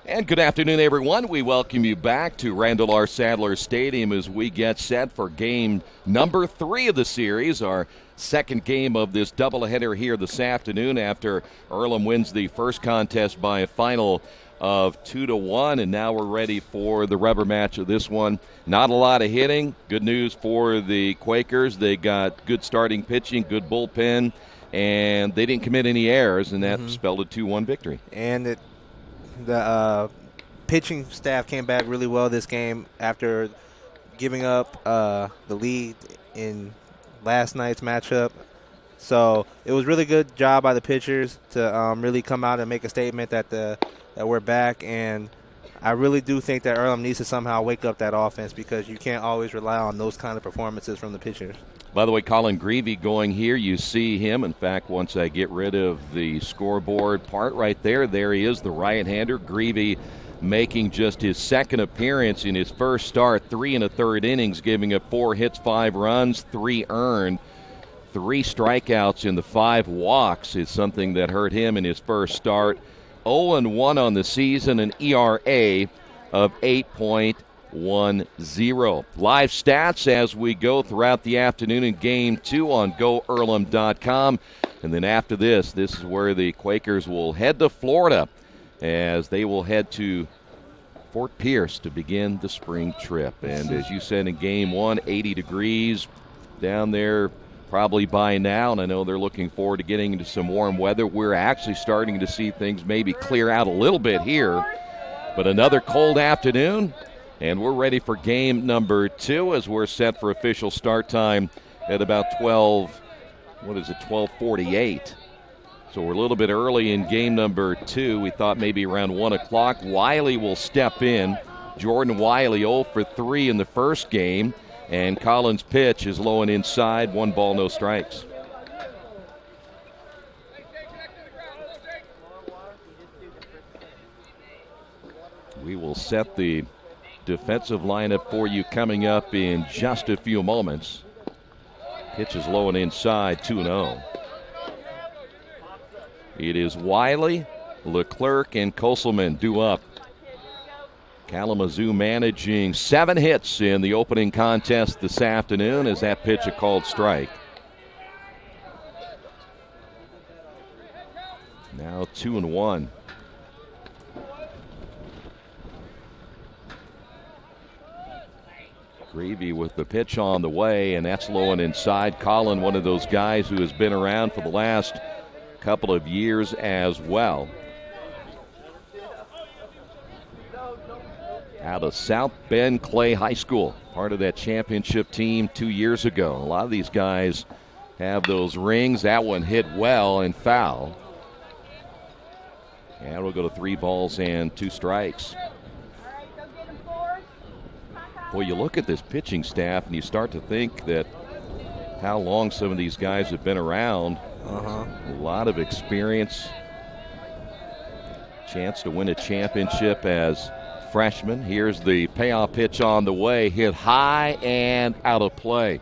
And good afternoon, everyone. We welcome you back to Randall R. Sadler Stadium as we get set for game number 3 of the series, our second game of this doubleheader here this afternoon after Earlham wins the first contest by a final of 2-1, and now we're ready for the rubber match of this one. Not a lot of hitting. Good news for the Quakers. They got good starting pitching, good bullpen, and they didn't commit any errors, and that spelled a 2-1 victory. And the pitching staff came back really well this game after giving up the lead in last night's matchup. So it was really good job by the pitchers to really come out and make a statement that we're back. And I really do think that Earlham needs to somehow wake up that offense because you can't always rely on those kind of performances from the pitchers. By the way, Colin Greavy going here. You see him. In fact, once I get rid of the scoreboard part right there, there he is, the right-hander. Greavy making just his second appearance in his first start, 3 1/3 innings, giving up 4 hits, 5 runs, 3 earned. 3 strikeouts in the 5 walks is something that hurt him in his first start. 0-1 on the season, an ERA of 8.10. Live stats as we go throughout the afternoon in Game 2 on GoEarlham.com. And then after this is where the Quakers will head to Florida as they will head to Fort Pierce to begin the spring trip. And as you said in Game 1, 80 degrees down there probably by now, and I know they're looking forward to getting into some warm weather. We're actually starting to see things maybe clear out a little bit here. But another cold afternoon. And we're ready for game number 2 as we're set for official start time at about 12:48. So we're a little bit early in game number 2. We thought maybe around 1 o'clock. Wiley will step in. Jordan Wiley 0 for 3 in the first game. And Collins' pitch is low and inside. 1 ball, no strikes. We will set the defensive lineup for you coming up in just a few moments. Pitch is low and inside, 2-0. It is Wiley, Leclerc, and Koselman due up. Kalamazoo managing 7 hits in the opening contest this afternoon as that pitch a called strike. Now 2-1. Greavy with the pitch on the way, and that's low and inside. Colin, one of those guys who has been around for the last couple of years as well. Out of South Bend Clay High School, part of that championship team 2 years ago. A lot of these guys have those rings. That one hit well and foul. And we'll go to 3 balls and 2 strikes. Boy, you look at this pitching staff and you start to think that how long some of these guys have been around. A lot of experience. Chance to win a championship as freshmen. Here's the payoff pitch on the way. Hit high and out of play.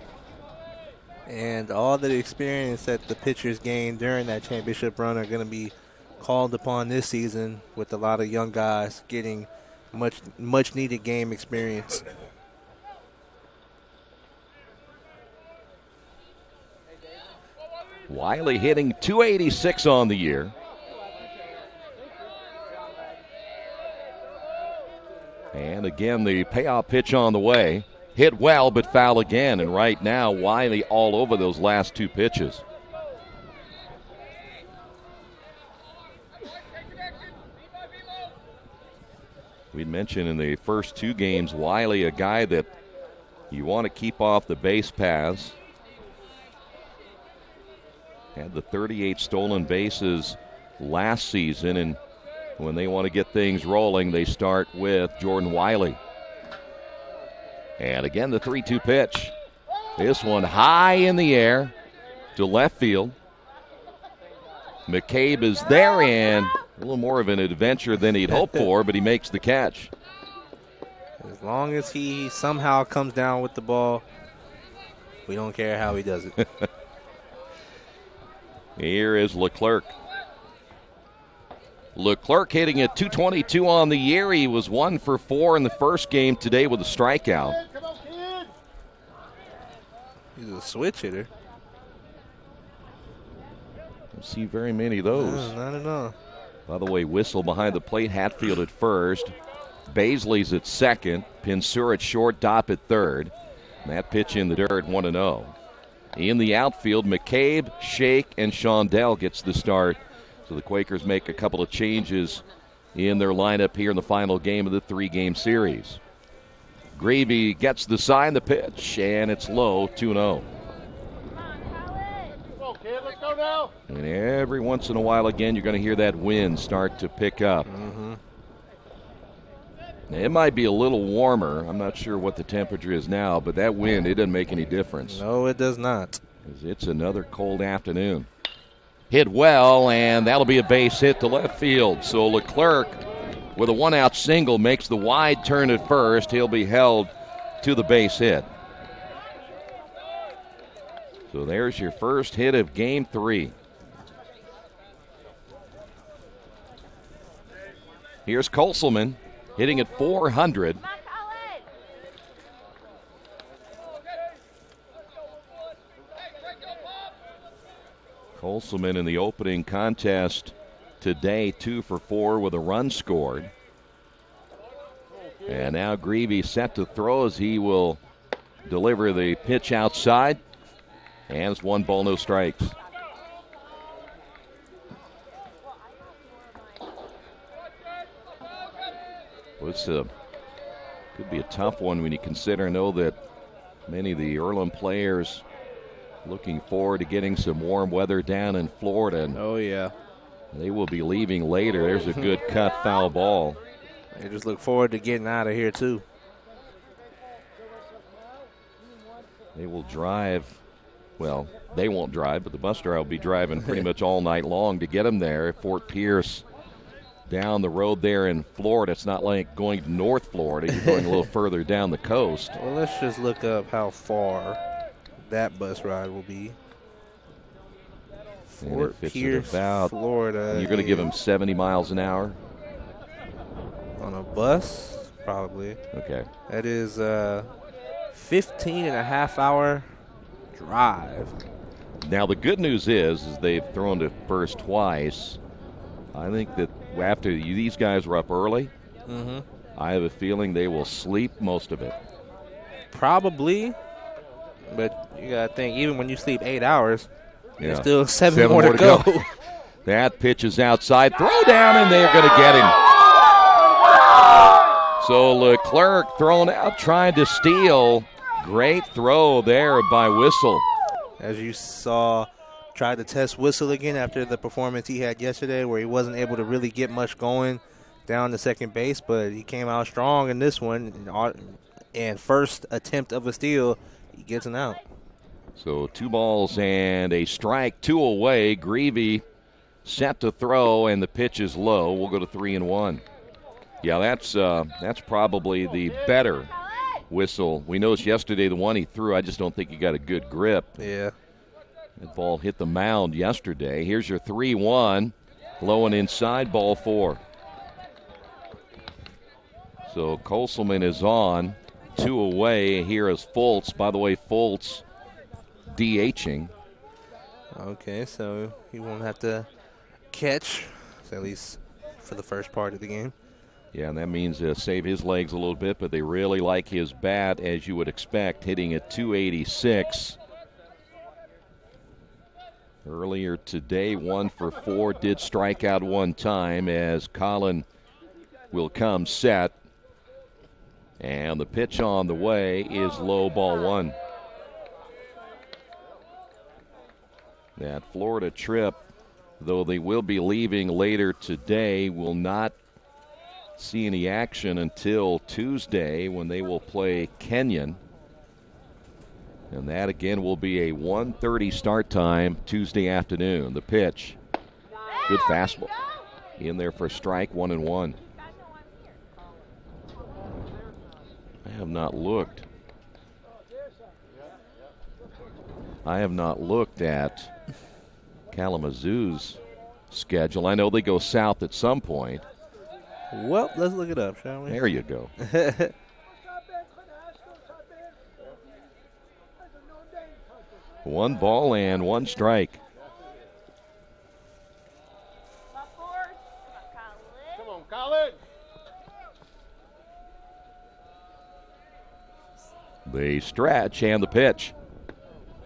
And all the experience that the pitchers gained during that championship run are going to be called upon this season with a lot of young guys getting much needed game experience. Wiley hitting 286 on the year. And again, the payoff pitch on the way. Hit well, but foul again. And right now, Wiley all over those last 2 pitches. We'd mentioned in the first 2 games, Wiley, a guy that you want to keep off the base paths. Had the 38 stolen bases last season, and when they want to get things rolling, they start with Jordan Wiley. And again, the 3-2 pitch. This one high in the air to left field. McCabe is there, and a little more of an adventure than he'd hoped for, but he makes the catch. As long as he somehow comes down with the ball, we don't care how he does it. Here is Leclerc. Leclerc hitting at 222 on the year. He was 1 for 4 in the first game today with a strikeout. He's a switch hitter. Don't see very many of those. No, not at all. By the way, Whistle behind the plate, Hatfield at first. Baisley's at second. Pinsur at short, Dopp at third. And that pitch in the dirt, 1-0. In the outfield, McCabe, Shake, and Shondell gets the start. So the Quakers make a couple of changes in their lineup here in the final game of the 3-game series. Gravy gets the sign, the pitch, and it's low, 2-0. Let's go now. And every once in a while, again, you're going to hear that wind start to pick up. Mm-hmm. It might be a little warmer. I'm not sure what the temperature is now, but that wind, it doesn't make any difference. No, it does not. It's another cold afternoon. Hit well, and that'll be a base hit to left field. So Leclerc, with a one-out single, makes the wide turn at first. He'll be held to the base hit. So there's your first hit of Game 3. Here's Koselman hitting at 400. Koselman in the opening contest today, 2 for 4 with a run scored. And now Greavy set to throw as he will deliver the pitch outside. And it's 1 ball, no strikes. Well, it's could be a tough one when you consider, that many of the Earlham players looking forward to getting some warm weather down in Florida. And oh, yeah. They will be leaving later. There's a good cut foul ball. They just look forward to getting out of here, too. They will drive. Well, they won't drive, but the bus driver will be driving pretty much all night long to get them there. Fort Pierce down the road there in Florida. It's not like going to North Florida. You're going a little further down the coast. Well, let's just look up how far that bus ride will be. Fort Pierce, Florida. You're going to give them 70 miles an hour? On a bus? Probably. Okay. That is 15 and a half hour drive. Now the good news is they've thrown to first twice. I think that after these guys were up early, I have a feeling they will sleep most of it. Probably, but you got to think, even when you sleep 8 hours, there's still seven more to go. That pitch is outside. Throw down, and they're going to get him. So Leclerc thrown out, trying to steal. Great throw there by Whistle. As you saw, tried to test Whistle again after the performance he had yesterday where he wasn't able to really get much going down to second base, but he came out strong in this one. And first attempt of a steal, he gets an out. So 2 balls and a strike, 2 away. Greavy set to throw, and the pitch is low. We'll go to 3-1. Yeah, that's probably the better Whistle. We noticed yesterday the one he threw, I just don't think he got a good grip. Yeah. That ball hit the mound yesterday. Here's your 3-1. Low and inside, ball 4. So Koselman is on. 2 away. Here is Fultz. By the way, Fultz DHing. Okay, so he won't have to catch, at least for the first part of the game. Yeah, and that means save his legs a little bit, but they really like his bat, as you would expect, hitting at 286. Earlier today, 1 for 4, did strike out 1 time as Colin will come set. And the pitch on the way is low, ball 1. That Florida trip, though they will be leaving later today, will not see any action until Tuesday when they will play Kenyon. And that again will be a 1:30 start time Tuesday afternoon. The pitch, good fastball. In there for a strike, 1-1. I have not looked at Kalamazoo's schedule. I know they go south at some point. Well, let's look it up, shall we? There you go. One ball and one strike. Come on, Colin. The stretch and the pitch.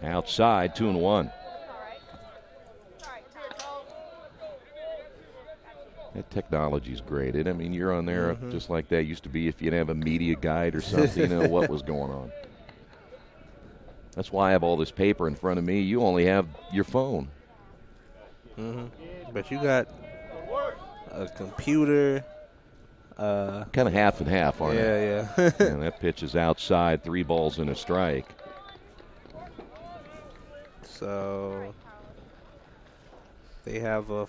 Outside, 2-1. That technology's great. I mean, you're on there just like that used to be if you didn't have a media guide or something, you know what was going on. That's why I have all this paper in front of me. You only have your phone. But you got a computer. Kind of half and half, aren't Yeah. And that pitch is outside, 3 balls and a strike. So they have a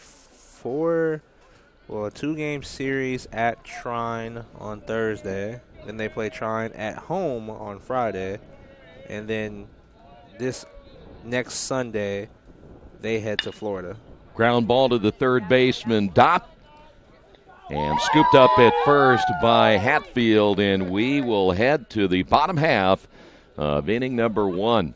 2-game series at Trine on Thursday. Then they play Trine at home on Friday. And then this next Sunday, they head to Florida. Ground ball to the third baseman, Dopp. And scooped up at first by Hatfield, and we will head to the bottom half of inning number 1.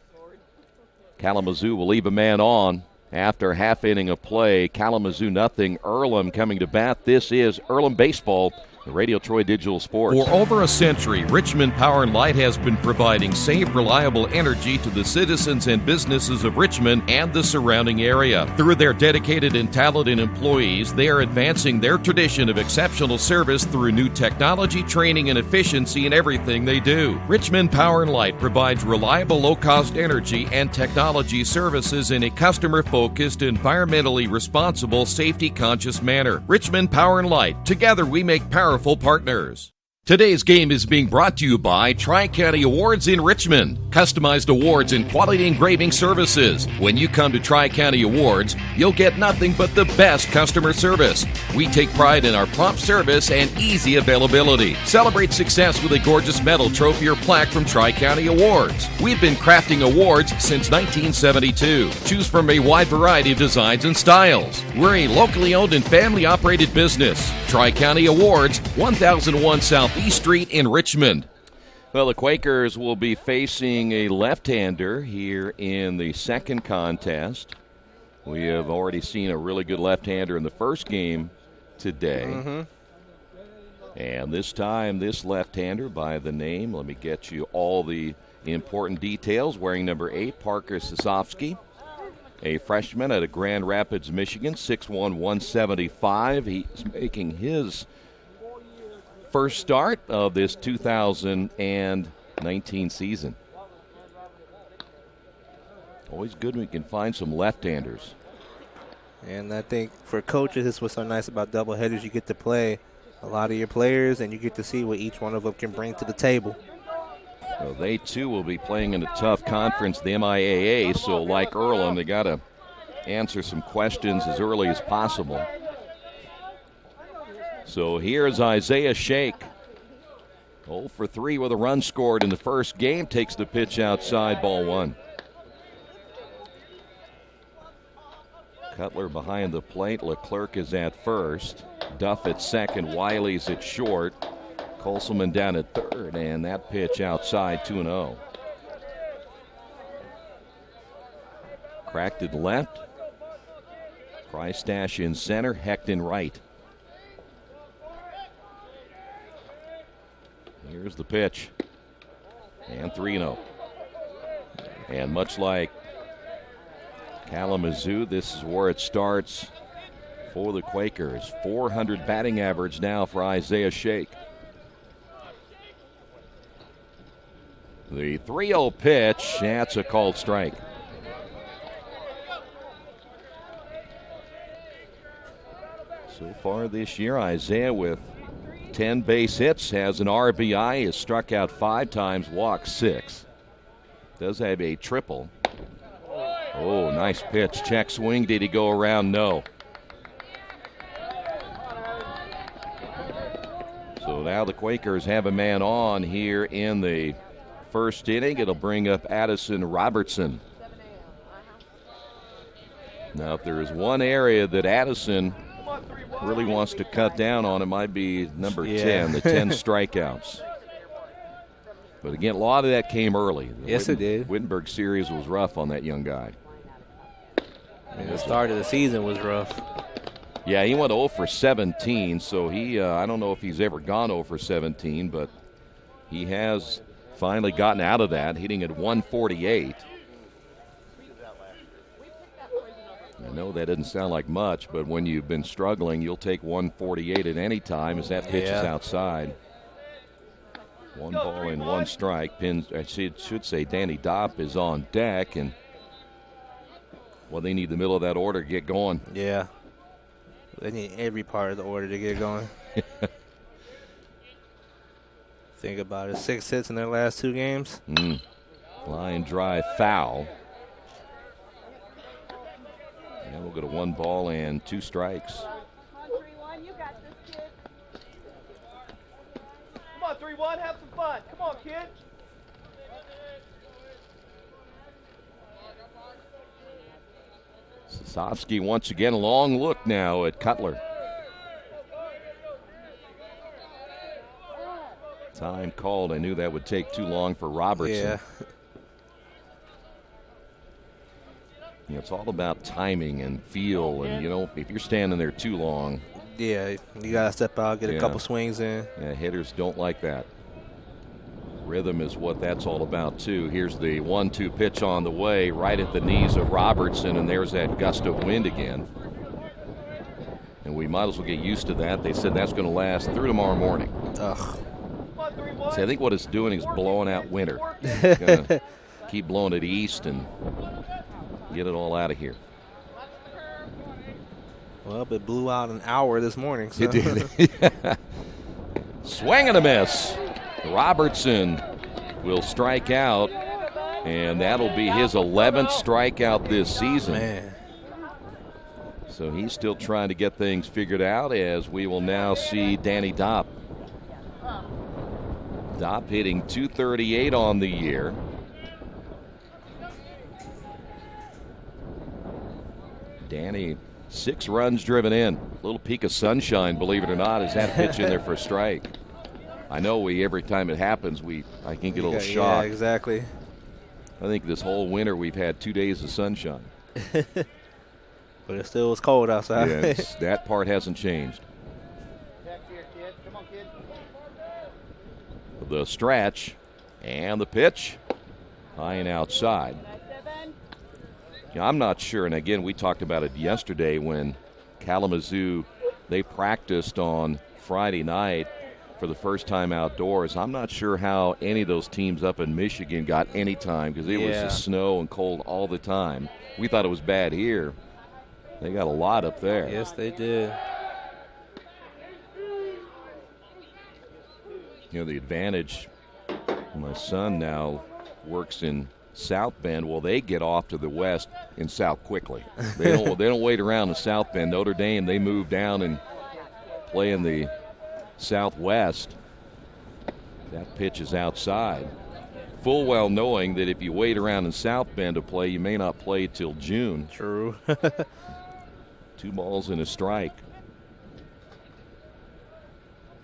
Kalamazoo will leave a man on after half inning of play. Kalamazoo nothing. Earlham coming to bat. This is Earlham Baseball, the Radio Troy Digital Sports. For over a century, Richmond Power & Light has been providing safe, reliable energy to the citizens and businesses of Richmond and the surrounding area. Through their dedicated and talented employees, they are advancing their tradition of exceptional service through new technology, training, and efficiency in everything they do. Richmond Power & Light provides reliable, low-cost energy and technology services in a customer-focused, environmentally responsible, safety-conscious manner. Richmond Power & Light. Together we make powerful partners. Today's game is being brought to you by Tri-County Awards in Richmond. Customized awards and quality engraving services. When you come to Tri-County Awards, you'll get nothing but the best customer service. We take pride in our prompt service and easy availability. Celebrate success with a gorgeous medal, trophy, or plaque from Tri-County Awards. We've been crafting awards since 1972. Choose from a wide variety of designs and styles. We're a locally owned and family-operated business. Tri-County Awards, 1001 South East Street in Richmond. Well, the Quakers will be facing a left-hander here in the second contest. We have already seen a really good left-hander in the first game today. And this time, this left-hander by the name, let me get you all the important details, wearing number 8, Parker Sosofsky, a freshman out of Grand Rapids, Michigan, 6'1", 175. He's making his first start of this 2019 season. Always good when we can find some left-handers. And I think for coaches, this is what's so nice about doubleheaders. You get to play a lot of your players, and you get to see what each one of them can bring to the table. So they, too, will be playing in a tough conference, the MIAA. So like Earlham, they got to answer some questions as early as possible. So here's Isaiah Shake. 0 for 3 with a run scored in the first game. Takes the pitch outside, ball 1. Cutler behind the plate. Leclerc is at first. Duff at second. Wiley's at short. Colselman down at third. And that pitch outside, 2-0. Cracked it left. Christash in center. Hecht in right. Here's the pitch. And 3-0. And much like Kalamazoo, this is where it starts for the Quakers. 400 batting average now for Isaiah Shake. The 3-0 pitch, that's a called strike. So far this year, Isaiah with 10 base hits, has an RBI, has struck out 5 times, walked 6. Does have a triple. Oh, nice pitch. Check swing. Did he go around? No. So now the Quakers have a man on here in the first inning. It'll bring up Addison Robertson. Now, if there is one area that Addison really wants to cut down on, it might be number 10, the 10 strikeouts. But again, a lot of that came early. Yes, it did. Wittenberg series was rough on that young guy. I mean, the start of the season was rough. Yeah, he went 0 for 17, so he I don't know if he's ever gone 0 for 17, but he has finally gotten out of that, hitting at 148. I know that doesn't sound like much, but when you've been struggling, you'll take 148 at any time as that pitch is outside. 1 ball and 1 strike. I should say Danny Dopp is on deck, and well, they need the middle of that order to get going. Yeah. They need every part of the order to get going. Think about it. 6 hits in their last 2 games. Line drive foul. Yeah, we'll go to 1 ball and 2 strikes. Come on, 3-1, have some fun. Come on, kid. Sosovsky once again, a long look now at Cutler. Time called. I knew that would take too long for Robertson. Yeah. You know, it's all about timing and feel, and, you know, if you're standing there too long. Yeah, you got to step out, get a couple swings in. Yeah, hitters don't like that. Rhythm is what that's all about, too. Here's the 1-2 pitch on the way, right at the knees of Robertson, and there's that gust of wind again. And we might as well get used to that. They said that's going to last through tomorrow morning. Ugh. See, I think what it's doing is blowing out winter. It's gonna keep blowing it east and get it all out of here. Well, it blew out an hour this morning. So. It did. Swing and a miss. Robertson will strike out, and that'll be his 11th strikeout this season. Man. So he's still trying to get things figured out, as we will now see Danny Dopp. Dopp hitting .238 on the year. Danny, 6 runs driven in. A little peak of sunshine, believe it or not, as that pitch in there for a strike. I know every time it happens, I can get a little shocked. Yeah, exactly. I think this whole winter we've had 2 days of sunshine. But it still was cold outside. Yes, that part hasn't changed. Back here, kid. Come on, kid. The stretch and the pitch, high and outside. Yeah, I'm not sure, and again, we talked about it yesterday when Kalamazoo, they practiced on Friday night for the first time outdoors. I'm not sure how any of those teams up in Michigan got any time, because it was just snow and cold all the time. We thought it was bad here. They got a lot up there. Yes, they did. You know, the advantage, my son now works in South Bend. Well, they get off to the west and south quickly. They don't wait around in South Bend. Notre Dame, they move down and play in the southwest. That pitch is outside. Full well knowing that if you wait around in South Bend to play, you may not play till June. True. 2 balls and a strike.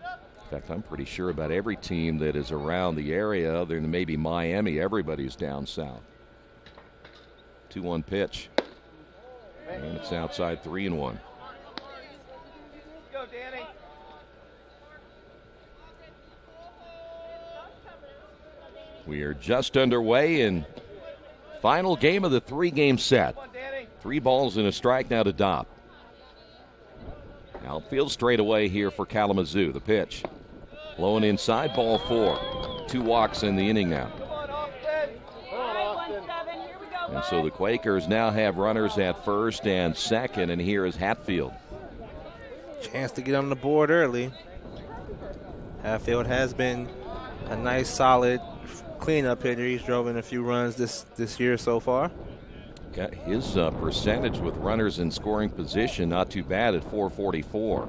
In fact, I'm pretty sure about every team that is around the area, other than maybe Miami, everybody's down south. 2-1 pitch. And it's outside, 3-1. Go, Danny. We are just underway in final game of the 3-game set. 3 balls and a strike now to Dopp. Outfield straightaway here for Kalamazoo. The pitch. Low and inside, ball 4. 2 walks in the inning now. And so the Quakers now have runners at first and second, and here is Hatfield. Chance to get on the board early. Hatfield has been a nice, solid cleanup hitter. He's drove in a few runs this year so far. Got his percentage with runners in scoring position not too bad at .444.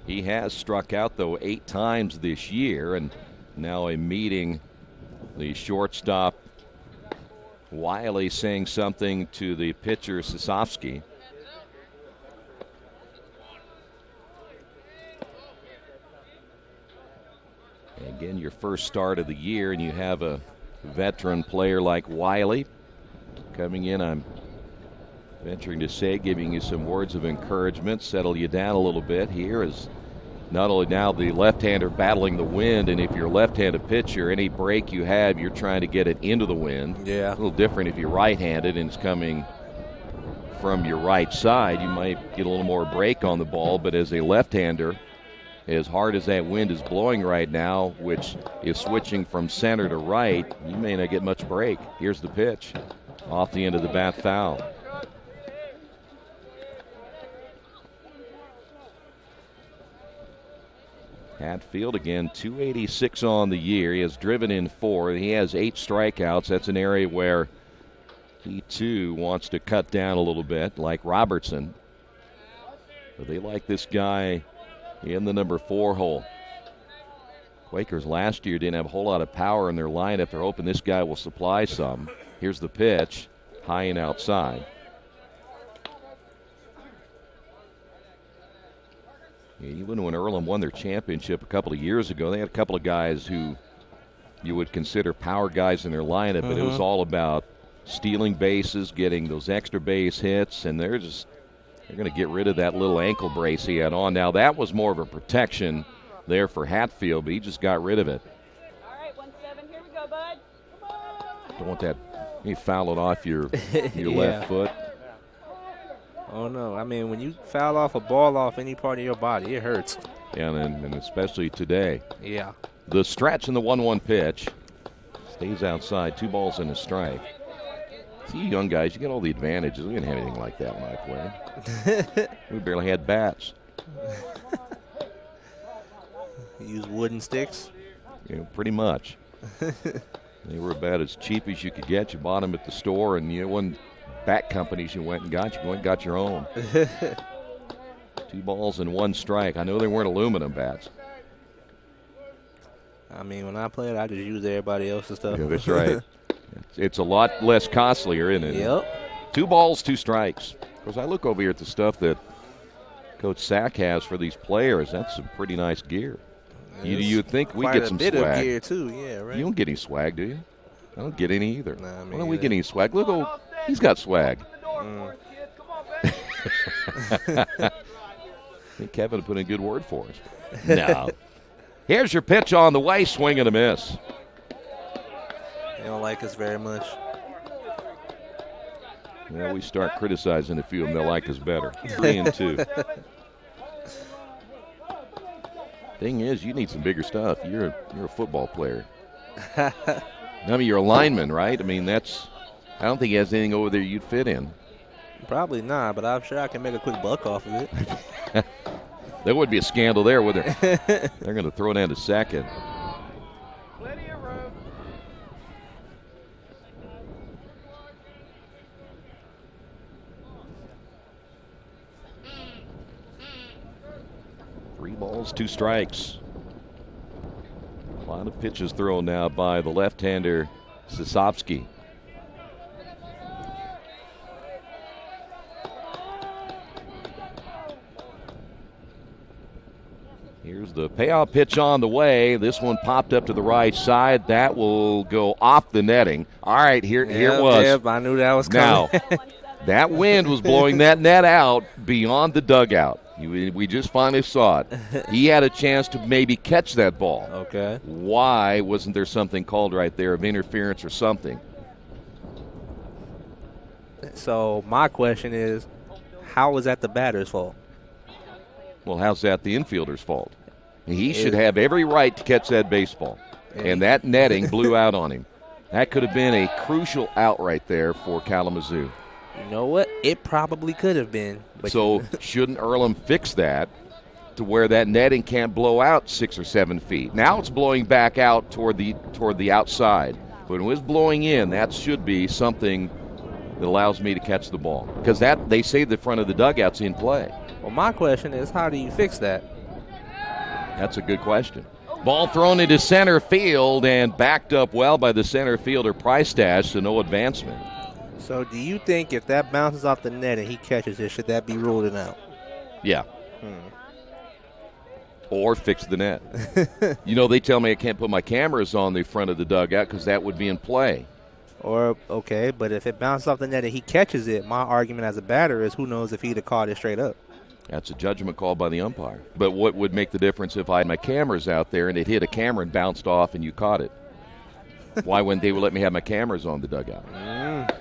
He has struck out, though, 8 times this year, and now a meeting the shortstop Wiley saying something to the pitcher Sosovsky. Again, your first start of the year, and you have a veteran player like Wiley coming in. I'm venturing to say, giving you some words of encouragement, settle you down a little bit here, as not only now the left-hander battling the wind, and if you're a left-handed pitcher, any break you have, you're trying to get it into the wind. Yeah. A little different if you're right-handed and it's coming from your right side. You might get a little more break on the ball, but as a left-hander, as hard as that wind is blowing right now, which is switching from center to right, you may not get much break. Here's the pitch. Off the end of the bat, foul. Hatfield again, 286 on the year. He has driven in 4. He has 8 strikeouts. That's an area where he too wants to cut down a little bit, like Robertson. But they like this guy in the number 4 hole. Quakers last year didn't have a whole lot of power in their lineup. They're hoping this guy will supply some. Here's the pitch, high and outside. Even when Earlham won their championship a couple of years ago, they had a couple of guys who you would consider power guys in their lineup, but it was all about stealing bases, getting those extra base hits, and they're going to get rid of that little ankle brace he had on. Now, that was more of a protection there for Hatfield, but he just got rid of it. All right, 1-7, here we go, bud. Come on. Don't want that. You foul it off your Yeah. left foot. Oh, no. I mean, when you foul off a ball off any part of your body, it hurts. Yeah, and especially today. Yeah. The stretch in the 1-1 pitch. Stays outside, 2 balls and a strike. See, you young guys, you get all the advantages. We didn't have anything like that when I played. We barely had bats. Use wooden sticks? You know, pretty much. They were about as cheap as you could get. You bought them at the store, and you won bat companies you went and got. You went and got your own. 2 balls and 1 strike. I know they weren't aluminum bats. I mean, when I played, I just used everybody else's stuff. Yeah, that's right. It's a lot less costlier, isn't it? Yep. 2 balls, 2 strikes. Because I look over here at the stuff that Coach Sack has for these players. That's some pretty nice gear. You'd think we get some swag. Quite a bit of swag. gear, too. Yeah, right. You don't get any swag, do you? I don't get any either. Nah, Why don't we get any swag? Look, he's got swag. Come on, baby. I think Kevin put in a good word for us. No. Here's your pitch on the way, swing and a miss. They don't like us very much. Well, we start criticizing a few of them, they'll like us better. 3-2. Thing is, you need some bigger stuff. You're a football player. I mean, you're a lineman, right? I mean, I don't think he has anything over there you'd fit in. Probably not, but I'm sure I can make a quick buck off of it. There would be a scandal there, would there? They're going to throw it down to second. Plenty of room. Three balls, 2 strikes. A lot of pitches thrown now by the left-hander, Sosovsky. Here's the payoff pitch on the way. This one popped up to the right side. That will go off the netting. All right, here it was. Yep, I knew that was coming. Now, that wind was blowing that net out beyond the dugout. We just finally saw it. He had a chance to maybe catch that ball. Okay. Why wasn't there something called right there of interference or something? So my question is, how was that the batter's fault? Well, how's that the infielder's fault? He should have every right to catch that baseball. And that netting blew out on him. That could have been a crucial out right there for Kalamazoo. You know what? It probably could have been. But So shouldn't Earlham fix that to where that netting can't blow out 6 or 7 feet? Now it's blowing back out toward the outside. But when it was blowing in, that should be something that allows me to catch the ball. Because that they say the front of the dugout's in play. well, my question is, how do you fix that? That's a good question. Ball thrown into center field and backed up well by the center fielder Price Stash, so no advancement. So do you think if that bounces off the net and he catches it, should that be ruled out? Yeah. Or fix the net. They tell me I can't put my cameras on the front of the dugout because that would be in play. Or, okay, but if it bounces off the net and he catches it, my argument as a batter is who knows if he'd have caught it straight up. That's a judgment call by the umpire. But what would make the difference if I had my cameras out there and it hit a camera and bounced off and you caught it? Why wouldn't they let me have my cameras on the dugout?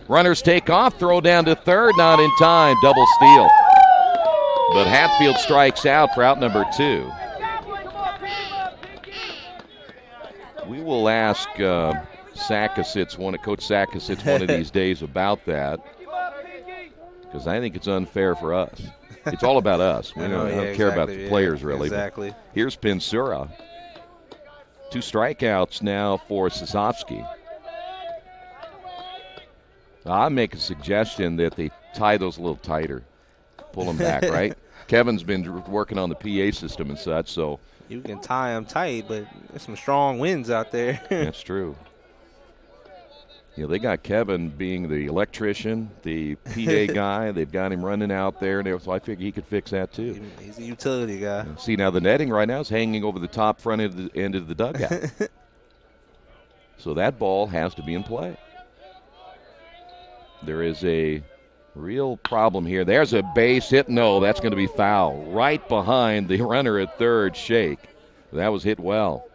Runners take off, throw down to third, not in time, double steal. But Hatfield strikes out for out number 2. We will ask Coach Sackasitz one of these days about that, because I think it's unfair for us. It's all about us. We don't care about the players, really. Exactly. Here's Pinsura. 2 strikeouts now for Sosofsky. I make a suggestion that they tie those a little tighter, pull them back, right? Kevin's been working on the PA system and such, so. You can tie them tight, but there's some strong winds out there. That's true. They got Kevin being the electrician, the PA guy. They've got him running out there, so I figure he could fix that too. He's a utility guy. See, now the netting right now is hanging over the top front end of the dugout. So that ball has to be in play. There is a real problem here. There's a base hit. No, that's going to be foul. Right behind the runner at third, Shake. That was hit well.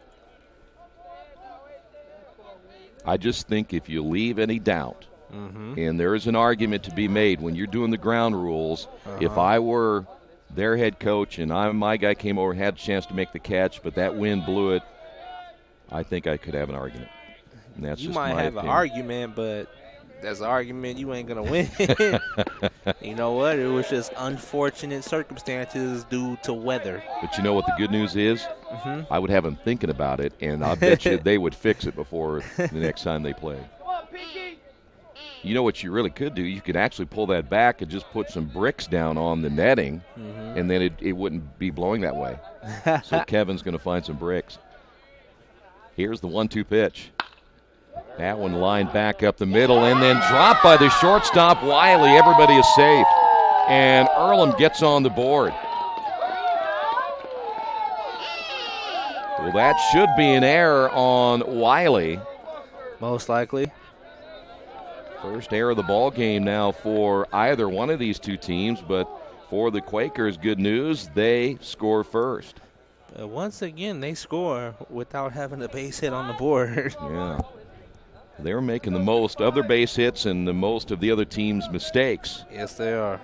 I just think if you leave any doubt, and there is an argument to be made when you're doing the ground rules, if I were their head coach and my guy came over and had a chance to make the catch, but that wind blew it, I think I could have an argument. And that's you just might my have opinion. an argument, but that's an argument you ain't going to win. You know what? It was just unfortunate circumstances due to weather. But you know what the good news is? I would have them thinking about it, and I bet you they would fix it before the next time they play. You know what you really could do? You could actually pull that back and just put some bricks down on the netting, and then it wouldn't be blowing that way. So Kevin's going to find some bricks. Here's the 1-2 pitch. That one lined back up the middle and then dropped by the shortstop, Wiley. Everybody is safe. And Earlham gets on the board. Well, that should be an error on Wiley. Most likely. First error of the ball game now for either one of these two teams, but for the Quakers, good news, they score first. Once again, they score without having a base hit on the board. Yeah. They're making the most of their base hits and the most of the other team's mistakes. Yes, they are.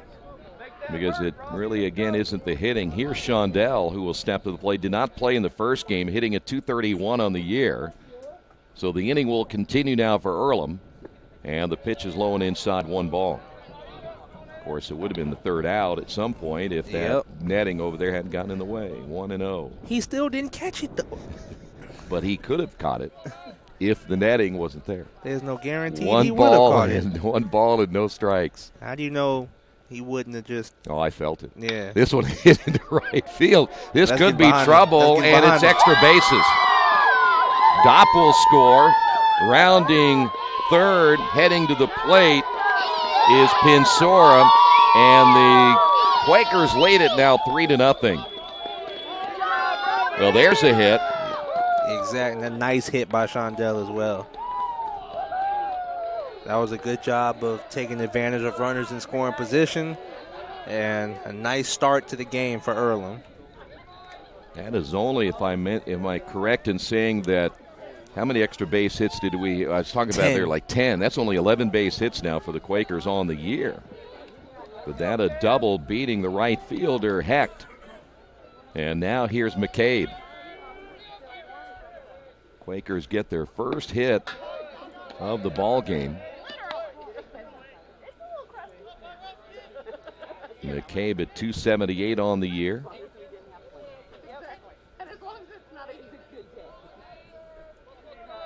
Because it really, again, isn't the hitting. Here's Shondell, who will step to the plate. Did not play in the first game, hitting at .231 on the year. So the inning will continue now for Earlham. And the pitch is low and inside, 1 ball. Of course, it would have been the third out at some point if that netting over there hadn't gotten in the way. 1-0. He still didn't catch it, though. But he could have caught it if the netting wasn't there. There's no guarantee One he would have ball caught it. and 1 ball and no strikes. How do you know he wouldn't have just... Oh, I felt it. Yeah. This one hit into right field. This Let's could get be behind trouble, him. Let's get and behind it's him. extra bases. Dopp will score. Rounding third, heading to the plate is Pinsura, and the Quakers lead it now 3-0. Well, there's a hit. Exactly. A nice hit by Shondell as well. That was a good job of taking advantage of runners in scoring position, and a nice start to the game for Earlham. That is only, am I correct in saying that, how many extra base hits did we, I was talking about 10. there, like 10. That's only 11 base hits now for the Quakers on the year. But that a double beating the right fielder, Hecht. And now here's McCabe. Quakers get their first hit of the ball game. McCabe at .278 on the year.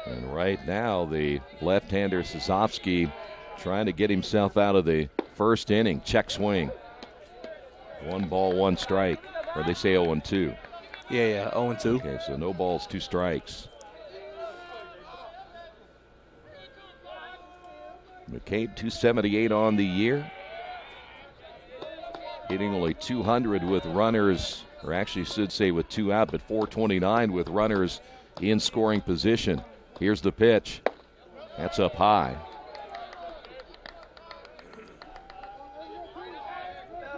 And right now, the left-hander Sosofsky trying to get himself out of the first inning. Check swing. 1 ball, 1 strike. Or they say 0-2. Yeah, 0-2. Okay, so no balls, 2 strikes. McCabe, .278 on the year. hitting only 200 with runners, or actually should say with 2 out, but 429 with runners in scoring position. Here's the pitch. That's up high.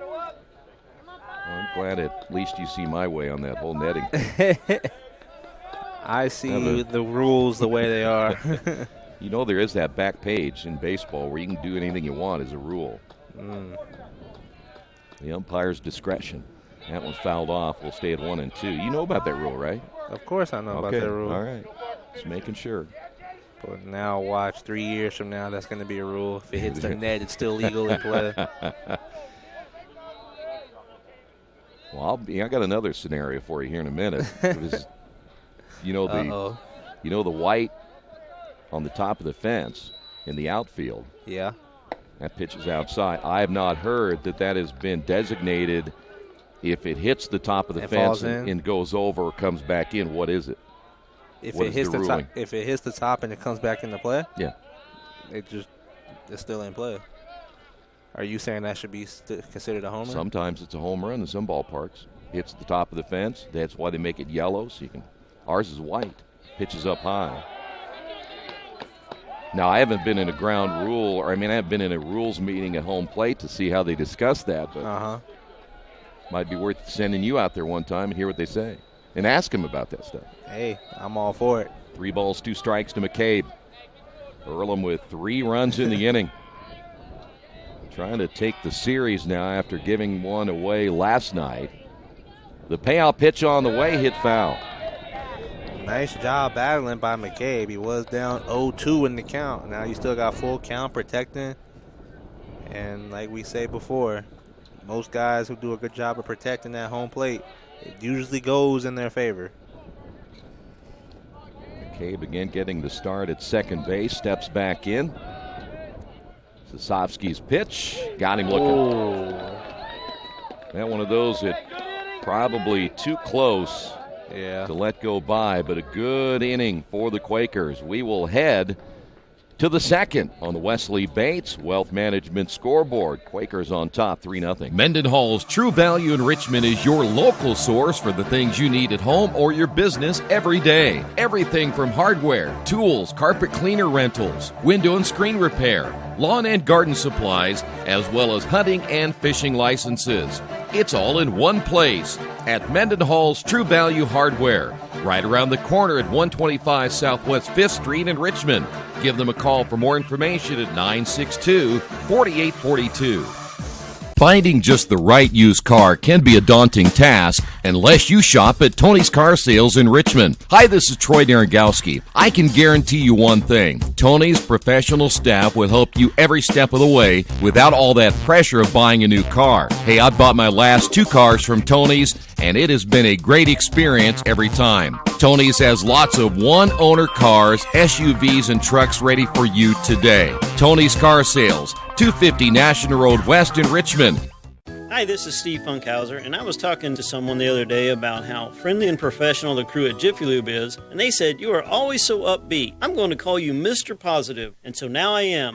Well, I'm glad at least you see my way on that whole netting. I see the rules the way they are. You know there is that back page in baseball where you can do anything you want as a rule. The umpire's discretion. That one's fouled off. We'll stay at 1 and 2. You know about that rule, right? Of course I know about that rule. All right. Just making sure. But now watch, 3 years from now, that's going to be a rule. If it hits the net, it's still legal in play. Well, I got another scenario for you here in a minute. You know the white on the top of the fence in the outfield. Yeah. That pitch is outside. I have not heard that has been designated. If it hits the top of the fence and goes over or comes back in, what is it? If it hits the top and it comes back into play, yeah, it's still in play. Are you saying that should be considered a home run? Sometimes it's a home run in some ballparks. Hits the top of the fence. That's why they make it yellow. So you can. Ours is white. Pitches up high. Now I haven't been in a ground rule, or I haven't been in a rules meeting at home plate to see how they discuss that. But might be worth sending you out there one time and hear what they say, and ask them about that stuff. Hey, I'm all for it. 3 balls, 2 strikes to McCabe. Earlham with 3 runs in the inning. Trying to take the series now after giving one away last night. The payout pitch on the way hit foul. Nice job battling by McCabe. He was down 0-2 in the count. Now you still got full count protecting. And like we say before, most guys who do a good job of protecting that home plate, it usually goes in their favor. McCabe again getting the start at second base, steps back in. Sosovsky's pitch, got him looking. That one of those that probably too close to let go by, but a good inning for the Quakers. We will head to the second on the Wesley Bates Wealth Management scoreboard. Quakers on top, 3-0. Mendenhall's True Value in Richmond is your local source for the things you need at home or your business every day. Everything from hardware, tools, carpet cleaner rentals, window and screen repair, lawn and garden supplies, as well as hunting and fishing licenses. It's all in one place at Mendenhall's True Value Hardware, right around the corner at 125 Southwest 5th Street in Richmond. Give them a call for more information at 962-4842. Finding just the right used car can be a daunting task unless you shop at Tony's Car Sales in Richmond. Hi, this is Troy Naragowski. I can guarantee you one thing. Tony's professional staff will help you every step of the way without all that pressure of buying a new car. Hey, I bought my last 2 cars from Tony's, and it has been a great experience every time. Tony's has lots of one-owner cars, SUVs, and trucks ready for you today. Tony's Car Sales, 250 National Road West in Richmond. Hi, this is Steve Funkhauser, and I was talking to someone the other day about how friendly and professional the crew at Jiffy Lube is, and they said, "You are always so upbeat. I'm going to call you Mr. Positive." And so now I am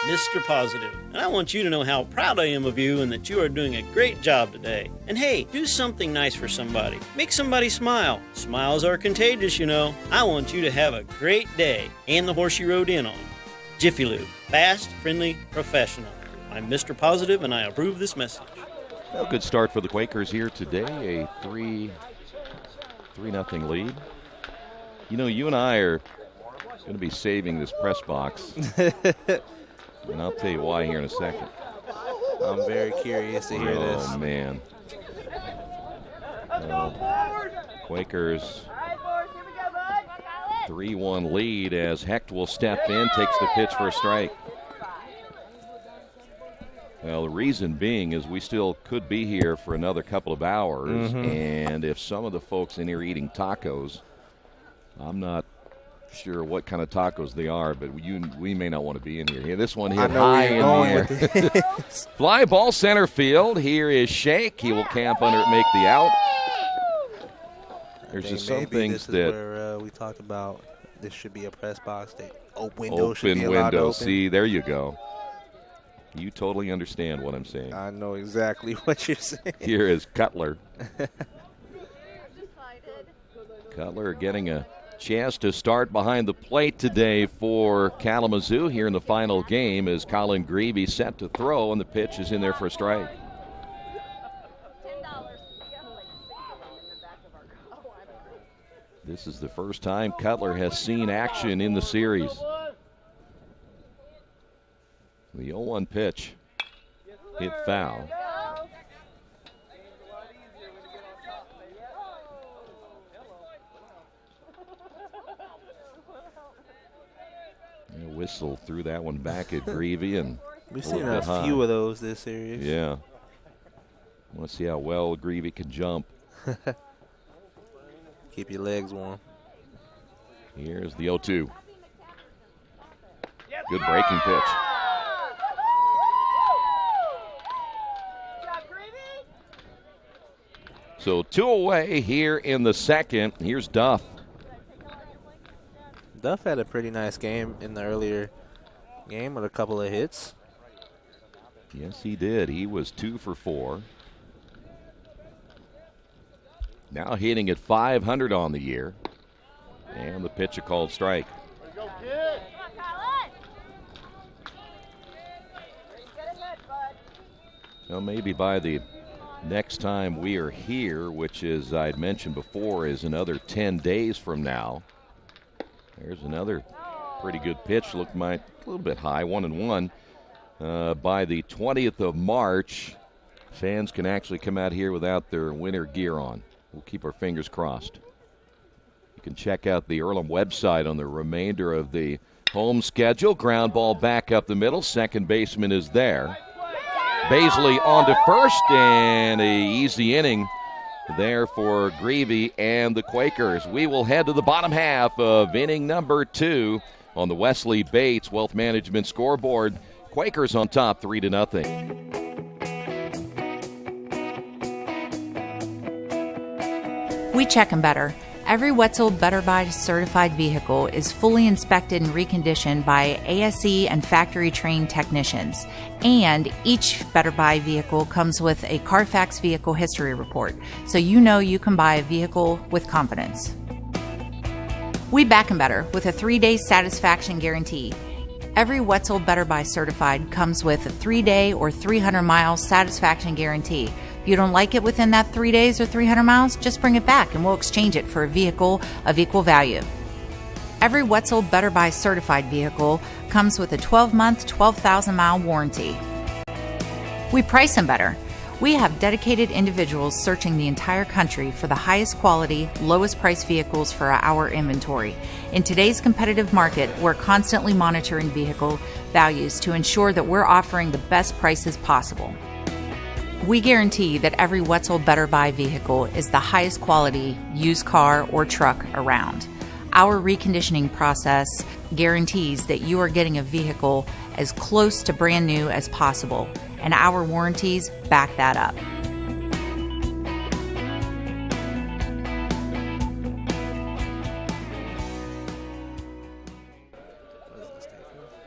Mr. Positive. And I want you to know how proud I am of you and that you are doing a great job today. And hey, do something nice for somebody. Make somebody smile. Smiles are contagious, you know. I want you to have a great day and the horse you rode in on. Jiffy Lube. Fast, friendly, professional. I'm Mr. Positive, and I approve this message. Well, good start for the Quakers here today. A 3-0 lead. You know, you and I are going to be saving this press box. And I'll tell you why here in a second. I'm very curious to hear this. Oh, man. Quakers 3-1 lead as Hecht will step in, takes the pitch for a strike. Well, the reason being is we still could be here for another couple of hours, and if some of the folks in here eating tacos, I'm not sure what kind of tacos they are, but we may not want to be in here. This one hit high in the air. Fly ball center field. Here is Shake. He will camp under it, make the out. There's just some things that where we talked about. This should be a press box. Window should be allowed window. to open. See, there you go. You totally understand what I'm saying. I know exactly what you're saying. Here is Cutler. Cutler getting a chance to start behind the plate today for Kalamazoo here in the final game as Colin Greavy set to throw, and the pitch is in there for a strike. This is the first time Cutler has seen action in the series. The 0-1 pitch hit foul. Whistle threw that one back at Greavy, and we've seen a few of those this series. Yeah. Want to see how well Greavy can jump. Keep your legs warm. Here's the 0-2. Good breaking pitch. So 2 away here in the second. Here's Duff. Duff had a pretty nice game in the earlier game with a couple of hits. Yes, he did. He was 2 for 4. Now hitting at .500 on the year. And the pitch a called strike. Well, maybe by the next time we are here, which is, I'd mentioned before, is another 10 days from now. There's another pretty good pitch. Looked a little bit high, 1-1. By the 20th of March, fans can actually come out here without their winter gear on. We'll keep our fingers crossed. You can check out the Earlham website on the remainder of the home schedule. Ground ball back up the middle. Second baseman is there. Baisley on to first, and an easy inning there for Greavy and the Quakers. We will head to the bottom half of inning number 2 on the Wesley Bates Wealth Management scoreboard. Quakers on top 3-0. We check 'em better. Every Wetzel Better Buy certified vehicle is fully inspected and reconditioned by ASE and factory-trained technicians. And each Better Buy vehicle comes with a Carfax vehicle history report, so you know you can buy a vehicle with confidence. We back 'em better with a 3-day satisfaction guarantee. Every Wetzel Better Buy certified comes with a 3-day or 300-mile satisfaction guarantee. If you don't like it within that 3 days or 300 miles, just bring it back and we'll exchange it for a vehicle of equal value. Every Wetzel Better Buy certified vehicle comes with a 12-month, 12,000-mile warranty. We price them better. We have dedicated individuals searching the entire country for the highest quality, lowest price vehicles for our inventory. In today's competitive market, we're constantly monitoring vehicle values to ensure that we're offering the best prices possible. We guarantee that every Wetzel Better Buy vehicle is the highest quality used car or truck around. Our reconditioning process guarantees that you are getting a vehicle as close to brand new as possible, and our warranties back that up.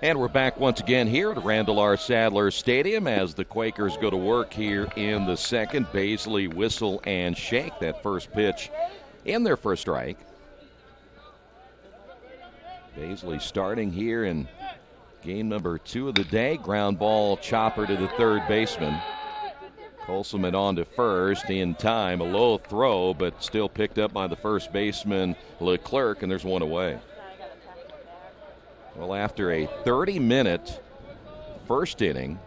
And we're back once again here at Randall R. Sadler Stadium as the Quakers go to work here in the second. Baisley, whistle, and shake that first pitch in there for a strike. Baisley starting here in game number 2 of the day. Ground ball chopper to the third baseman. Colselman on to first in time. A low throw, but still picked up by the first baseman, Leclerc, and there's one away. Well, after a 30-minute first inning,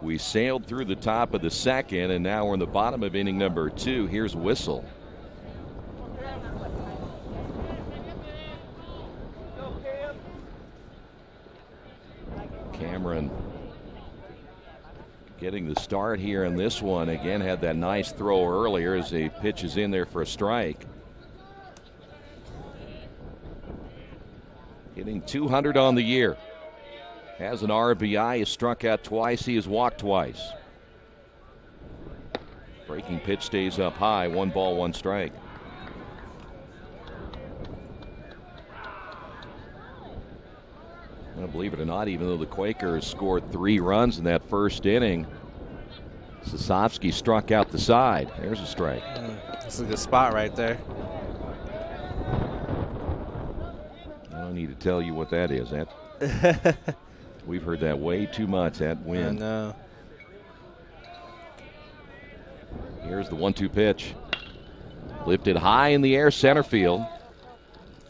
we sailed through the top of the second, and now we're in the bottom of inning number 2. Here's whistle. Cameron getting the start here in this one. Again, had that nice throw earlier as he pitches in there for a strike. Hitting 200 on the year. Has an RBI, has struck out twice, he has walked twice. Breaking pitch stays up high, 1 ball, 1 strike. believe it or not, even though the Quakers scored 3 runs in that first inning, Sosovsky struck out the side. There's a strike. That's a good spot right there. I don't need to tell you what that is. That we've heard that way too much, that wind. I know. Here's the 1-2 pitch. Lifted high in the air, center field.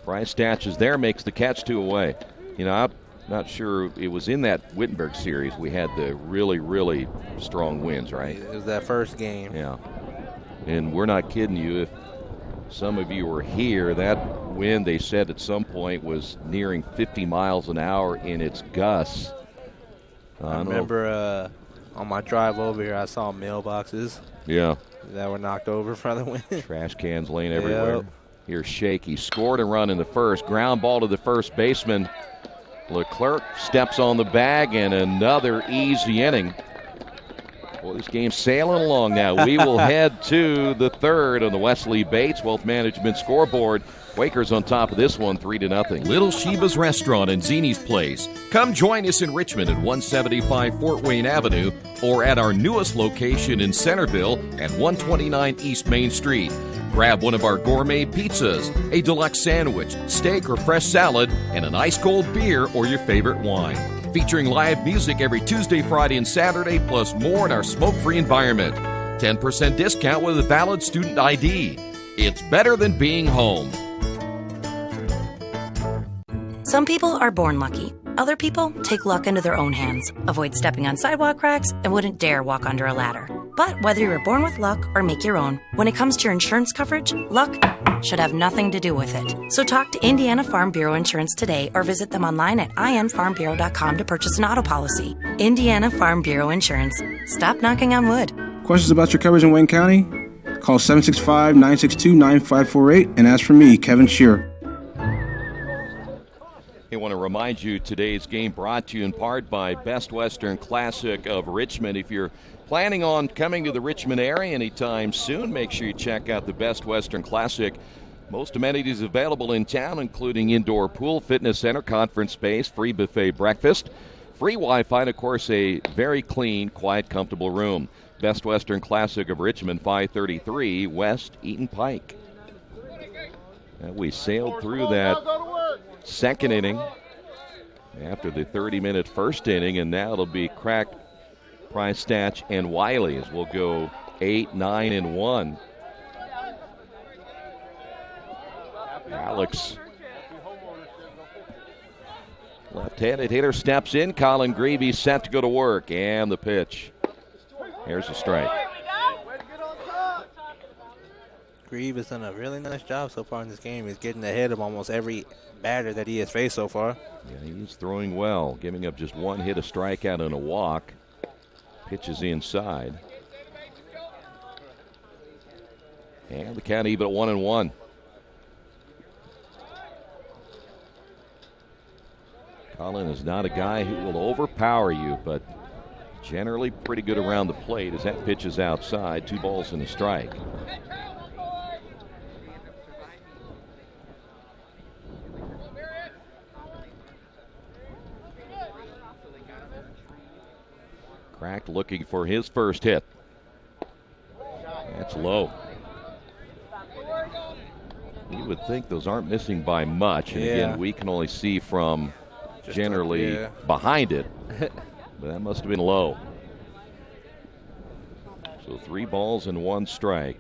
Price Statch is there, makes the catch, 2 away. You know, I'm not sure, it was in that Wittenberg series we had the really, really strong winds, right? It was that first game. Yeah. And we're not kidding you. If some of you were here, that wind, they said at some point, was nearing 50 miles an hour in its gusts. I remember on my drive over here, I saw mailboxes. Yeah. That were knocked over from the wind. Trash cans laying everywhere. Yep. Here's Shaky. Scored a run in the first. Ground ball to the first baseman. Leclerc steps on the bag, and another easy inning. Well, this game's sailing along now. We will head to the third on the Wesley Bates Wealth Management scoreboard. Quakers on top of this one, 3-0. Little Sheba's Restaurant and Zini's Place. Come join us in Richmond at 175 Fort Wayne Avenue or at our newest location in Centerville at 129 East Main Street. Grab one of our gourmet pizzas, a deluxe sandwich, steak or fresh salad, and an ice-cold beer or your favorite wine. Featuring live music every Tuesday, Friday, and Saturday, plus more in our smoke-free environment. 10% discount with a valid student ID. It's better than being home. Some people are born lucky. Other people take luck into their own hands, avoid stepping on sidewalk cracks, and wouldn't dare walk under a ladder. But whether you were born with luck or make your own, when it comes to your insurance coverage, luck should have nothing to do with it. So talk to Indiana Farm Bureau Insurance today or visit them online at infarmbureau.com to purchase an auto policy. Indiana Farm Bureau Insurance. Stop knocking on wood. Questions about your coverage in Wayne County? Call 765-962-9548 and ask for me, Kevin Shearer. I want to remind you today's game brought to you in part by Best Western Classic of Richmond. If you're planning on coming to the Richmond area anytime soon, make sure you check out the Best Western Classic. Most amenities available in town, including indoor pool, fitness center, conference space, free buffet breakfast, free Wi-Fi, and, of course, a very clean, quiet, comfortable room. Best Western Classic of Richmond, 533 West Eaton Pike. And we sailed through that second inning after the 30-minute first inning, and now it'll be Crack, Price Statch, and Wiley as we'll go 8, 9, and 1. Alex, left-handed hitter, steps in. Colin Greavy set to go to work, and the pitch. Here's a strike. Grieve has done a really nice job so far in this game. He's getting ahead of almost every batter that he has faced so far. Yeah, he's throwing well, giving up just one hit, a strikeout, and a walk. Pitches inside. And the count even at 1-1. Colin is not a guy who will overpower you, but generally pretty good around the plate as that pitch is outside. 2 balls and a strike. Crack looking for his first hit. That's low. You would think those aren't missing by much. And again, we can only see from just generally behind it. But that must have been low. So 3 balls and 1 strike.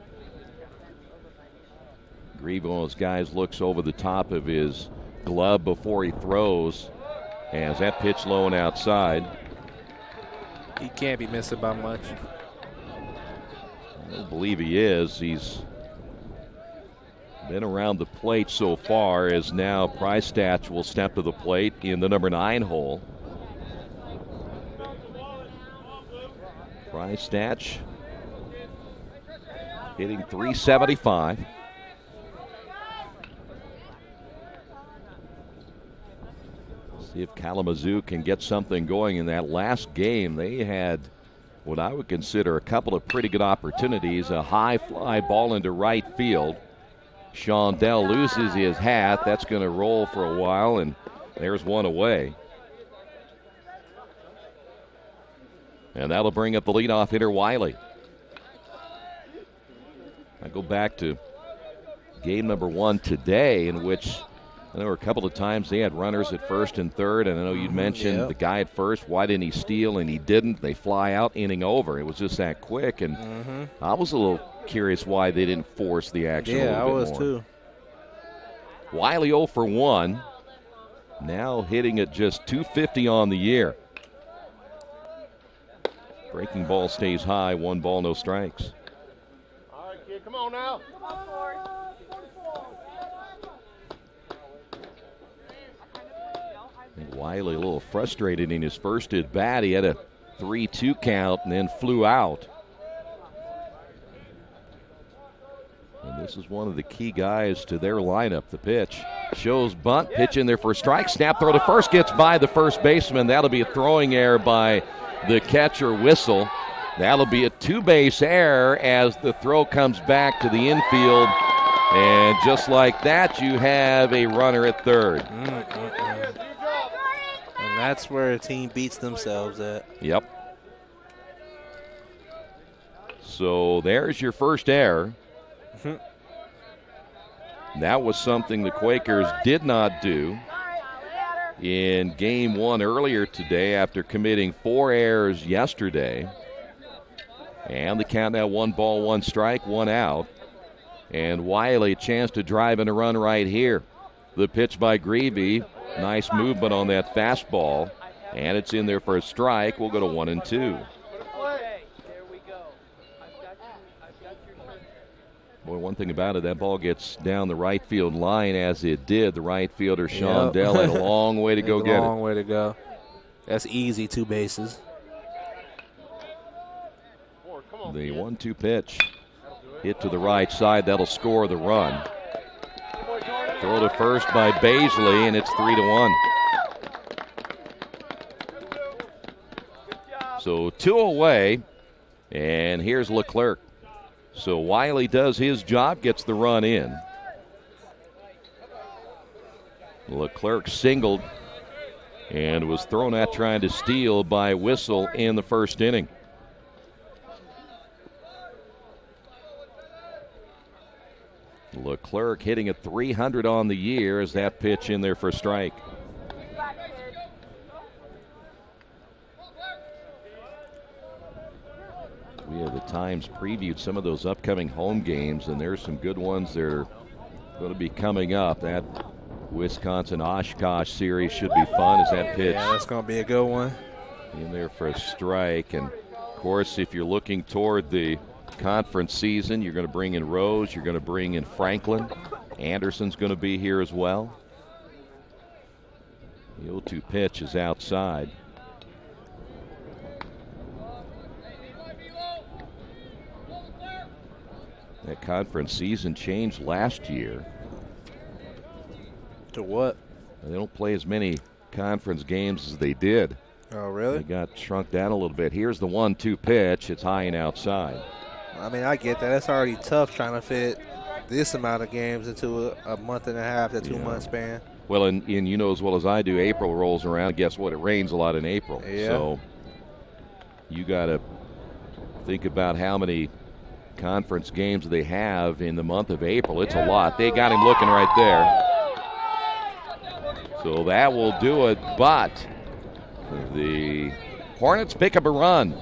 Grieve, one of those guys, looks over the top of his glove before he throws. As that pitch low and outside. He can't be missing by much. I don't believe he is. He's been around the plate so far, as now Price Statch will step to the plate in the number 9 hole. Price Statch hitting .375. See if Kalamazoo can get something going. In that last game, they had what I would consider a couple of pretty good opportunities. A high fly ball into right field. Shondell loses his hat. That's going to roll for a while, and there's one away. And that'll bring up the leadoff hitter, Wiley. I go back to game number 1 today, in which there were a couple of times they had runners at first and third, and I know you'd mentioned the guy at first. Why didn't he steal? And he didn't. They fly out, inning over. It was just that quick, and I was a little curious why they didn't force the action a little bit more. Yeah, I was too. Wiley 0 for 1. Now hitting at just .250 on the year. Breaking ball stays high. 1 ball, no strikes. All right, kid, come on now. I think Wiley a little frustrated in his first at bat. He had a 3-2 count and then flew out. And this is one of the key guys to their lineup. The pitch shows bunt, pitch in there for a strike. Snap throw to first, gets by the first baseman. That'll be a throwing error by the catcher, Whistle. That'll be a 2-base error as the throw comes back to the infield. And just like that, you have a runner at third. And that's where a team beats themselves at. Yep. So there's your first error. That was something the Quakers did not do in game 1 earlier today after committing 4 errors yesterday. And the count now 1 ball, 1 strike, 1 out. And Wiley a chance to drive in a run right here. The pitch by Greavy. Nice movement on that fastball. And it's in there for a strike. We'll go to 1 and 2. Okay, there we go. I've got your shirt. Boy, one thing about it, that ball gets down the right field line as it did. The right fielder, Sean Dell, had a long way to go get it. A long way to go. That's easy, 2 bases. The 1-2 pitch. Hit to the right side. That'll score the run. Throw to first by Baisley, and it's 3-1. So 2 away, and here's Leclerc. So Wiley does his job, gets the run in. Leclerc singled and was thrown at trying to steal by Whistle in the first inning. Leclerc hitting at .300 on the year as that pitch in there for a strike. We have at times previewed some of those upcoming home games, and there's some good ones that are going to be coming up. That Wisconsin-Oshkosh series should be fun as that pitch. Yeah, that's going to be a good one. In there for a strike. And, of course, if you're looking toward the conference season, you're going to bring in Rose, you're going to bring in Franklin. Anderson's going to be here as well. The 0-2 pitch is outside. That conference season changed last year. To what? They don't play as many conference games as they did. Oh, really? They got shrunk down a little bit. Here's the 1-2 pitch. It's high and outside. I mean, I get that. That's already tough trying to fit this amount of games into a month and a half to 2 month span. Well, and you know as well as I do, April rolls around. Guess what? It rains a lot in April. Yeah. So you got to think about how many conference games they have in the month of April. It's a lot. They got him looking right there. So that will do it, but the Hornets pick up a run.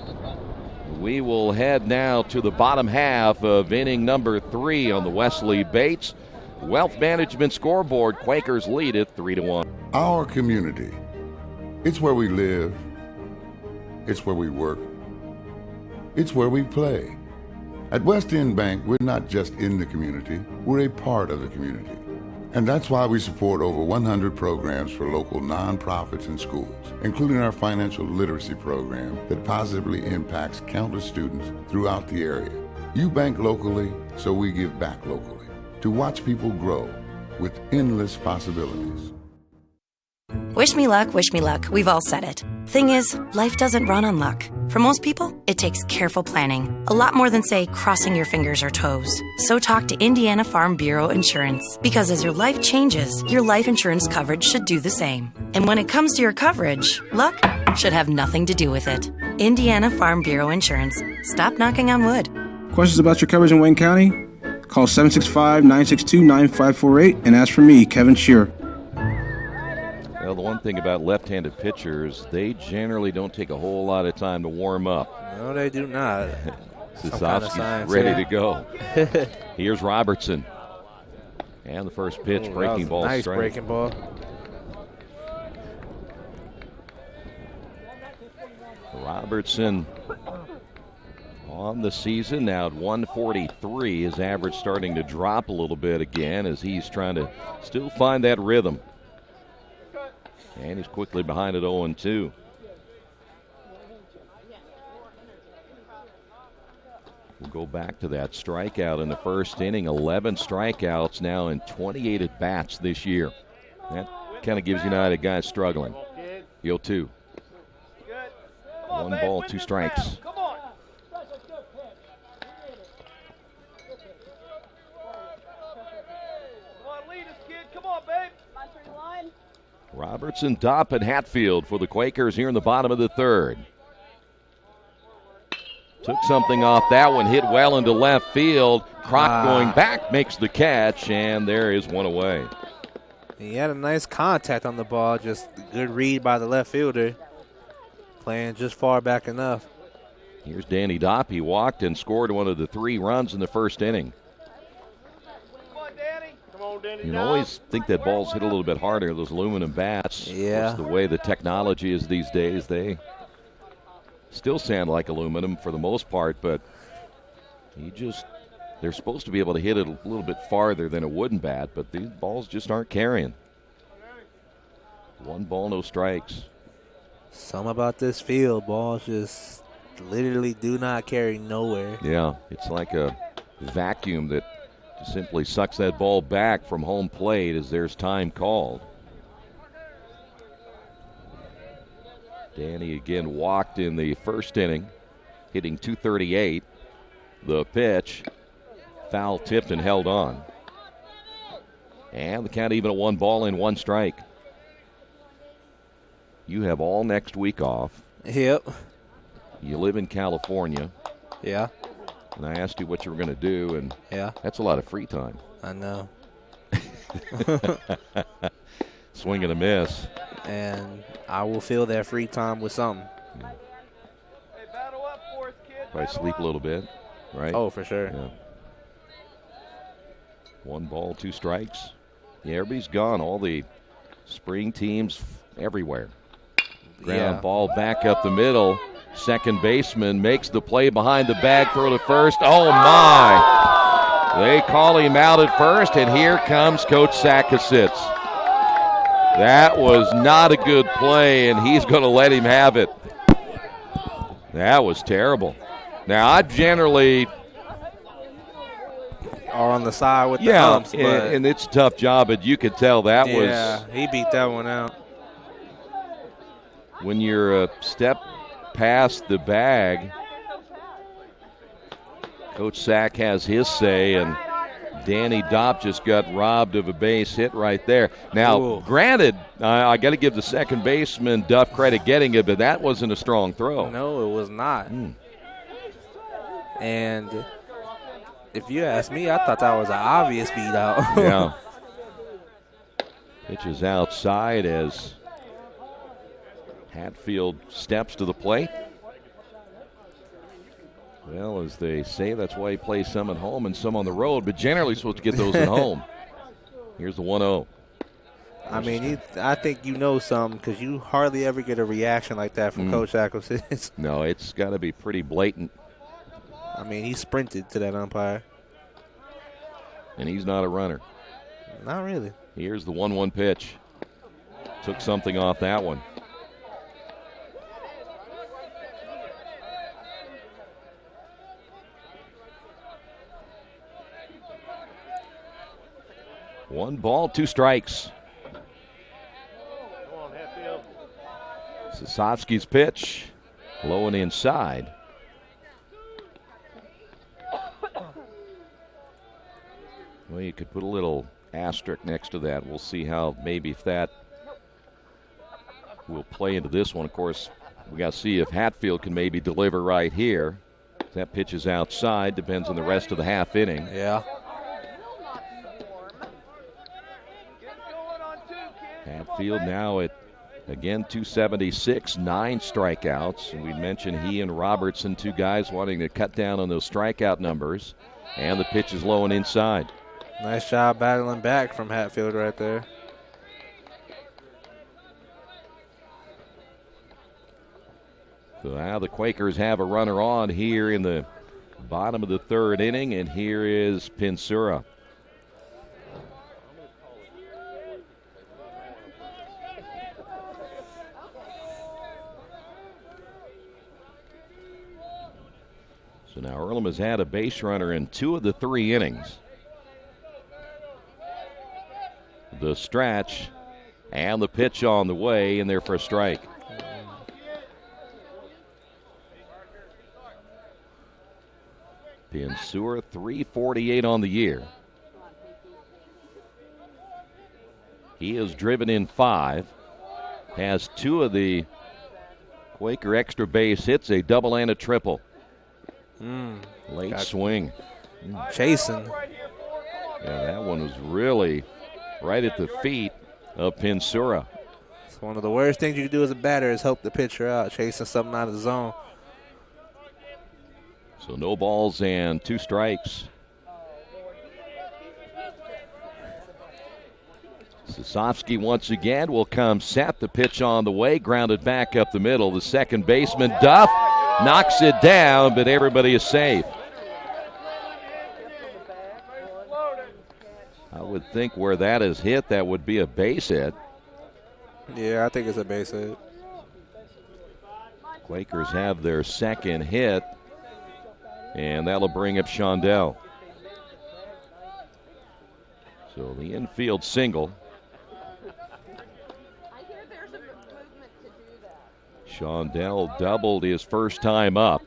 We will head now to the bottom half of inning number 3 on the Wesley Bates Wealth Management scoreboard. Quakers lead it 3-1. Our community. It's where we live. It's where we work. It's where we play. At West End Bank, we're not just in the community, we're a part of the community. And that's why we support over 100 programs for local nonprofits and schools, including our financial literacy program that positively impacts countless students throughout the area. You bank locally, so we give back locally to watch people grow with endless possibilities. Wish me luck, we've all said it. Thing is, life doesn't run on luck. For most people, it takes careful planning. A lot more than, say, crossing your fingers or toes. So talk to Indiana Farm Bureau Insurance. Because as your life changes, your life insurance coverage should do the same. And when it comes to your coverage, luck should have nothing to do with it. Indiana Farm Bureau Insurance. Stop knocking on wood. Questions about your coverage in Wayne County? Call 765-962-9548 and ask for me, Kevin Shearer. Well, the one thing about left-handed pitchers, they generally don't take a whole lot of time to warm up. No, they do not. Sosovsky's ready to go. Here's Robertson. And the first pitch, breaking ball nice strike. Breaking ball. Robertson on the season now at 143. His average starting to drop a little bit again as he's trying to still find that rhythm. And he's quickly behind at 0-2. We'll go back to that strikeout in the first inning. 11 strikeouts now in 28 at-bats this year. That kind of gives you an idea of guys struggling. 0-2. 1 ball, 2 strikes. Come on. Lead us, kid. Come on, babe. Robertson, Dopp, and Hatfield for the Quakers here in the bottom of the third. Took something off that one, hit well into left field. Croc going back, makes the catch, and there is one away. He had a nice contact on the ball, just a good read by the left fielder. Playing just far back enough. Here's Danny Dopp. He walked and scored one of the 3 runs in the first inning. Come on, Danny. Come on, Danny. You always think that balls hit a little bit harder, those aluminum bats. Yeah. That's the way the technology is these days. They still sound like aluminum for the most part, but they're supposed to be able to hit it a little bit farther than a wooden bat, but these balls just aren't carrying. 1 ball, no strikes. Something about this field, balls just literally do not carry nowhere. Yeah, it's like a vacuum that just simply sucks that ball back from home plate as there's time called. Danny again walked in the first inning, hitting .238. The pitch, foul tipped and held on. And the count even at 1 ball and 1 strike. You have all next week off. Yep. You live in California. Yeah. And I asked you what you were going to do, and that's a lot of free time. I know. Swing and a miss. And I will fill that free time with something. Hey, battle up for us, kid. Probably sleep a little bit, right? Oh, for sure. Yeah. 1 ball, 2 strikes. Yeah, everybody's gone. All the spring teams everywhere. Ground ball back up the middle. Second baseman makes the play behind the bag, throw to first. Oh, my. They call him out at first, and here comes Coach Sakasitz. That was not a good play, and he's going to let him have it. That was terrible. Now, I generally are on the side with the humps. And it's a tough job, but you could tell that was. Yeah, he beat that one out. When you're a step past the bag, Coach Sack has his say, and Danny Dopp just got robbed of a base hit right there. Now, granted, I got to give the second baseman Duff credit getting it, but that wasn't a strong throw. No, it was not. And if you ask me, I thought that was an obvious beat out. Yeah. Pitch is outside as Hatfield steps to the plate. Well, as they say, that's why he plays some at home and some on the road, but generally supposed to get those at home. Here's the 1-0. I mean, I think you know something because you hardly ever get a reaction like that from Coach Sakasitz. No, it's got to be pretty blatant. I mean, he sprinted to that umpire. And he's not a runner. Not really. Here's the 1-1 pitch. Took something off that one. One ball, 2 strikes. Come on, Hatfield. Sosovsky's pitch, low and inside. Well, you could put a little asterisk next to that. We'll see how maybe if that will play into this one. Of course, We got to see if Hatfield can maybe deliver right here. That pitch is outside. Depends on the rest of the half inning. Yeah. Hatfield now at, again, 276, 9 strikeouts. And we mentioned he and Robertson, 2 guys wanting to cut down on those strikeout numbers. And the pitch is low and inside. Nice job battling back from Hatfield right there. So now the Quakers have a runner on here in the bottom of the 3rd inning, and here is Pinsura. So now Earlham has had a base runner in 2 of the 3 innings. The stretch and the pitch on the way, in there for a strike. Pinsura, 348 on the year. He has driven in 5, has 2 of the Quaker extra base hits, a double and a triple. Late swing. Chasing. Yeah, that one was really right at the feet of Pinsura. It's one of the worst things you can do as a batter is help the pitcher out, chasing something out of the zone. So no balls and 2 strikes. Sosofsky once again will come set. The pitch on the way, grounded back up the middle. The second baseman, Duff, knocks it down, but everybody is safe. I would think where that is hit, that would be a base hit. Yeah, I think it's a base hit. Quakers have their second hit, and that'll bring up Shondell. So the infield single. Shondell doubled his first time up.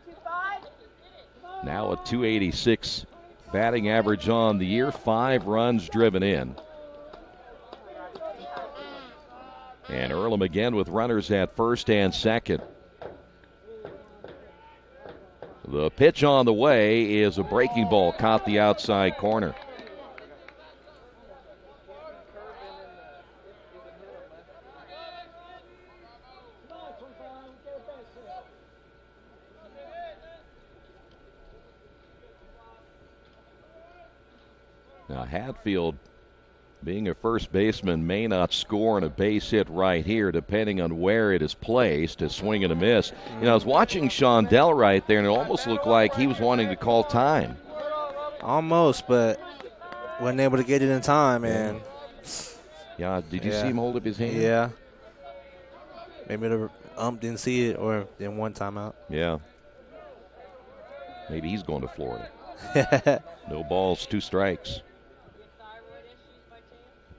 Now a 286 batting average on the year, 5 runs driven in. And Earlham again with runners at first and second. The pitch on the way is a breaking ball, caught the outside corner. Now Hatfield, being a first baseman, may not score on a base hit right here, depending on where it is placed, a swing and a miss. You know, I was watching Shondell right there, and it almost looked like he was wanting to call time. Almost, but wasn't able to get it in time. And yeah, did you see him hold up his hand? Yeah. Maybe the ump didn't see it, or then one timeout. Yeah. Maybe he's going to Florida. No balls, 2 strikes.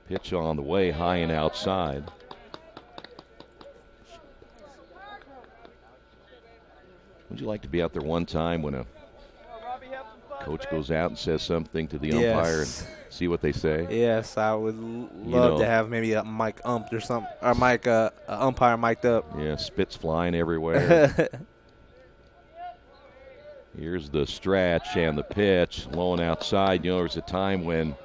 Pitch on the way, high and outside. Would you like to be out there one time when a coach goes out and says something to the umpire and see what they say? Yes, I would love to have maybe a mic ump or something, or mic umpire mic'd up. Yeah, spits flying everywhere. Here's the stretch and the pitch, low and outside. You know, there was a time when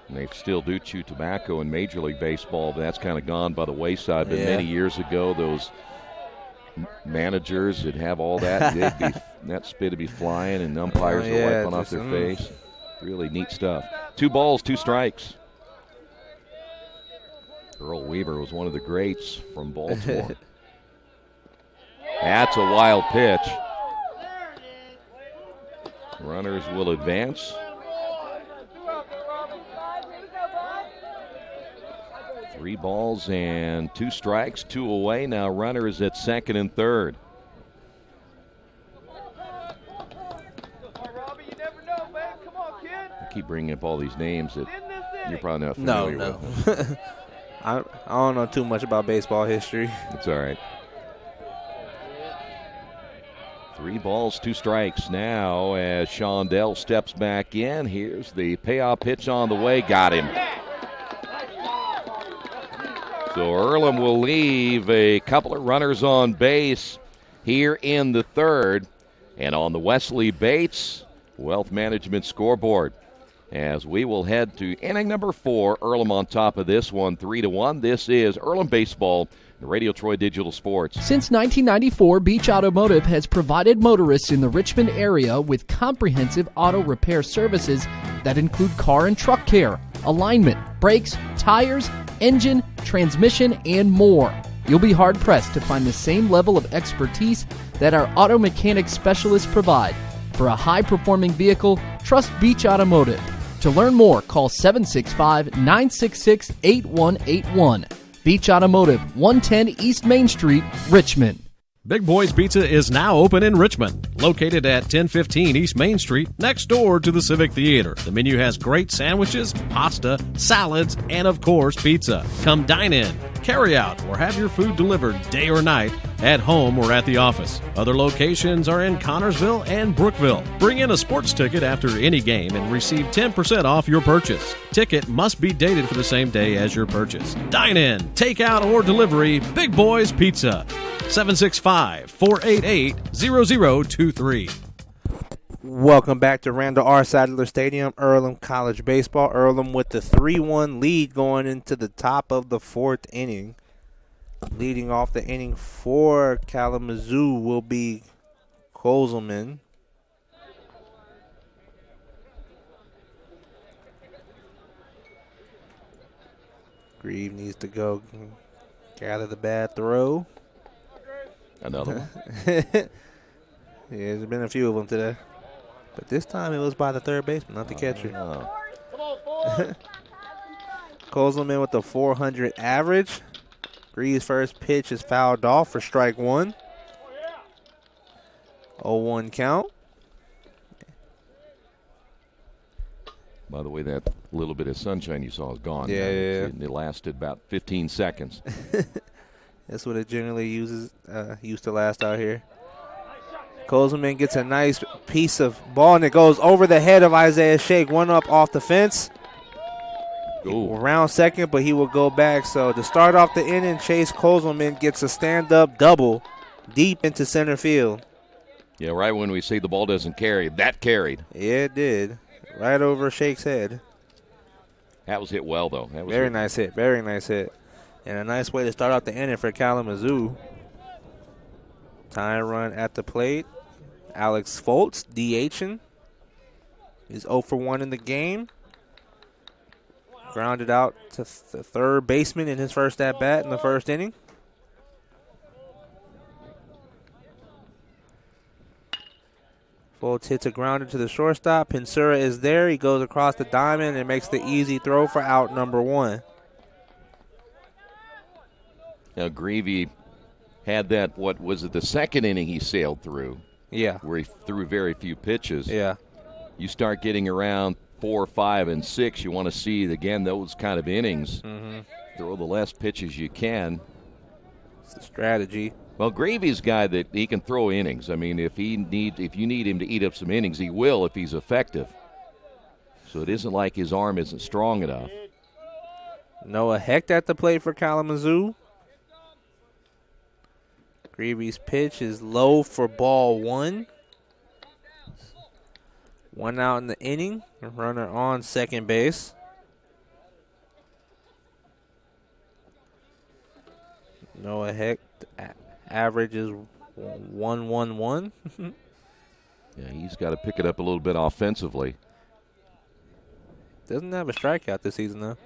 they still do chew tobacco in Major League Baseball, but that's kind of gone by the wayside. But many years ago, those managers would have all that. That spit would be flying, and umpires are wiping off their face. Really neat stuff. 2 balls, 2 strikes. Earl Weaver was one of the greats from Baltimore. That's a wild pitch. Runners will advance. 3 balls and 2 strikes, 2 away. Now runners at second and third. I keep bringing up all these names that you're probably not familiar with. I don't know too much about baseball history. It's all right. 3 balls, 2 strikes now as Shondell steps back in. Here's the payoff pitch on the way. Got him. So Earlham will leave a couple of runners on base here in the third. And on the Wesley Bates Wealth Management scoreboard, as we will head to inning number 4, Earlham on top of this one, 3-1. This is Earlham Baseball, Radio Troy Digital Sports. Since 1994, Beach Automotive has provided motorists in the Richmond area with comprehensive auto repair services that include car and truck care, alignment, brakes, tires, engine, transmission, and more. You'll be hard-pressed to find the same level of expertise that our auto mechanic specialists provide. For a high-performing vehicle, trust Beach Automotive. To learn more, call 765-966-8181. Beach Automotive, 110 East Main Street, Richmond. Big Boys Pizza is now open in Richmond, located at 1015 East Main Street, next door to the Civic Theater. The menu has great sandwiches, pasta, salads, and of course, pizza. Come dine in, carry out, or have your food delivered day or night, at home or at the office. Other locations are in Connorsville and Brookville. Bring in a sports ticket after any game and receive 10% off your purchase. Ticket must be dated for the same day as your purchase. Dine in, take out, or delivery, Big Boys Pizza. 765-488-0023. Welcome back to Randall R. Sadler Stadium, Earlham College Baseball. Earlham with the 3-1 lead going into the top of the 4th inning. Leading off the inning for Kalamazoo will be Kozelman. Grieve needs to go gather the bad throw. Another one. Yeah, there's been a few of them today. But this time it was by the third baseman, not the catcher. Kozelman with the 400 average. Grieve's first pitch is fouled off for strike 1. 0-1 count. By the way, that little bit of sunshine you saw is gone. Yeah. It lasted about 15 seconds. That's what it generally used to last out here. Kozelman gets a nice piece of ball, and it goes over the head of Isaiah Shake. One up off the fence. Around second, but he will go back. So to start off the inning, Chase Kozelman gets a stand-up double deep into center field. Yeah, right when we say the ball doesn't carry, that carried. Yeah, it did. Right over Shake's head. That was hit well, though. That was very nice hit. Very nice hit. And a nice way to start out the inning for Kalamazoo. Tying run at the plate. Alex Foltz, DHing. He's 0 for 1 in the game. Grounded out to the third baseman in his first at-bat in the first inning. Foltz hits a grounder to the shortstop. Pensura is there. He goes across the diamond and makes the easy throw for out number 1. Now, Greavy had that, what was it, the second inning he sailed through? Yeah. Where he threw very few pitches. Yeah. You start getting around 4, 5, and 6, you want to see, again, those kind of innings. Mm-hmm. Throw the less pitches you can. It's the strategy. Well, Gravy's a guy that he can throw innings. I mean, if you need him to eat up some innings, he will if he's effective. So it isn't like his arm isn't strong enough. Noah Hecht at the plate for Kalamazoo. Greavy's pitch is low for ball 1. 1 out in the inning. A runner on second base. Noah Hecht average is 1-1-1. Yeah, he's got to pick it up a little bit offensively. Doesn't have a strikeout this season, though.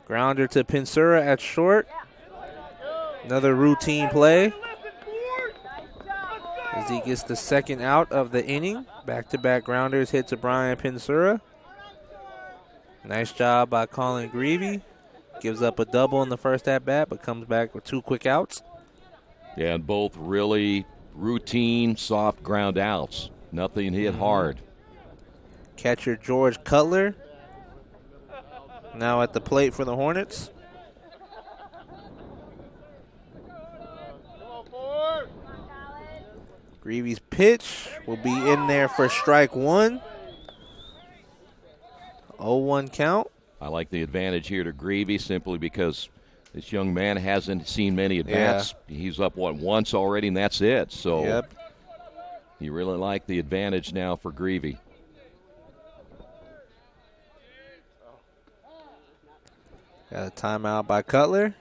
Grounder to Pensura at short. Another routine play as he gets the second out of the inning. Back-to-back grounders hit to Brian Pensura. Nice job by Colin Greavy. Gives up a double in the first at-bat, but comes back with 2 quick outs. Yeah, and both really routine, soft ground outs. Nothing hit hard. Catcher George Cutler now at the plate for the Hornets. Greavy's pitch will be in there for strike 1. 0-1 count. I like the advantage here to Greavy simply because This young man hasn't seen many at-bats. Yeah. He's up, once already, and that's it. So you really like the advantage now for Greavy. Got a timeout by Cutler.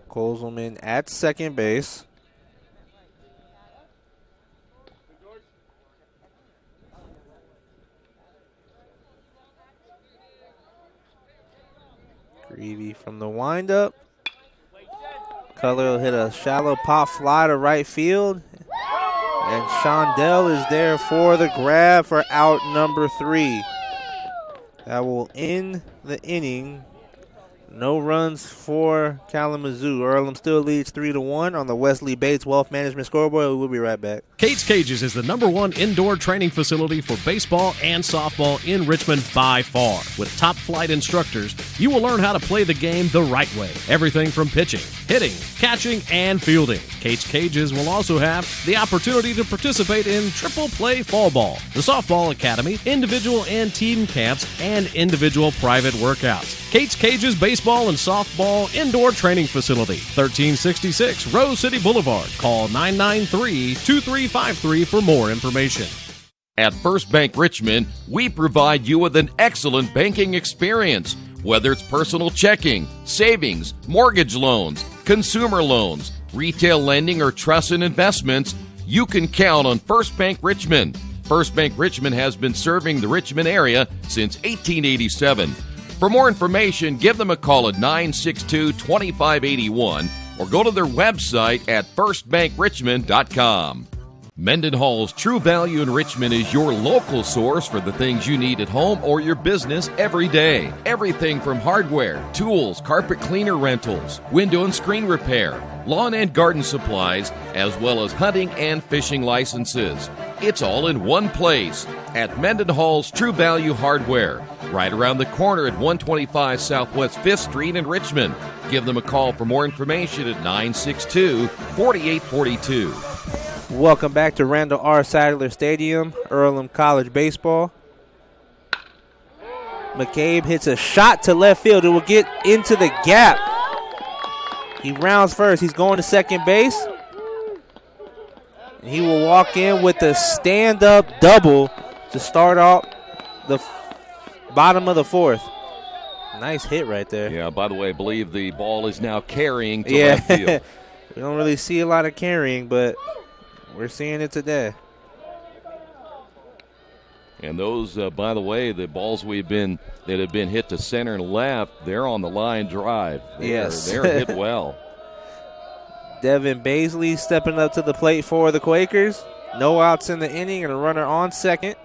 Kozelman at second base. Greavy from the windup. Cutler will hit a shallow pop fly to right field. And Shondell is there for the grab for out number 3. That will end the inning. No runs for Kalamazoo. Earlham still leads 3-1 on the Wesley Bates Wealth Management scoreboard. We'll be right back. Kate's Cages is the #1 indoor training facility for baseball and softball in Richmond by far. With top flight instructors, you will learn how to play the game the right way. Everything from pitching, hitting, catching, and fielding. Kate's Cages will also have the opportunity to participate in triple play fall ball, the softball academy, individual and team camps, and individual private workouts. Kate's Cages Baseball and Softball Indoor Training Facility, 1366 Rose City Boulevard. Call 993-2353 for more information. At First Bank Richmond, we provide you with an excellent banking experience. Whether it's personal checking, savings, mortgage loans, consumer loans, retail lending, or trust and investments, you can count on First Bank Richmond. First Bank Richmond has been serving the Richmond area since 1887. For more information, give them a call at 962-2581 or go to their website at firstbankrichmond.com. Mendenhall's True Value in Richmond is your local source for the things you need at home or your business every day. Everything from hardware, tools, carpet cleaner rentals, window and screen repair, lawn and garden supplies, as well as hunting and fishing licenses. It's all in one place at Mendenhall's True Value Hardware, right around the corner at 125 Southwest 5th Street in Richmond. Give them a call for more information at 962-4842. Welcome back to Randall R. Sadler Stadium, Earlham College Baseball. McCabe hits a shot to left field. It will get into the gap. He rounds first. He's going to second base. And he will walk in with a stand-up double to start off the bottom of the 4th. Nice hit right there. Yeah, by the way, I believe the ball is now carrying to left field. We don't really see a lot of carrying, but we're seeing it today. And those, by the way, the balls that have been hit to center and left, they're on the line drive. They're hit well. Devin Baisley stepping up to the plate for the Quakers. No outs in the inning and a runner on second.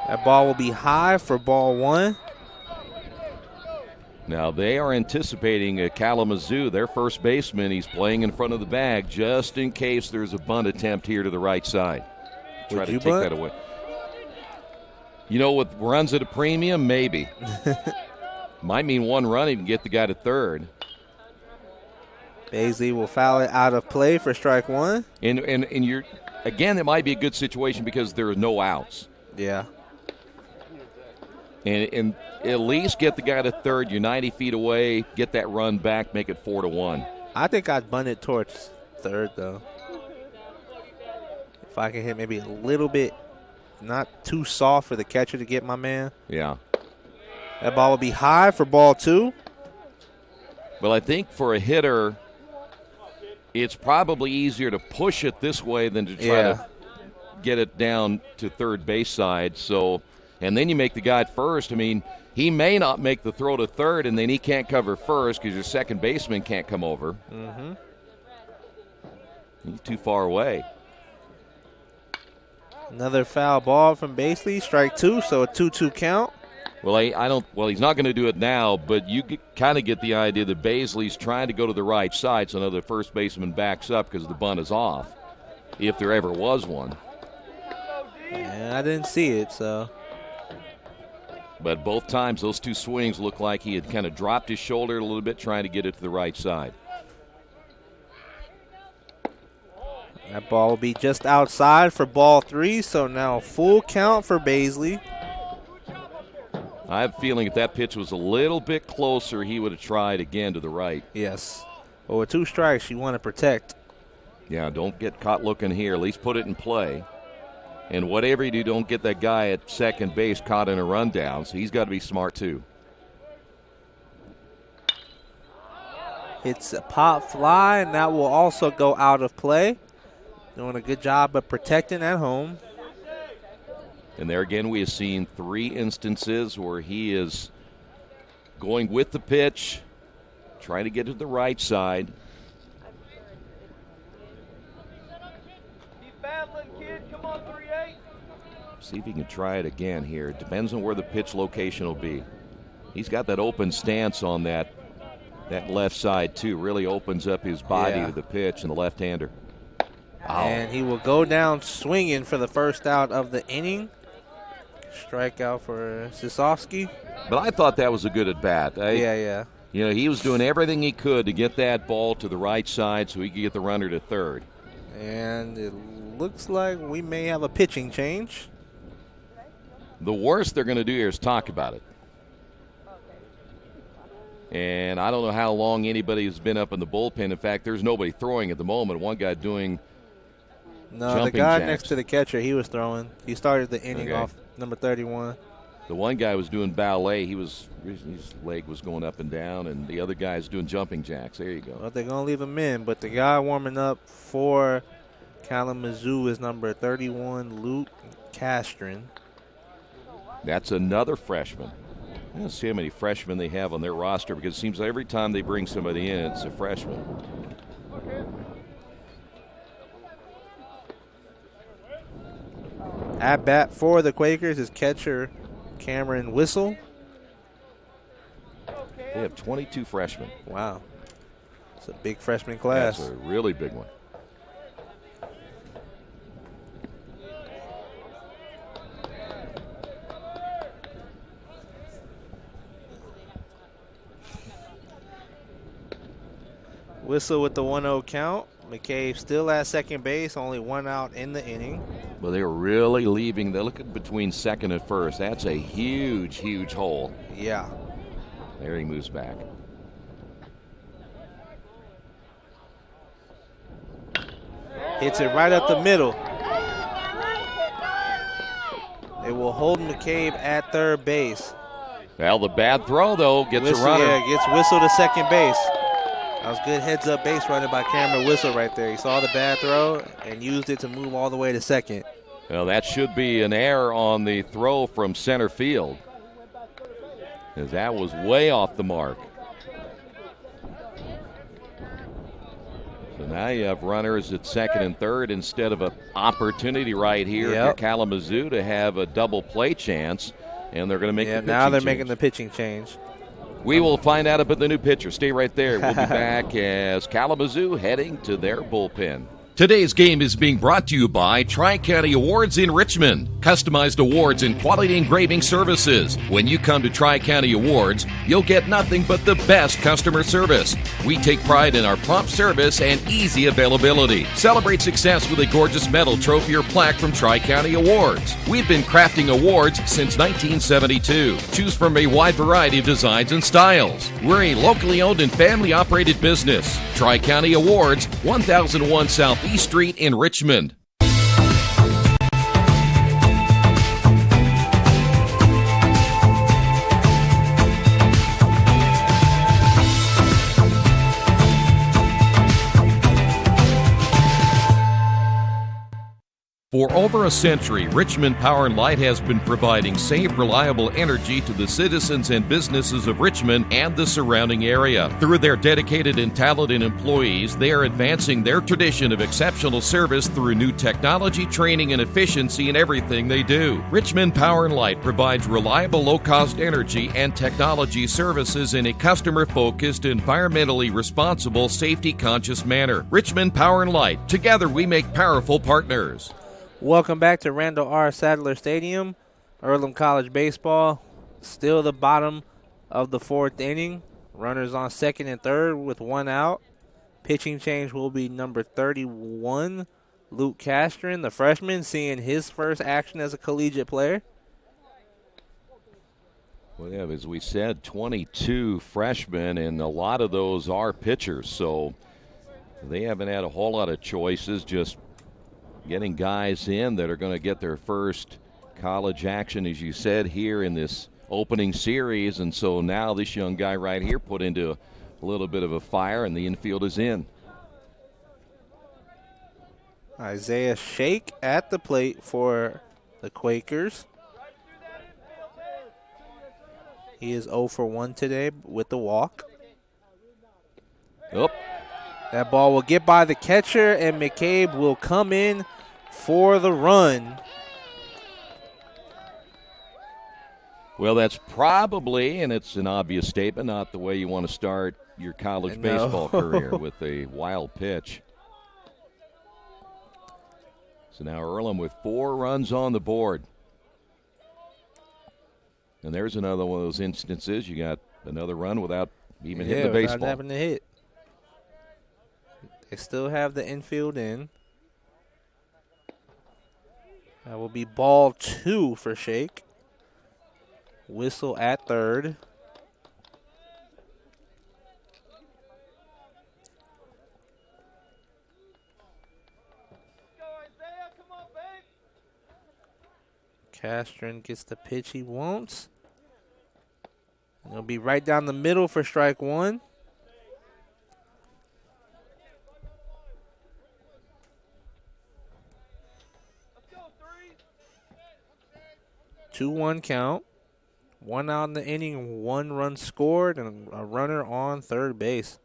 That ball will be high for ball 1. Now they are anticipating Kalamazoo, their first baseman. He's playing in front of the bag just in case there's a bunt attempt here to the right side. Try to take that away. You know, with runs at a premium, maybe. Might mean one run even get the guy to third. Baisley will foul it out of play for strike 1. And you're, again, it might be a good situation because there are no outs. Yeah. And at least get the guy to third. You're 90 feet away. Get that run back. Make it 4-1. I think I'd bunt it towards third, though. If I can hit maybe a little bit, not too soft for the catcher to get my man. Yeah. That ball will be high for ball 2. Well, I think for a hitter, it's probably easier to push it this way than to try to get it down to third base side. So, and then you make the guy at first. I mean, he may not make the throw to third, and then he can't cover first because your second baseman can't come over. Mm-hmm. He's too far away. Another foul ball from Baisley, strike 2, so a 2-2 count. Well, he's not going to do it now, but you kind of get the idea that Baisley's trying to go to the right side, so now the first baseman backs up because the bunt is off, if there ever was one. Yeah, I didn't see it, so. But both times, those two swings look like he had kind of dropped his shoulder a little bit, trying to get it to the right side. That ball will be just outside for ball 3, so now full count for Baisley. I have a feeling if that pitch was a little bit closer, he would have tried again to the right. Yes. Well, with 2 strikes, you want to protect. Yeah, don't get caught looking here. At least put it in play. And whatever you do, don't get that guy at second base caught in a rundown. So he's got to be smart, too. It's a pop fly, and that will also go out of play. Doing a good job of protecting at home. And there again, we have seen 3 instances where he is going with the pitch, trying to get to the right side. Keep battling, kid. Come on, 3-8. See if he can try it again here. It depends on where the pitch location will be. He's got that open stance on that left side, too. Really opens up his body to the pitch and the left-hander. And he will go down swinging for the first out of the inning. Strikeout for Sisovsky. But I thought that was a good at-bat. Yeah. You know, he was doing everything he could to get that ball to the right side so he could get the runner to third. And it looks like we may have a pitching change. The worst they're going to do here is talk about it. And I don't know how long anybody has been up in the bullpen. In fact, there's nobody throwing at the moment. One guy doing No, the guy jacks. next to the catcher, he was throwing. He started the inning off number 31. The one guy was doing ballet. His leg was going up and down, and the other guy is doing jumping jacks. There you go. Well, they're going to leave him in, but the guy warming up for Kalamazoo is number 31, Luke Castron. That's another freshman. I don't see how many freshmen they have on their roster because it seems like every time they bring somebody in, it's a freshman. At bat for the Quakers is catcher Cameron Whistle. They have 22 freshmen. Wow. It's a big freshman class. That's a really big one. Whistle with the 1-0 count. McCabe still at second base, only 1 out in the inning. Well, they were really leaving. They're looking between second and first. That's a huge, huge hole. Yeah. There he moves back. Hits it right up the middle. They will hold McCabe at third base. Well, the bad throw, though, gets Whistle, a runner. Yeah, gets Whistle to second base. That was good heads-up base running by Cameron Whistle right there. He saw the bad throw and used it to move all the way to second. Well, that should be an error on the throw from center field, as that was way off the mark. So now you have runners at second and third instead of an opportunity right here for Kalamazoo to have a double play chance, and they're going to make the pitching now they're change. making the pitching change. We will find out about the new pitcher. Stay right there. We'll be back as Kalamazoo heading to their bullpen. Today's game is being brought to you by Tri-County Awards in Richmond. Customized awards and quality engraving services. When you come to Tri-County Awards, you'll get nothing but the best customer service. We take pride in our prompt service and easy availability. Celebrate success with a gorgeous medal, trophy, or plaque from Tri-County Awards. We've been crafting awards since 1972. Choose from a wide variety of designs and styles. We're a locally owned and family-operated business. Tri-County Awards, 1001 South East Street in Richmond. For over a century, Richmond Power & Light has been providing safe, reliable energy to the citizens and businesses of Richmond and the surrounding area. Through their dedicated and talented employees, they are advancing their tradition of exceptional service through new technology, training, and efficiency in everything they do. Richmond Power & Light provides reliable, low-cost energy and technology services in a customer-focused, environmentally responsible, safety-conscious manner. Richmond Power & Light. Together we make powerful partners. Welcome back to Randall R. Sadler Stadium. Earlham College baseball. Still the bottom of the fourth inning. Runners on second and third with 1 out. Pitching change will be number 31, Luke Castron, the freshman, seeing his first action as a collegiate player. Well, yeah, as we said, 22 freshmen, and a lot of those are pitchers. So they haven't had a whole lot of choices, just getting guys in that are going to get their first college action, as you said, here in this opening series. And so now this young guy right here put into a little bit of a fire, and the infield is in. Isaiah Shake at the plate for the Quakers. He is 0 for 1 today with the walk. Oh. That ball will get by the catcher, and McCabe will come in for the run. Well, that's probably, and it's an obvious statement, not the way you want to start your college baseball career with a wild pitch. So now Earlham with 4 runs on the board. And there's another one of those instances. You got another run without even hitting the baseball. Without having to hit. They still have the infield in. That will be ball 2 for Shake. Whistle at third. Castron gets the pitch he wants. It'll be right down the middle for strike 1. Two 2-1 count. 1 out in the inning, 1 run scored, and a runner on third base.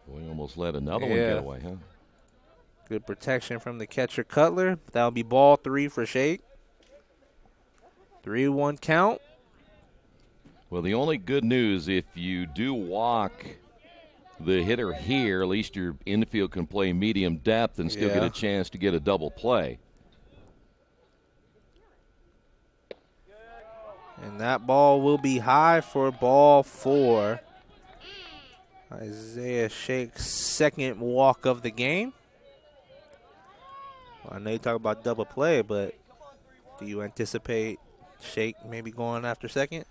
We almost let another one get away, huh? Good protection from the catcher Cutler. That'll be ball 3 for Shake. 3-1 count. Well, the only good news, if you do walk the hitter here, at least your infield can play medium depth and still get a chance to get a double play. And that ball will be high for ball 4. Isaiah Shake's second walk of the game. Well, I know you talk about double play, but do you anticipate Shake maybe going after second?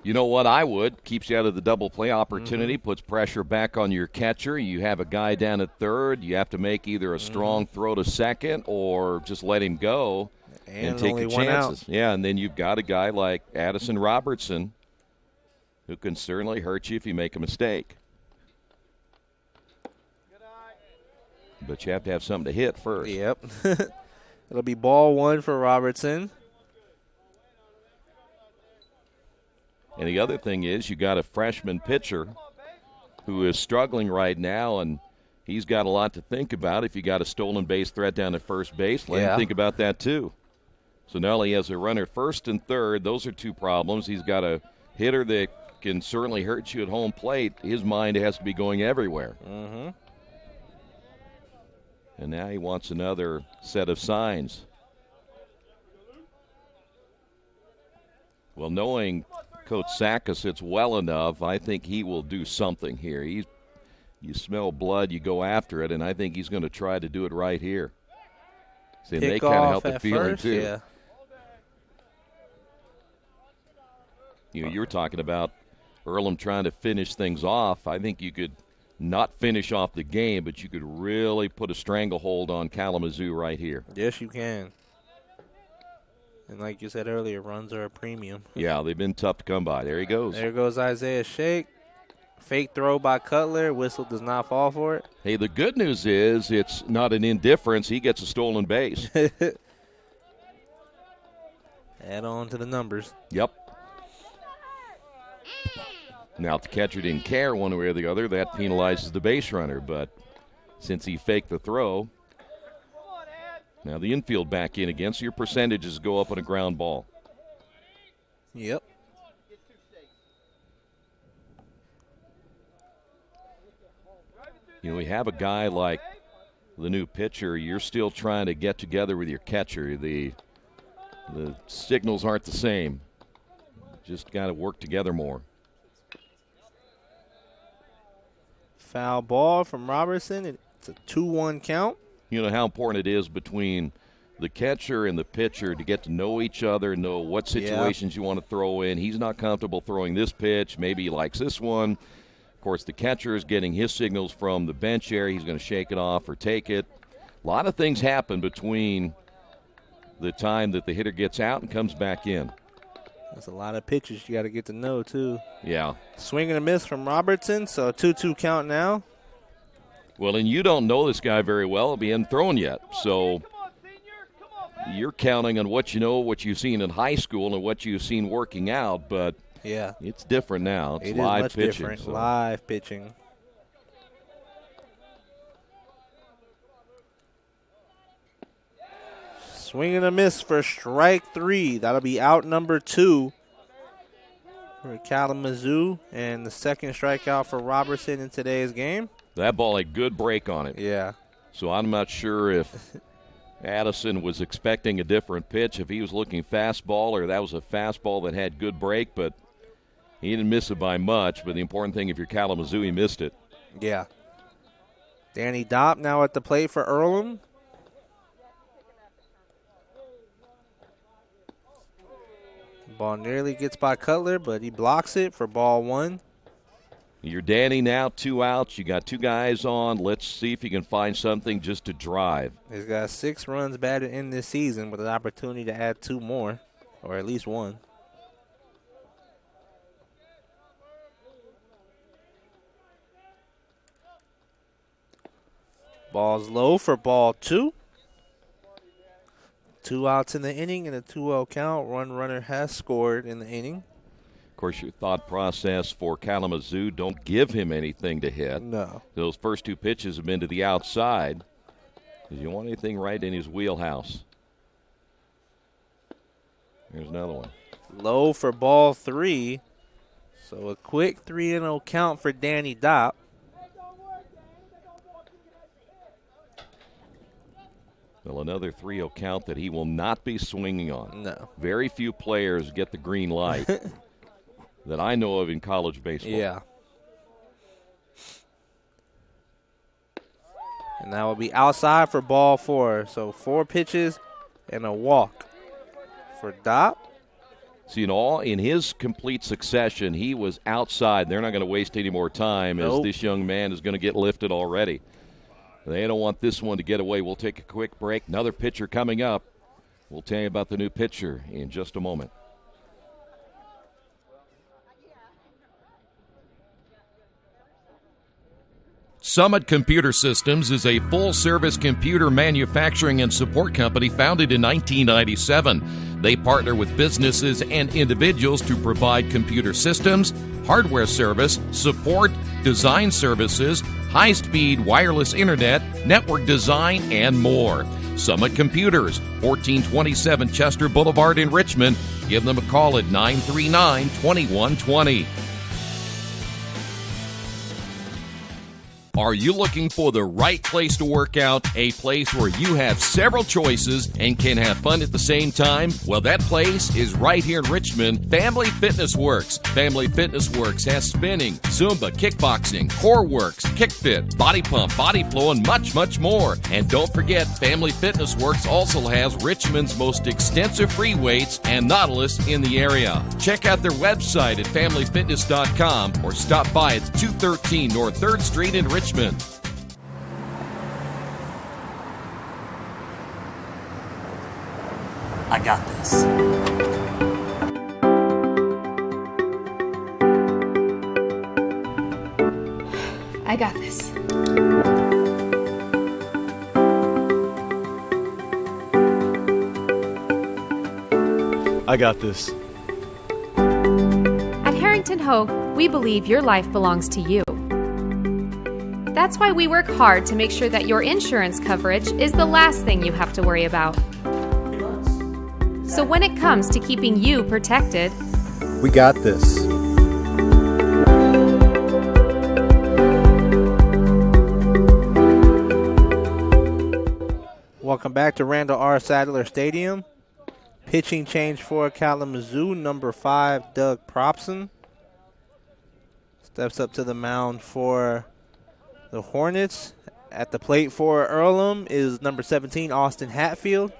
You know what? I would. Keeps you out of the double play opportunity, puts pressure back on your catcher. You have a guy down at third. You have to make either a strong throw to second or just let him go and take your chances. Yeah, and then you've got a guy like Addison Robertson who can certainly hurt you if you make a mistake. But you have to have something to hit first. Yep. It'll be ball 1 for Robertson. And the other thing is you got a freshman pitcher who is struggling right now, and he's got a lot to think about. If you got a stolen base threat down at first base, let him think about that too. So now he has a runner first and third. Those are 2 problems. He's got a hitter that can certainly hurt you at home plate. His mind has to be going everywhere. And now he wants another set of signs. Well, knowing Coach Sakositz well enough, I think he will do something here. You smell blood, you go after it, and I think he's going to try to do it right here. See, and they kind of help the feeling too. Yeah. You were talking about Earlham trying to finish things off. I think you could not finish off the game, but you could really put a stranglehold on Kalamazoo right here. Yes, you can. And like you said earlier, runs are a premium. Yeah, they've been tough to come by. There he goes. There goes Isaiah Shake. Fake throw by Cutler. Whistle does not fall for it. Hey, the good news is it's not an indifference. He gets a stolen base. Add on to the numbers. Yep. Now, if the catcher didn't care one way or the other, that penalizes the base runner. But since he faked the throw, now the infield back in again, so your percentages go up on a ground ball. Yep. We have a guy like the new pitcher. You're still trying to get together with your catcher. The signals aren't the same. Just got to work together more. Foul ball from Robertson. It's a 2-1 count. You know how important it is between the catcher and the pitcher to get to know each other, know what situations you want to throw in. He's not comfortable throwing this pitch. Maybe he likes this one. Of course, the catcher is getting his signals from the bench area. He's going to shake it off or take it. A lot of things happen between the time that the hitter gets out and comes back in. There's a lot of pitches you got to get to know, too. Yeah. Swing and a miss from Robertson, so a 2-2 count now. Well, and you don't know this guy very well. He hasn't thrown yet. So you're counting on what you know, what you've seen in high school, and what you've seen working out. But yeah, it's different now. It's it live is much pitching. Different. So. Live pitching. Swing and a miss for strike 3. That'll be out number 2 for Kalamazoo, and the second strikeout for Robertson in today's game. That ball had good break on it. Yeah. So I'm not sure if Addison was expecting a different pitch, if he was looking fastball, or that was a fastball that had good break, but he didn't miss it by much. But the important thing, if you're Kalamazoo, he missed it. Yeah. Danny Dopp now at the plate for Earlham. Ball nearly gets by Cutler, but he blocks it for ball 1. You're Danny now, 2 outs. You got 2 guys on. Let's see if you can find something just to drive. He's got 6 runs batted in this season with an opportunity to add 2 more, or at least 1. Ball's low for ball 2. 2 outs in the inning and a 2-0 count. One runner has scored in the inning. Of course, your thought process for Kalamazoo, don't give him anything to hit. No. Those first 2 pitches have been to the outside. Because you want anything right in his wheelhouse. Here's another one. Low for ball 3. So a quick 3-0 count for Danny Dopp. Well, another 3-0 count that he will not be swinging on. No. Very few players get the green light that I know of in college baseball. Yeah. And that will be outside for ball 4. So 4 pitches and a walk for Dopp. See, in his complete succession, he was outside. They're not going to waste any more time as this young man is going to get lifted already. They don't want this one to get away. We'll take a quick break. Another pitcher coming up. We'll tell you about the new pitcher in just a moment. Summit Computer Systems is a full-service computer manufacturing and support company founded in 1997. They partner with businesses and individuals to provide computer systems, hardware service, support, design services, high-speed wireless internet, network design, and more. Summit Computers, 1427 Chester Boulevard in Richmond. Give them a call at 939-2120. Are you looking for the right place to work out? A place where you have several choices and can have fun at the same time? Well, that place is right here in Richmond, Family Fitness Works. Family Fitness Works has spinning, Zumba, kickboxing, core works, kick fit, body pump, body flow, and much, much more. And don't forget, Family Fitness Works also has Richmond's most extensive free weights and Nautilus in the area. Check out their website at familyfitness.com or stop by at 213 North 3rd Street in Richmond. I got this. I got this. I got this. At Harrington Hogue, we believe your life belongs to you. That's why we work hard to make sure that your insurance coverage is the last thing you have to worry about. So when it comes to keeping you protected, we got this. Welcome back to Randall R. Sadler Stadium. Pitching change for Kalamazoo, number 5, Doug Propson. Steps up to the mound for the Hornets. At the plate for Earlham is number 17, Austin Hatfield.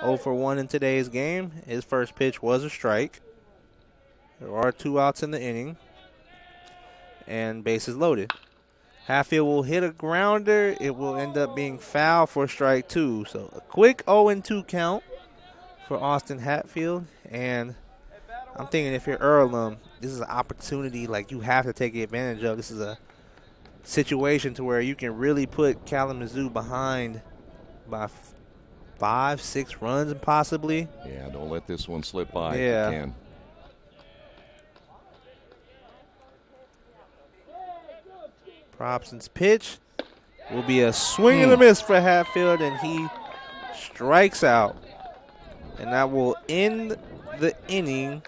0 for 1 in today's game. His first pitch was a strike. There are 2 outs in the inning. And bases loaded. Hatfield will hit a grounder. It will end up being foul for strike 2. So a quick 0-2 count for Austin Hatfield. And I'm thinking if you're Earlham, this is an opportunity like you have to take advantage of. This is a situation to where you can really put Kalamazoo behind by 5-6 runs possibly. Yeah, don't let this one slip by yeah. if you can. Probson's pitch will be a swing and a miss for Hatfield, and he strikes out. And that will end the inning.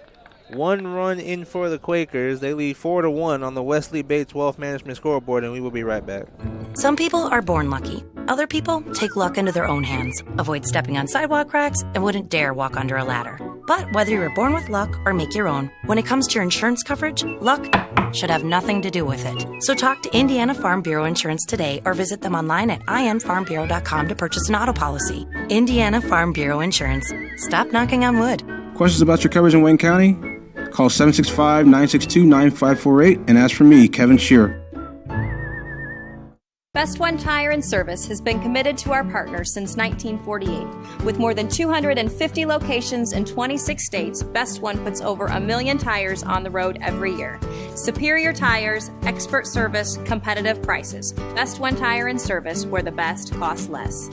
1 run in for the Quakers. They lead 4-1 on the Wesley Bates Wealth Management scoreboard, and we will be right back. Some people are born lucky. Other people take luck into their own hands, avoid stepping on sidewalk cracks, and wouldn't dare walk under a ladder. But whether you were born with luck or make your own, when it comes to your insurance coverage, luck should have nothing to do with it. So talk to Indiana Farm Bureau Insurance today or visit them online at infarmbureau.com to purchase an auto policy. Indiana Farm Bureau Insurance. Stop knocking on wood. Questions about your coverage in Wayne County? Call 765-962-9548 and ask for me, Kevin Shearer. Best One Tire and Service has been committed to our partners since 1948. With more than 250 locations in 26 states, Best One puts over 1 million tires on the road every year. Superior tires, expert service, competitive prices. Best One Tire and Service, where the best costs less.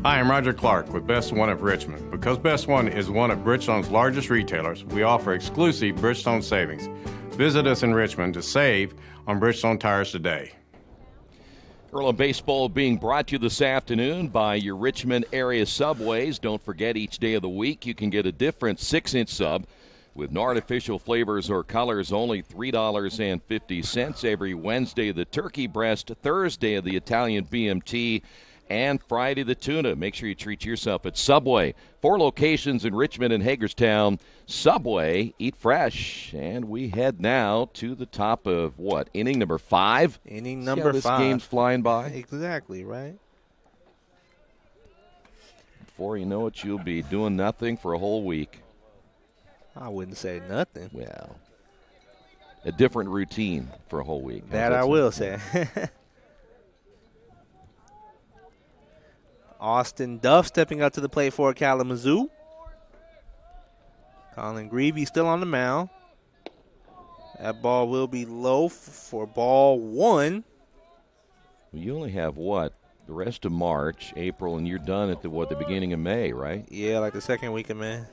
Hi, I'm Roger Clark with Best One of Richmond. Because Best One is one of Bridgestone's largest retailers, we offer exclusive Bridgestone savings. Visit us in Richmond to save on Bridgestone tires today. Earlham Baseball being brought to you this afternoon by your Richmond area Subways. Don't forget, each day of the week you can get a different 6-inch sub with no artificial flavors or colors, only $3.50 every Wednesday. The turkey breast, Thursday of the Italian BMT, and Friday the tuna. Make sure you treat yourself at Subway. 4 locations in Richmond and Hagerstown. Subway, eat fresh. And we head now to the top of what? Inning number 5? Inning number 5. This game's flying by. Exactly, right? Before you know it, you'll be doing nothing for a whole week. I wouldn't say nothing. Well, a different routine for a whole week. That I will say. Austin Duff stepping up to the plate for Kalamazoo. Colin Greavy still on the mound. That ball will be low for ball 1. Well, you only have what? The rest of March, April, and you're done at the beginning of May, right? Yeah, like the second week of May.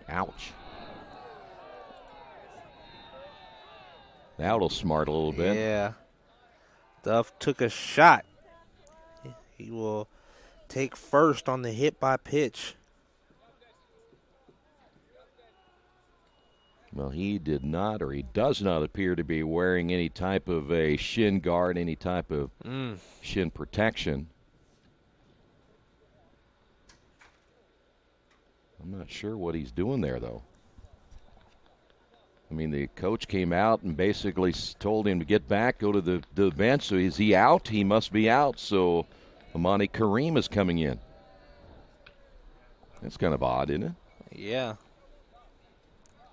Ouch. That'll smart a little bit. Yeah. Duff took a shot. He will take first on the hit by pitch. Well, he did not, or he does not appear to be wearing any type of a shin guard, any type of shin protection. I'm not sure what he's doing there, though. I mean, the coach came out and basically told him to get back, go to the bench. So is he out? He must be out. So Amani Kareem is coming in. That's kind of odd, isn't it? Yeah.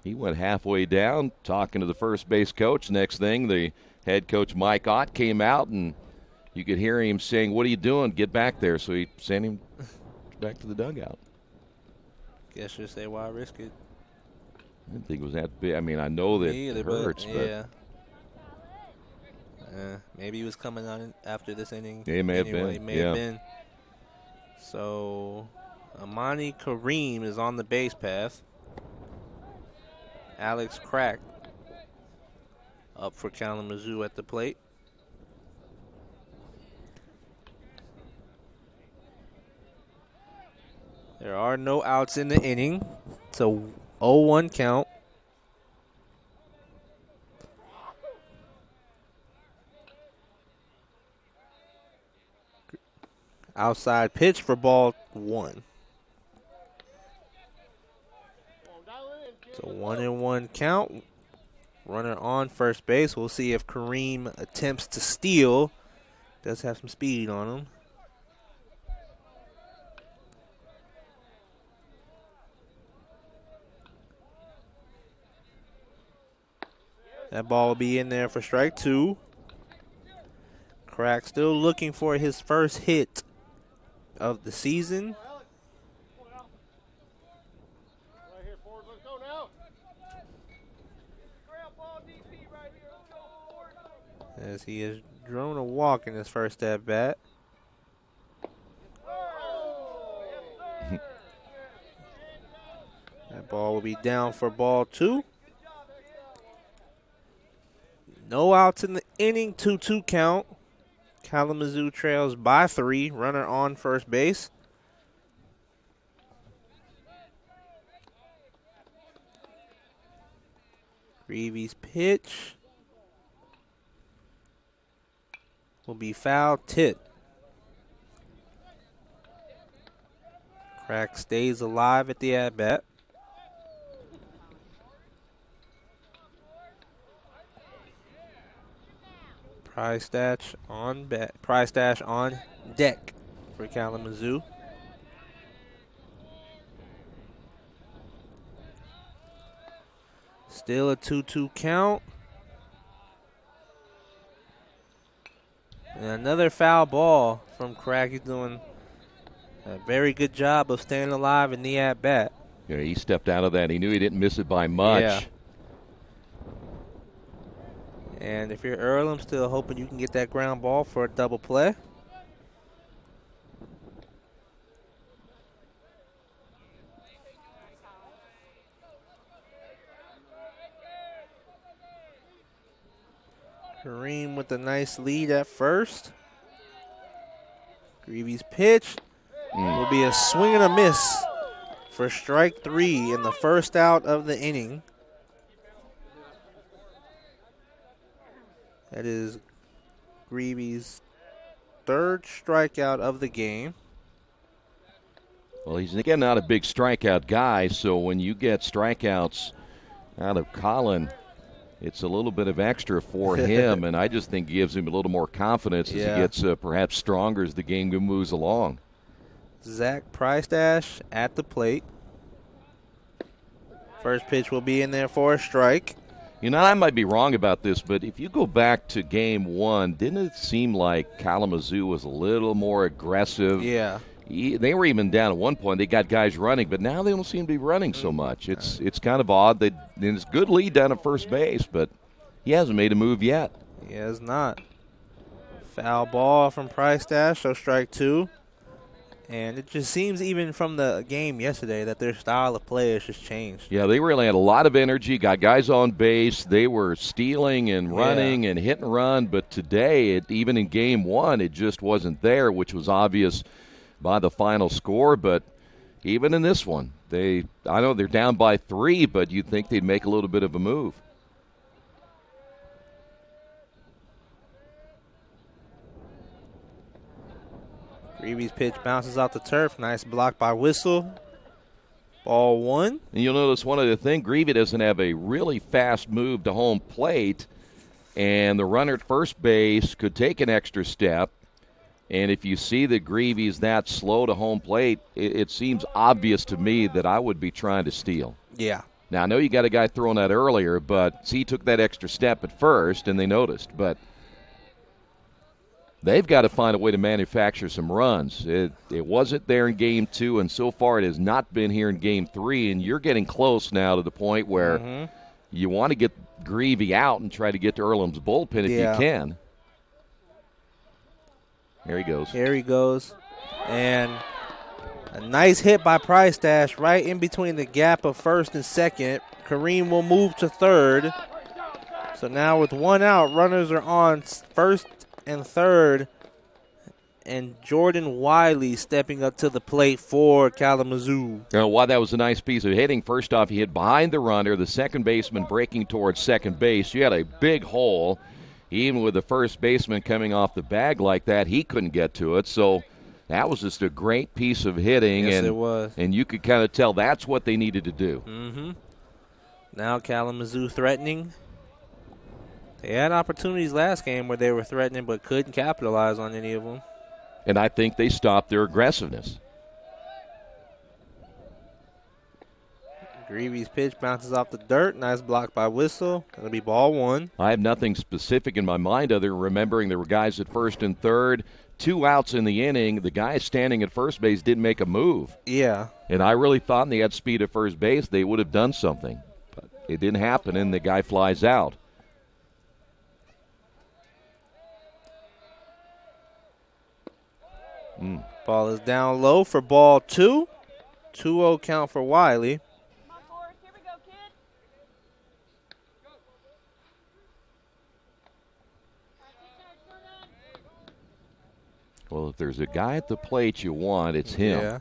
He went halfway down talking to the first base coach. Next thing, the head coach, Mike Ott, came out, and you could hear him saying, "What are you doing? Get back there." So he sent him back to the dugout. Guess you say, why risk it? I didn't think it was that big. I mean, I know that it hurts, but yeah. Maybe he was coming on after this inning. Yeah, it may have been. It may have been. So, Amani Kareem is on the base path. Alex Crack up for Kalamazoo at the plate. There are no outs in the inning. It's a 0-1 count. Outside pitch for ball 1. It's a 1-1 count. Runner on first base. We'll see if Kareem attempts to steal. Does have some speed on him. That ball will be in there for strike 2. Crack still looking for his first hit of the season. As he has drawn a walk in his first at bat. That ball will be down for ball 2. No outs in the inning, 2-2 count. Kalamazoo trails by 3. Runner on first base. Greavy's pitch will be foul tip. Crack stays alive at the at-bat. Prize stash on deck for Kalamazoo. Still a 2-2 count. And another foul ball from Crack. He's doing a very good job of staying alive in the at-bat. Yeah, he stepped out of that. He knew he didn't miss it by much. Yeah. And if you're Earlham, still hoping you can get that ground ball for a double play. Kareem with a nice lead at first. Greavy's pitch will be a swing and a miss for strike 3 in the first out of the inning. That is Greavy's 3rd strikeout of the game. Well, he's again not a big strikeout guy, so when you get strikeouts out of Colin, it's a little bit of extra for him, and I just think gives him a little more confidence as he gets perhaps stronger as the game moves along. Zach Priestash at the plate. First pitch will be in there for a strike. You know, I might be wrong about this, but if you go back to game 1, didn't it seem like Kalamazoo was a little more aggressive? Yeah. They were even down at one point. They got guys running, but now they don't seem to be running so much. It's kind of odd. And it's a good lead down at first base, but he hasn't made a move yet. He has not. Foul ball from Priestash, so strike 2. And it just seems even from the game yesterday that their style of play has just changed. Yeah, they really had a lot of energy, got guys on base. They were stealing and running and hit and run. But today, even in game 1, it just wasn't there, which was obvious by the final score. But even in this one, I know they're down by 3, but you'd think they'd make a little bit of a move. Greavy's pitch bounces out the turf. Nice block by Whistle. Ball 1. And you'll notice one other thing. Greavy doesn't have a really fast move to home plate, and the runner at first base could take an extra step. And if you see that Greavy's that slow to home plate, it seems obvious to me that I would be trying to steal. Yeah. Now, I know you got a guy throwing that earlier, but he took that extra step at first, and they noticed. But they've got to find a way to manufacture some runs. It wasn't there in Game 2, and so far it has not been here in Game 3, and you're getting close now to the point where you want to get Greavy out and try to get to Earlham's bullpen if you can. There he goes. Here he goes. And a nice hit by Priestash right in between the gap of first and second. Kareem will move to third. So now with 1 out, runners are on first and third, and Jordan Wiley stepping up to the plate for Kalamazoo. While that was a nice piece of hitting, first off, he hit behind the runner, the second baseman breaking towards second base. You had a big hole. Even with the first baseman coming off the bag like that, he couldn't get to it. So that was just a great piece of hitting. Yes, and, it was. And you could kind of tell that's what they needed to do. Now Kalamazoo threatening. They had opportunities last game where they were threatening but couldn't capitalize on any of them. And I think they stopped their aggressiveness. Greavy's pitch bounces off the dirt. Nice block by Whistle. It'll be ball 1. I have nothing specific in my mind other than remembering there were guys at first and third. 2 outs in the inning. The guy standing at first base didn't make a move. Yeah. And I really thought they had speed at first base, they would have done something. But it didn't happen, and the guy flies out. Ball is down low for ball 2. 2-0 count for Wiley. Well, if there's a guy at the plate you want, it's him. Yeah.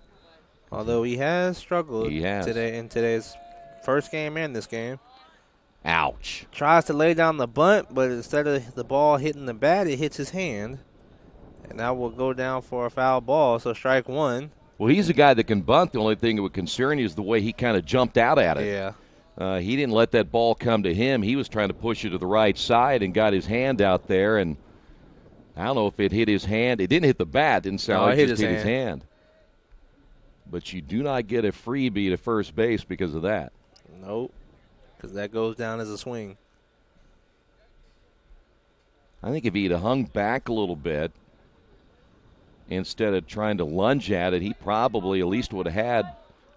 Although he has struggled today in today's first game and this game. Ouch. Tries to lay down the bunt, but instead of the ball hitting the bat, it hits his hand. And that will go down for a foul ball, so strike 1. Well, he's a guy that can bunt. The only thing that would concern you is the way he kind of jumped out at it. Yeah. He didn't let that ball come to him. He was trying to push it to the right side and got his hand out there. And I don't know if it hit his hand. It didn't hit the bat. It didn't sound like it just hit his hand. But you do not get a freebie to first base because of that. Nope, because that goes down as a swing. I think if he'd hung back a little bit instead of trying to lunge at it, he probably at least would have had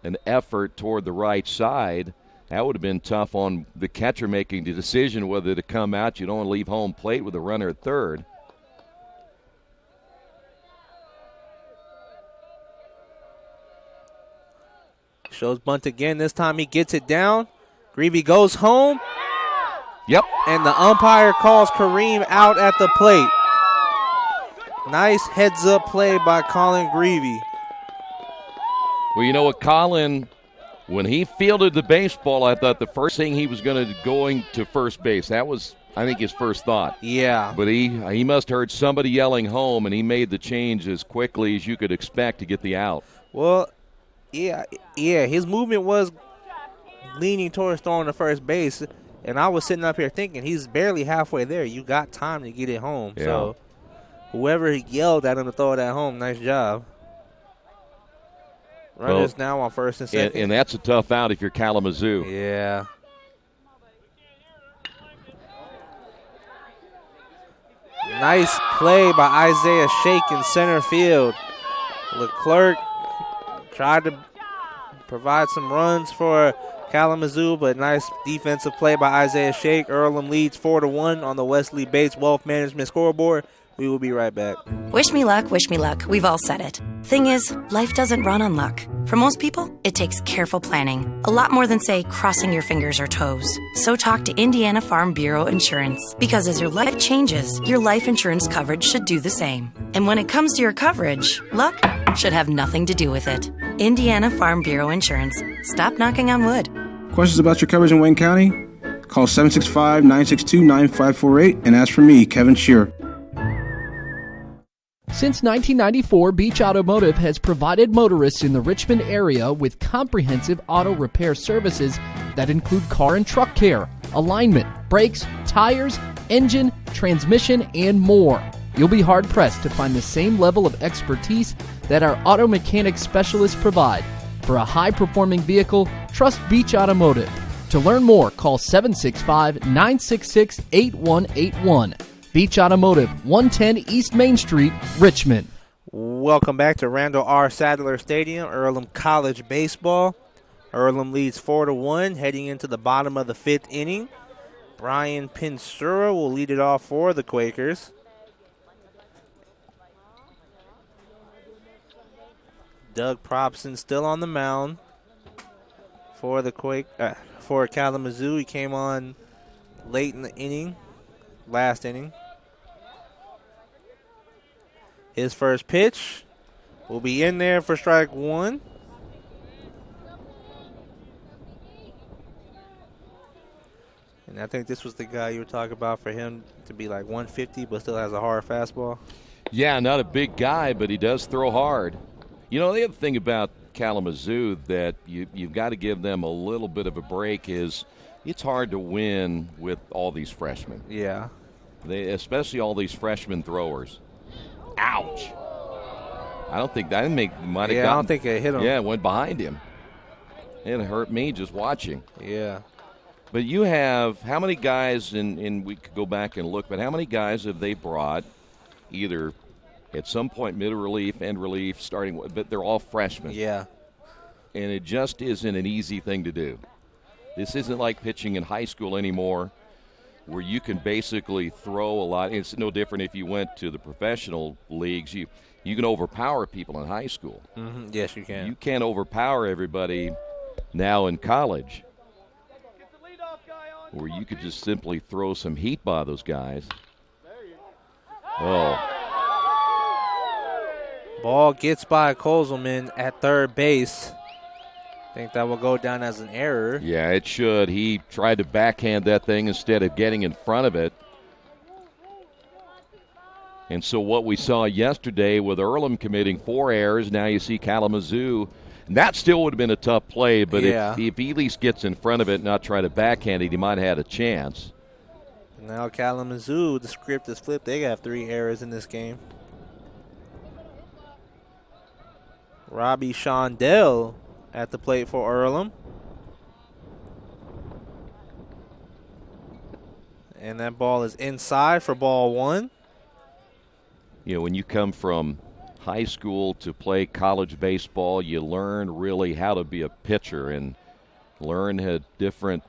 an effort toward the right side. That would have been tough on the catcher making the decision whether to come out. You don't want to leave home plate with a runner at third. Shows bunt again. This time he gets it down. Greavy goes home. Yep. And the umpire calls Kareem out at the plate. Nice heads-up play by Colin Greavy. Well, you know what, Colin, when he fielded the baseball, I thought the first thing he was going to first base. That was, I think, his first thought. Yeah. But he must have heard somebody yelling home, and he made the change as quickly as you could expect to get the out. Well, yeah, his movement was leaning towards throwing to first base, and I was sitting up here thinking he's barely halfway there. You got time to get it home. Yeah. So whoever yelled at him to throw it at home, nice job. Runners now on first and second. And that's a tough out if you're Kalamazoo. Yeah. Nice play by Isaiah Shake in center field. Leclerc tried to provide some runs for Kalamazoo, but nice defensive play by Isaiah Shake. Earlham leads 4-1 on the Wesley Bates Wealth Management scoreboard. We will be right back. Wish me luck, wish me luck. We've all said it. Thing is, life doesn't run on luck. For most people, it takes careful planning. A lot more than, say, crossing your fingers or toes. So talk to Indiana Farm Bureau Insurance. Because as your life changes, your life insurance coverage should do the same. And when it comes to your coverage, luck should have nothing to do with it. Indiana Farm Bureau Insurance. Stop knocking on wood. Questions about your coverage in Wayne County? Call 765-962-9548 and ask for me, Kevin Shear. Since 1994, Beach Automotive has provided motorists in the Richmond area with comprehensive auto repair services that include car and truck care, alignment, brakes, tires, engine, transmission, and more. You'll be hard-pressed to find the same level of expertise that our auto mechanic specialists provide. For a high-performing vehicle, trust Beach Automotive. To learn more, call 765-966-8181. Beach Automotive, 110 East Main Street, Richmond. Welcome back to Randall R. Sadler Stadium, Earlham College Baseball. Earlham leads 4-1, heading into the bottom of the 5th inning. Brian Pinsura will lead it off for the Quakers. Doug Probson still on the mound for the for Kalamazoo. He came on late in the inning, last inning. His first pitch will be in there for strike 1. And I think this was the guy you were talking about for him to be like 150 but still has a hard fastball. Yeah, not a big guy, but he does throw hard. You know, the other thing about Kalamazoo that you've got to give them a little bit of a break is it's hard to win with all these freshmen. Yeah. Especially all these freshman throwers. Ouch. I don't think that might have gotten. I don't think it hit him. Yeah, it went behind him. It hurt me just watching. Yeah. But you have, how many guys, and we could go back and look, but how many guys have they brought either at some point mid-relief, end relief, starting, but they're all freshmen. Yeah. And it just isn't an easy thing to do. This isn't like pitching in high school anymore where you can basically throw a lot. It's no different if you went to the professional leagues. You can overpower people in high school. Mm-hmm. Yes, you can. You can't overpower everybody now in college, where you could just simply throw some heat by those guys. Oh. Ball gets by Kozelman at third base. I think that will go down as an error. Yeah, it should. He tried to backhand that thing instead of getting in front of it. And so what we saw yesterday with Earlham committing 4 errors, now you see Kalamazoo. And that still would have been a tough play, but if he at least gets in front of it and not try to backhand it, he might have had a chance. Now Kalamazoo, the script is flipped. They have 3 errors in this game. Robbie Shondell at the plate for Earlham. And that ball is inside for ball 1. You know, when you come from high school to play college baseball, you learn really how to be a pitcher and learn different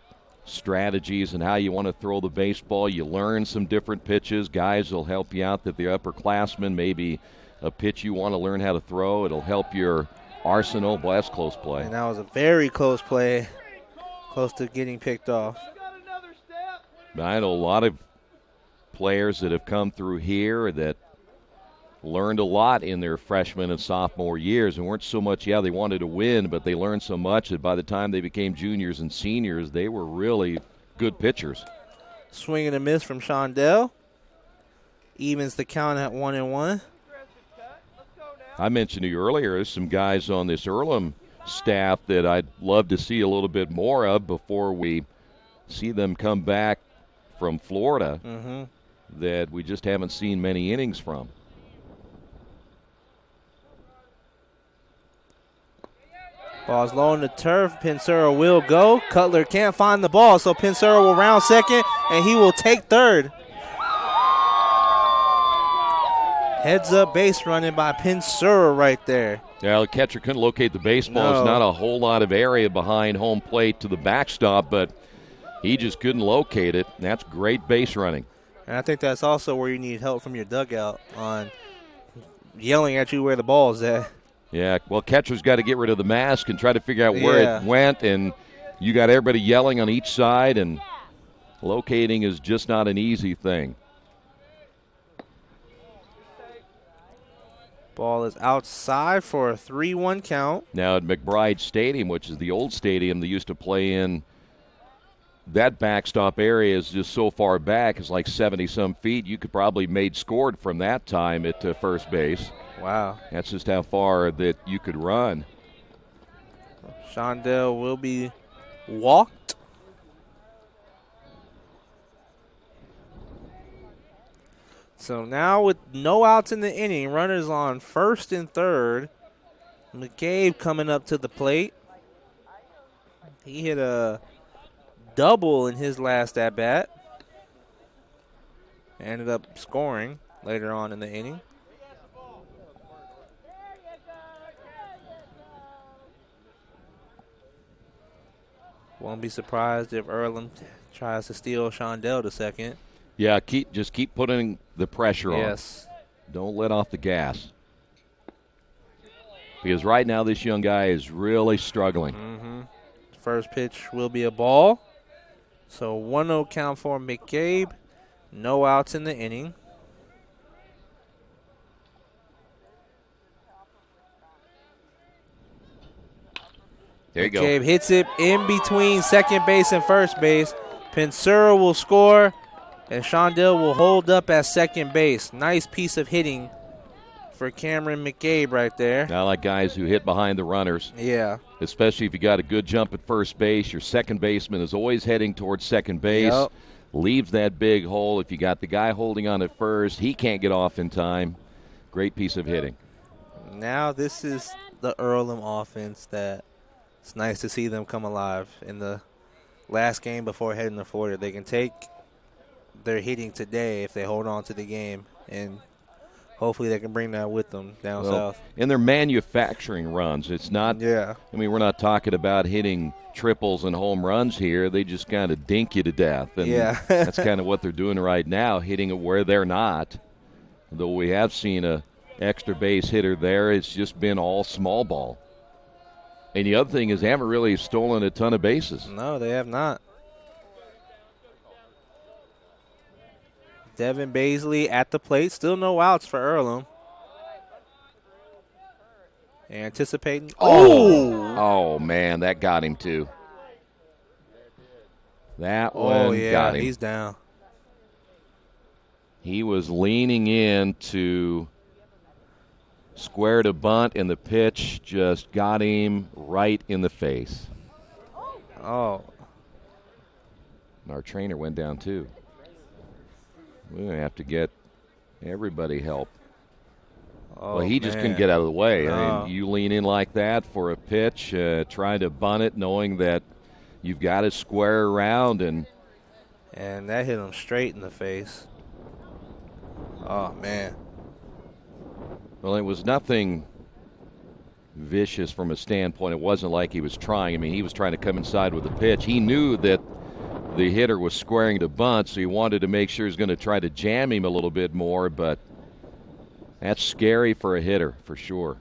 strategies and how you want to throw the baseball. You learn some different pitches. Guys will help you out that the upperclassmen, maybe a pitch you want to learn how to throw. It'll help your arsenal. Boy, that's close play. And that was a very close play, close to getting picked off. I know a lot of players that have come through here that learned a lot in their freshman and sophomore years and weren't so much, they wanted to win, but they learned so much that by the time they became juniors and seniors, they were really good pitchers. Swing and a miss from Shondell. Evens the count at 1-1. I mentioned to you earlier, there's some guys on this Earlham staff that I'd love to see a little bit more of before we see them come back from Florida that we just haven't seen many innings from. Ball's low on the turf. Pinsura will go. Cutler can't find the ball, so Pinsura will round second, and he will take third. Heads up base running by Pinsura right there. Yeah, the catcher couldn't locate the baseball. There's not a whole lot of area behind home plate to the backstop, but he just couldn't locate it. That's great base running. And I think that's also where you need help from your dugout on yelling at you where the ball's at. Yeah, well, catcher's got to get rid of the mask and try to figure out where it went, and you got everybody yelling on each side, and locating is just not an easy thing. Ball is outside for a 3-1 count. Now at McBride Stadium, which is the old stadium they used to play in, that backstop area is just so far back. It's like 70-some feet. You could probably scored from that time at first base. Wow. That's just how far that you could run. Shondell will be walked. So now with no outs in the inning, runners on first and third. McCabe coming up to the plate. He hit a double in his last at-bat. Ended up scoring later on in the inning. Won't be surprised if Earlham tries to steal Shondell to second. Yeah, just keep putting the pressure on. Yes. Don't let off the gas. Because right now this young guy is really struggling. First pitch will be a ball. So 1-0 count for McCabe. No outs in the inning. There you go. McCabe hits it in between second base and first base. Pinsura will score, and Shondell will hold up at second base. Nice piece of hitting for Cameron McCabe right there. I like guys who hit behind the runners. Yeah. Especially if you got a good jump at first base. Your second baseman is always heading towards second base. Yep. Leaves that big hole. If you got the guy holding on at first, he can't get off in time. Great piece of hitting. Now this is the Earlham offense that It's nice to see them come alive. In the last game before heading to Florida, they can take their hitting today if they hold on to the game, and hopefully they can bring that with them down south. In their manufacturing runs, it's not. Yeah. I mean, we're not talking about hitting triples and home runs here. They just kind of dink you to death, and that's kind of what they're doing right now, hitting it where they're not. Though we have seen a extra base hitter there, it's just been all small ball. And the other thing is they haven't really stolen a ton of bases. No, they have not. Devin Baisley at the plate. Still no outs for Earlham. Anticipating. Oh, man, that got him too. That one got him. He's down. He was leaning in to square to bunt, and the pitch just got him right in the face. Oh. Our trainer went down too. We're going to have to get everybody help. Oh, well, he just couldn't get out of the way. I mean, you lean in like that for a pitch, trying to bunt it, knowing that you've got to square around. And that hit him straight in the face. Oh, man. Well, it was nothing vicious from a standpoint. It wasn't like he was trying. I mean, he was trying to come inside with a pitch. He knew that the hitter was squaring to bunt, so he wanted to make sure he was going to try to jam him a little bit more, but that's scary for a hitter for sure.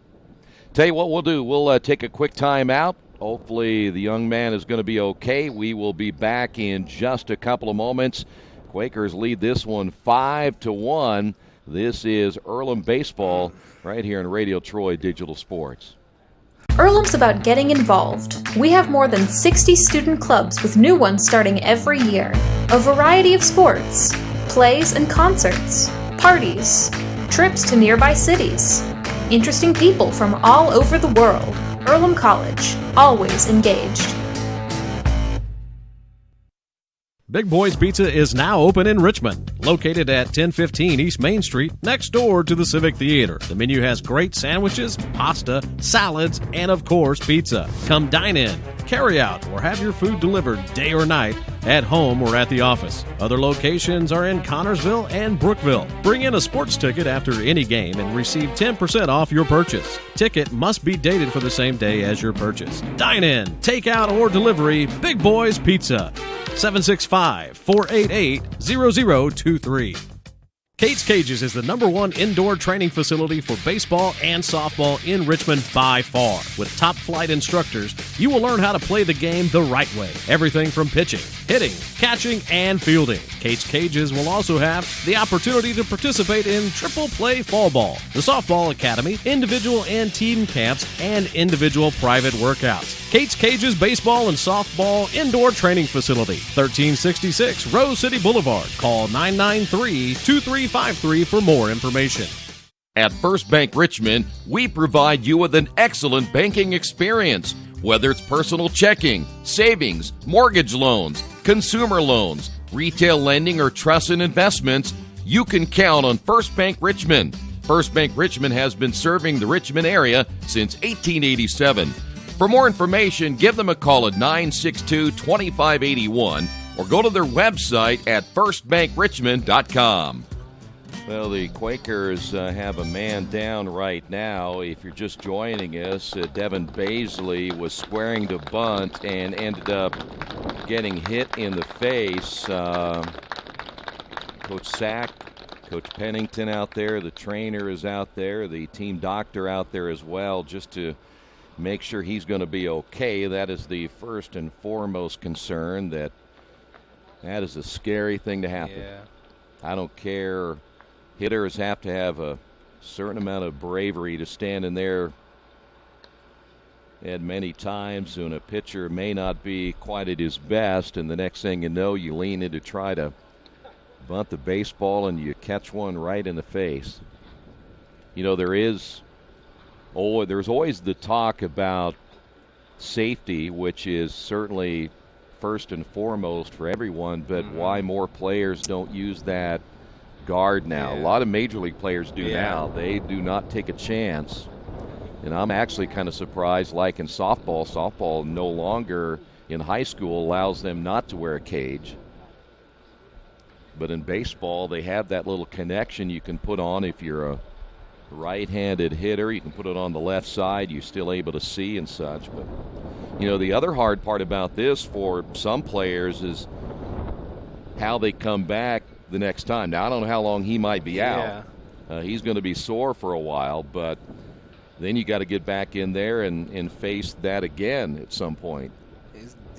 Tell you what we'll do. We'll take a quick time out. Hopefully the young man is going to be okay. We will be back in just a couple of moments. Quakers lead this one 5-1. This is Earlham baseball right here in Radio Troy Digital Sports. Earlham's about getting involved. We have more than 60 student clubs with new ones starting every year. A variety of sports, plays and concerts, parties, trips to nearby cities. Interesting people from all over the world. Earlham College, always engaged. Big Boys Pizza is now open in Richmond, located at 1015 East Main Street, next door to the Civic Theater. The menu has great sandwiches, pasta, salads, and of course, pizza. Come dine in, carry out, or have your food delivered day or night, at home or at the office. Other locations are in Connorsville and Brookville. Bring in a sports ticket after any game and receive 10% off your purchase. Ticket must be dated for the same day as your purchase. Dine in, take out, or delivery, Big Boys Pizza. 765-488-0023. Kate's Cages is the #1 indoor training facility for baseball and softball in Richmond by far. With top flight instructors, you will learn how to play the game the right way. Everything from pitching, hitting, catching, and fielding. Kate's Cages will also have the opportunity to participate in triple play fall ball, the softball academy, individual and team camps, and individual private workouts. Kate's Cages Baseball and Softball Indoor Training Facility, 1366 Rose City Boulevard. Call 993-2353 for more information. At First Bank Richmond, we provide you with an excellent banking experience. Whether it's personal checking, savings, mortgage loans, consumer loans, retail lending, or trust and investments, you can count on First Bank Richmond. First Bank Richmond has been serving the Richmond area since 1887. For more information, give them a call at 962-2581 or go to their website at firstbankrichmond.com. Well, the Quakers have a man down right now. If you're just joining us, Devin Baisley was squaring to bunt and ended up getting hit in the face. Coach Sack, Coach Pennington out there, the trainer is out there, the team doctor out there as well, just to make sure he's going to be okay. That is the first and foremost concern. That is a scary thing to happen. Yeah. I don't care. Hitters have to have a certain amount of bravery to stand in there at many times when a pitcher may not be quite at his best, and the next thing you know, you lean in to try to bunt the baseball and you catch one right in the face. You know, there's always the talk about safety, which is certainly first and foremost for everyone, but why more players don't use that guard now. A lot of major league players do now. They do not take a chance And I'm actually kind of surprised, like in softball no longer in high school allows them not to wear a cage. But in baseball, they have that little connection you can put on if you're a right-handed hitter. You can put it on the left side. You're still able to see and such. But, the other hard part about this for some players is how they come back the next time. Now, I don't know how long he might be out. He's going to be sore for a while, but then you got to get back in there and face that again at some point.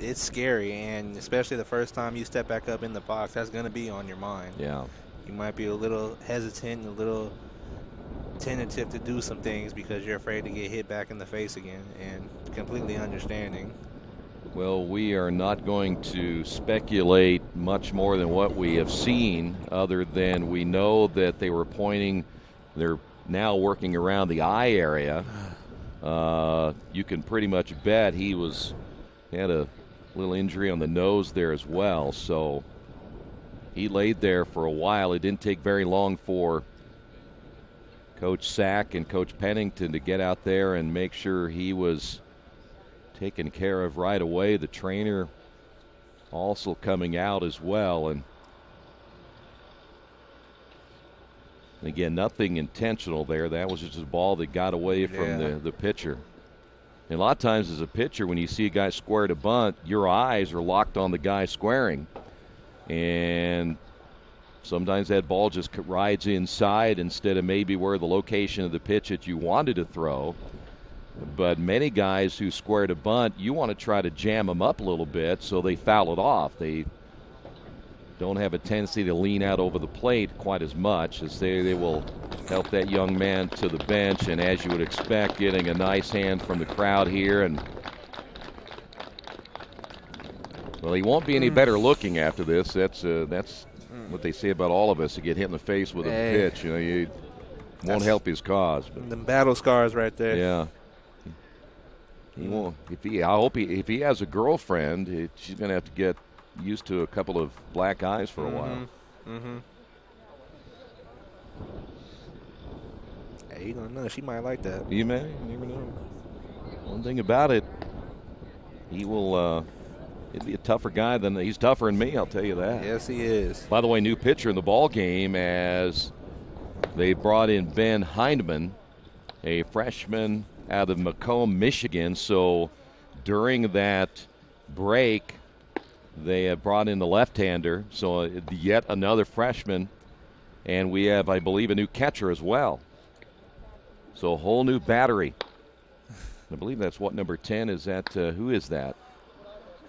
It's scary, and especially the first time you step back up in the box, that's going to be on your mind. Yeah. You might be a little hesitant, a little tentative to do some things because you're afraid to get hit back in the face again, and completely understanding. Well, we are not going to speculate much more than what we have seen, other than we know that they were they're now working around the eye area. You can pretty much bet he had a little injury on the nose there as well, so he laid there for a while. It didn't take very long for Coach Sack and Coach Pennington to get out there and make sure he was taken care of right away. The trainer also coming out as well, and again, nothing intentional there. That was just a ball that got away from the pitcher. And a lot of times as a pitcher, when you see a guy square to bunt, your eyes are locked on the guy squaring. And sometimes that ball just rides inside instead of maybe where the location of the pitch that you wanted to throw. But many guys who square to bunt, you want to try to jam them up a little bit so they foul it off. They don't have a tendency to lean out over the plate quite as much, as they will help that young man to the bench, and as you would expect, getting a nice hand from the crowd here. And well, he won't be any better looking after this. That's what they say about all of us. To get hit in the face with a pitch, you won't help his cause. But the battle scars right there. Yeah. He won't. If he has a girlfriend, she's going to have to get used to a couple of black eyes for a while. Mm-hmm. Hey, you don't know. She might like that. You may. You never know. One thing about it, he will he'd be a tougher guy than he's tougher than me, I'll tell you that. Yes, he is. By the way, new pitcher in the ball game as they brought in Ben Heineman, a freshman out of Macomb, Michigan. So during that break, they have brought in the left-hander, so yet another freshman, and we have, I believe, a new catcher as well. So a whole new battery. I believe that's what number 10 is. That who is that?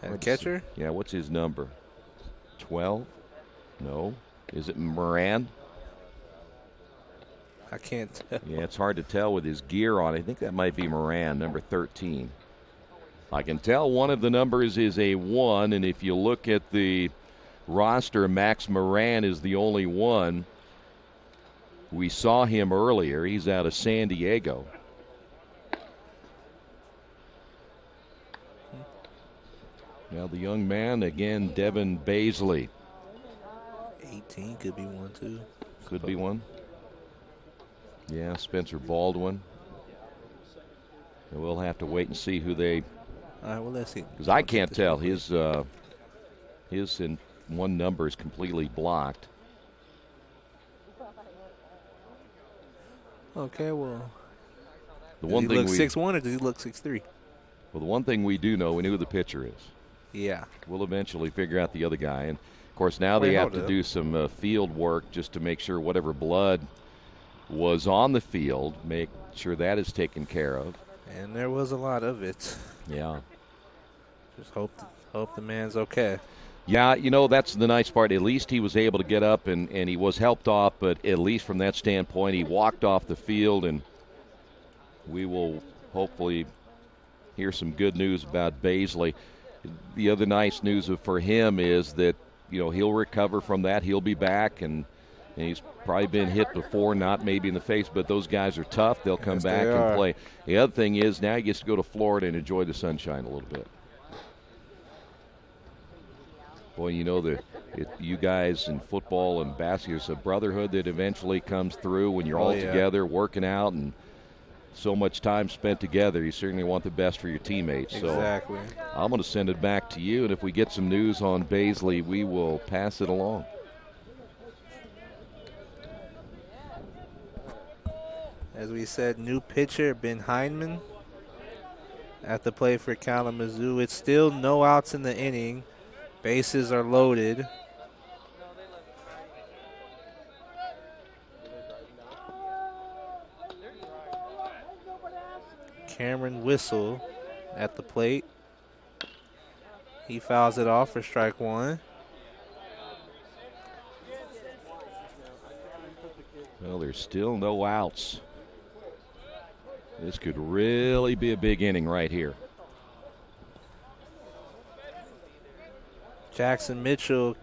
And catcher? Yeah, what's his number? 12? No. Is it Moran? I can't tell. Yeah, it's hard to tell with his gear on. I think that might be Moran, number 13. I can tell one of the numbers is a 1, and if you look at the roster, Max Moran is the only one. We saw him earlier. He's out of San Diego. Now the young man, again, Devin Baisley. 18 could be one, too. Could be one. Yeah, Spencer Baldwin. And we'll have to wait and see who they... All right, well, let's see. Because I can't tell. His in one number is completely blocked. Okay, well. The one does he thing look 6'1" or does he look 6'3"? Well, the one thing we do know, we knew who the pitcher is. Yeah. We'll eventually figure out the other guy. And, of course, now they have to do some field work just to make sure whatever blood was on the field, make sure that is taken care of. And there was a lot of it. Yeah. Just hope the man's okay. Yeah, that's the nice part. At least he was able to get up and he was helped off, but at least from that standpoint, he walked off the field, and we will hopefully hear some good news about Baisley. The other nice news for him is that, he'll recover from that. He'll be back, and he's probably been hit before, not maybe in the face, but those guys are tough. They'll come back and play. The other thing is now he gets to go to Florida and enjoy the sunshine a little bit. Boy, you guys in football and basketball, it's a brotherhood that eventually comes through when you're all together working out. And so much time spent together, you certainly want the best for your teammates. Exactly. So I'm going to send it back to you, and if we get some news on Baisley, we will pass it along. As we said, new pitcher, Ben Hindman, at the plate for Kalamazoo. It's still no outs in the inning. Bases are loaded. Cameron Whistle at the plate. He fouls it off for strike one. Well, there's still no outs. This could really be a big inning right here. Jackson Mitchell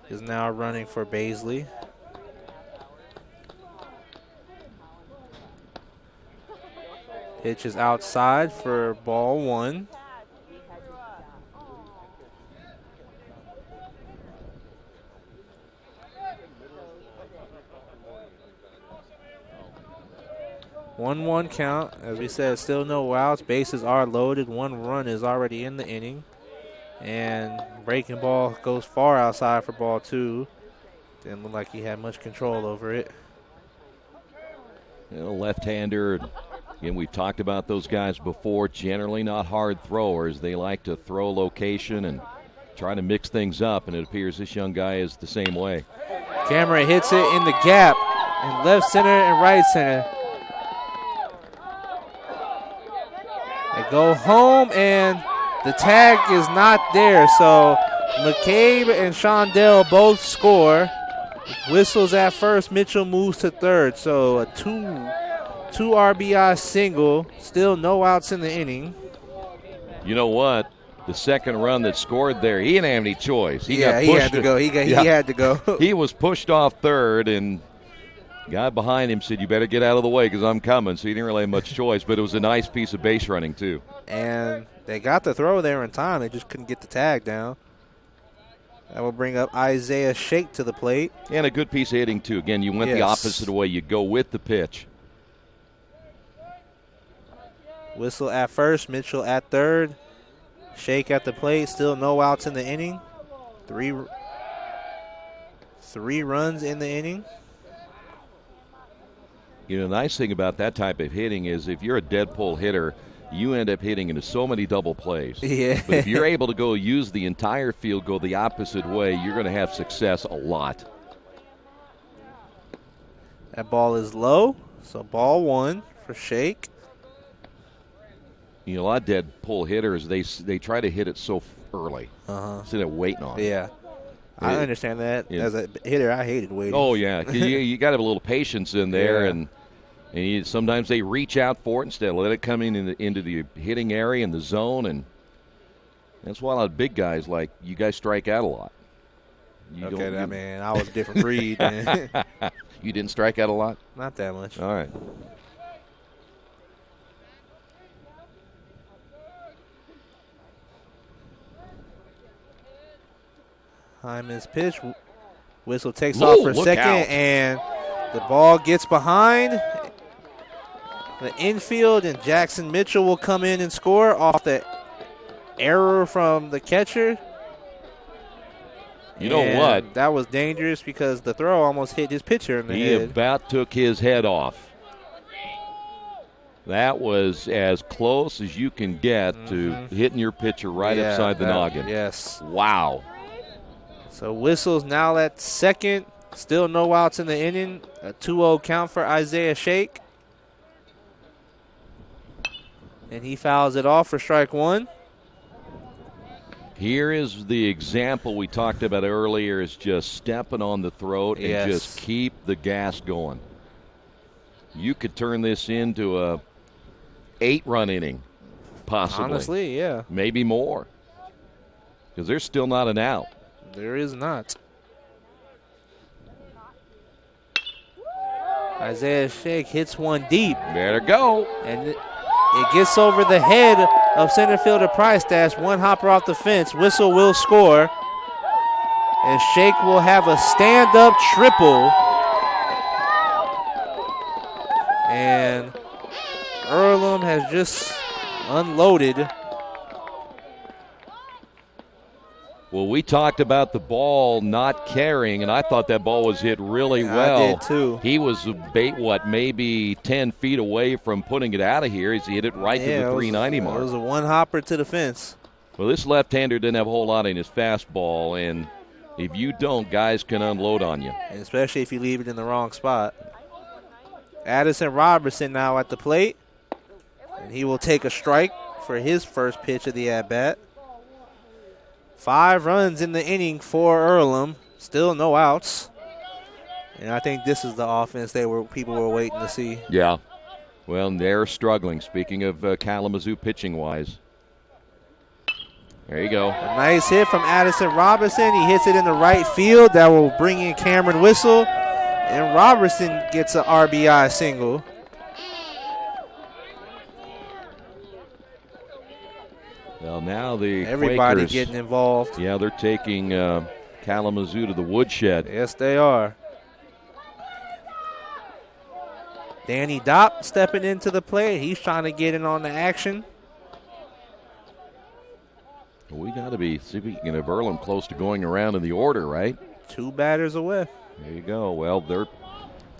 is now running for Baisley. Pitch is outside for ball one. One count. As we said, still no outs. Bases are loaded. One run is already in the inning. And breaking ball goes far outside for ball two. Didn't look like he had much control over it. Left-hander. Again, we've talked about those guys before. Generally not hard throwers. They like to throw location and try to mix things up, and it appears this young guy is the same way. Cameron hits it in the gap in left center and right center. They go home, and the tag is not there, so McCabe and Shondell both score. Whistles at first, Mitchell moves to third, so a two RBI single, still no outs in the inning. You know what? The second run that scored there, he didn't have any choice. He had to go. He had to go. He was pushed off third, and the guy behind him said, "You better get out of the way because I'm coming." So he didn't really have much choice, but it was a nice piece of base running too. And they got the throw there in time. They just couldn't get the tag down. That will bring up Isaiah Shake to the plate. And a good piece of hitting too. Again, you went the opposite way. You go with the pitch. Whistle at first, Mitchell at third. Shake at the plate, still no outs in the inning. Three runs in the inning. You know, the nice thing about that type of hitting is if you're a dead pull hitter, you end up hitting into so many double plays. Yeah. But if you're able to go use the entire field, go the opposite way, you're going to have success a lot. That ball is low, so ball one for Shake. You know, a lot of dead pull hitters, they try to hit it so early instead of waiting on it. Yeah. I understand that. Yeah. As a hitter, I hated waiting. Oh, yeah. you got to have a little patience in there, and sometimes they reach out for it instead of let it come into the hitting area and the zone, and that's why a lot of big guys, like, you guys strike out a lot. Man, I was a different breed, man. You didn't strike out a lot? Not that much. All right. Hyman's pitch. Whistle takes off for a second, and the ball gets behind the infield, and Jackson Mitchell will come in and score off the error from the catcher. You know what? That was dangerous because the throw almost hit his pitcher in the head. He about took his head off. That was as close as you can get to hitting your pitcher right upside the noggin. Yes. Wow. So Whistle's now at second. Still no outs in the inning. A 2-0 count for Isaiah Shake. And he fouls it off for strike one. Here is the example we talked about earlier, is just stepping on the throat and just keep the gas going. You could turn this into a 8-run inning, possibly. Honestly, yeah. Maybe more. Because there's still not an out. There is not. Isaiah Shake hits one deep. Better go. And it gets over the head of center fielder Price. That's one hopper off the fence. Whistle will score. And Shake will have a stand-up triple. And Earlham has just unloaded. Well, we talked about the ball not carrying, and I thought that ball was hit really well. I did too. He was, maybe 10 feet away from putting it out of here. He hit it right to the 390 mark. It was a one-hopper to the fence. Well, this left-hander didn't have a whole lot in his fastball, and if you don't, guys can unload on you. And especially if you leave it in the wrong spot. Addison Robertson now at the plate. And he will take a strike for his first pitch of the at-bat. 5 runs in the inning for Earlham. Still no outs. And I think this is the offense people were waiting to see. Yeah. Well, they're struggling, speaking of Kalamazoo pitching-wise. There you go. A nice hit from Addison Robertson. He hits it in the right field. That will bring in Cameron Whistle. And Robertson gets an RBI single. Well, now the everybody Quakers, getting involved. Yeah, they're taking Kalamazoo to the woodshed. Yes, they are. Danny Dopp stepping into the plate. He's trying to get in on the action. We got to be, speaking of Earlham, close to going around in the order, right? 2 batters away. There you go. Well,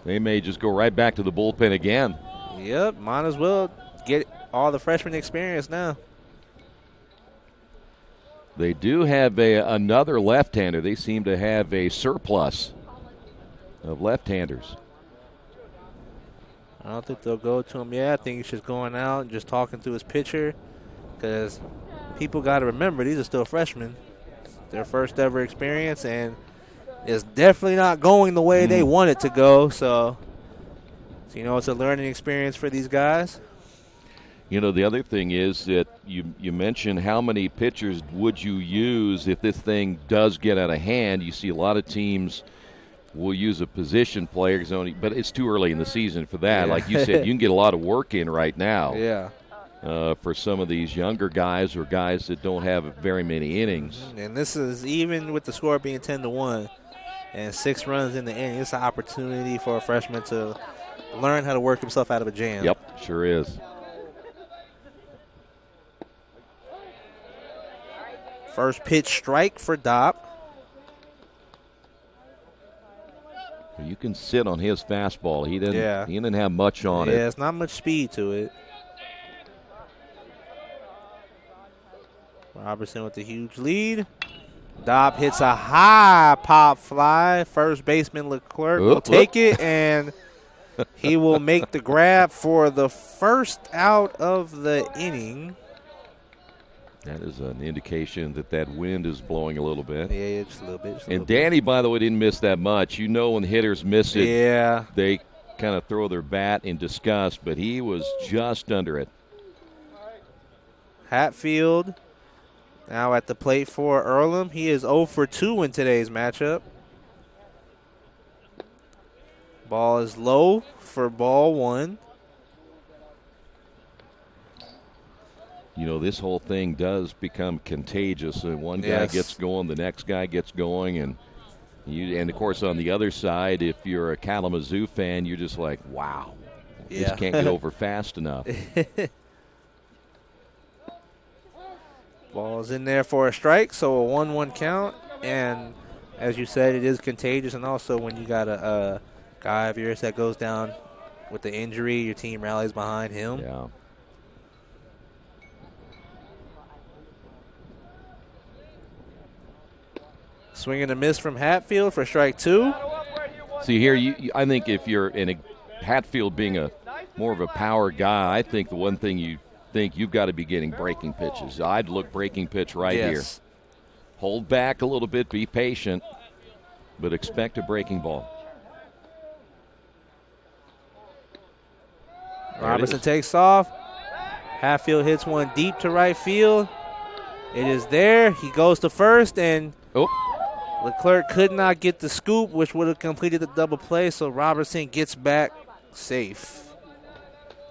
they may just go right back to the bullpen again. Yep, might as well get all the freshman experience now. They do have another left-hander. They seem to have a surplus of left-handers. I don't think they'll go to him yet. I think he's just going out and just talking to his pitcher because people got to remember these are still freshmen. It's their first ever experience, and it's definitely not going the way they want it to go. So, it's a learning experience for these guys. The other thing is that you mentioned how many pitchers would you use if this thing does get out of hand. You see a lot of teams will use a position player, but it's too early in the season for that. Yeah. Like you said, you can get a lot of work in right now. Yeah. For some of these younger guys or guys that don't have very many innings. And this is even with the score being 10-1 and 6 runs in the inning, it's an opportunity for a freshman to learn how to work himself out of a jam. Yep, sure is. First pitch strike for Dopp. You can sit on his fastball. He didn't have much on it. Yeah, it's not much speed to it. Robertson with the huge lead. Dopp hits a high pop fly. First baseman Leclerc will take it, and he will make the grab for the first out of the inning. That is an indication that wind is blowing a little bit. Yeah, just a little bit. And Danny, by the way, didn't miss that much. When hitters miss it, yeah, they kind of throw their bat in disgust, but he was just under it. Hatfield now at the plate for Earlham. He is 0 for 2 in today's matchup. Ball is low for ball 1. This whole thing does become contagious. One guy gets going, the next guy gets going, and of course on the other side, if you're a Kalamazoo fan, you're just like, wow, this can't get over fast enough. Ball's in there for a strike, so a 1-1 count. And as you said, it is contagious. And also when you got a guy of yours that goes down with the injury, your team rallies behind him. Yeah. Swing and a miss from Hatfield for strike 2. See here, I think if you're in a Hatfield being more of a power guy, I think the one thing you've got to be getting breaking pitches. I'd look breaking pitch right here. Hold back a little bit, be patient, but expect a breaking ball. Robertson takes off. Hatfield hits one deep to right field. It is there. He goes to first, and Leclerc could not get the scoop, which would have completed the double play, so Robertson gets back safe.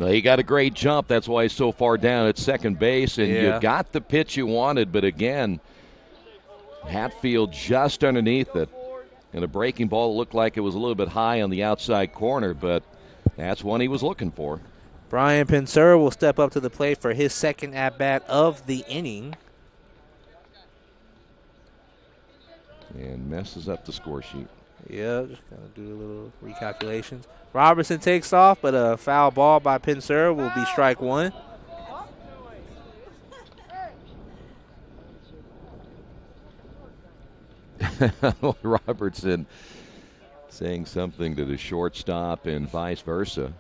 Well, he got a great jump. That's why he's so far down at second base, and you got the pitch you wanted, but again, Hatfield just underneath it. And a breaking ball looked like it was a little bit high on the outside corner, but that's one he was looking for. Brian Pinsura will step up to the plate for his second at-bat of the inning. And messes up the score sheet. Yeah, just going to do a little recalculations. Robertson takes off, but a foul ball by Pinsura will be strike one. Robertson saying something to the shortstop and vice versa.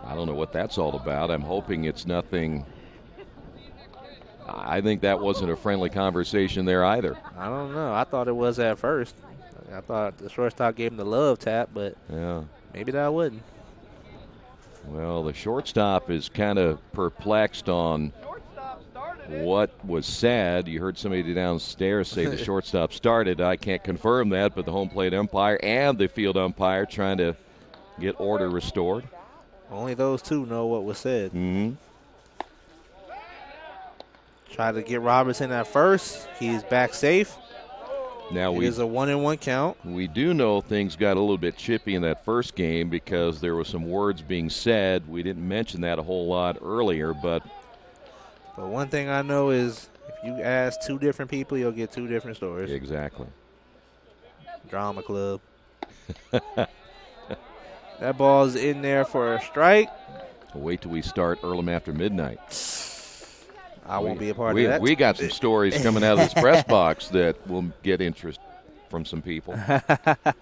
I don't know what that's all about. I'm hoping it's nothing. I think that wasn't a friendly conversation there either. I don't know. I thought it was at first. I thought the shortstop gave him the love tap, but yeah, maybe that wouldn't. Well, the shortstop is kind of perplexed on what was said. You heard somebody downstairs say the shortstop started. I can't confirm that, but the home plate umpire and the field umpire trying to get order restored. Only those two know what was said. Mm-hmm. Try to get Robertson at first. He's back safe. Now it is a 1-1 count. We do know things got a little bit chippy in that first game because there were some words being said. We didn't mention that a whole lot earlier, but one thing I know is if you ask two different people, you'll get two different stories. Exactly. Drama club. That ball's in there for a strike. Wait till we start Earlham after midnight. I won't be a part of that. We got some stories coming out of this press box that will get interest from some people. It's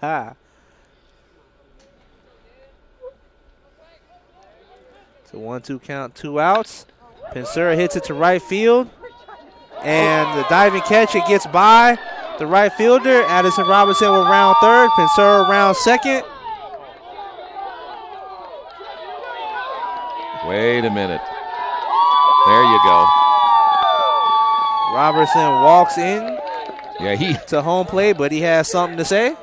a 1-2 count, 2 outs. Pinsura hits it to right field. And the diving catch, it gets by the right fielder. Addison Robinson will round third. Pinsura round second. Wait a minute. There you go. Robertson walks in to home plate, but he has something to say.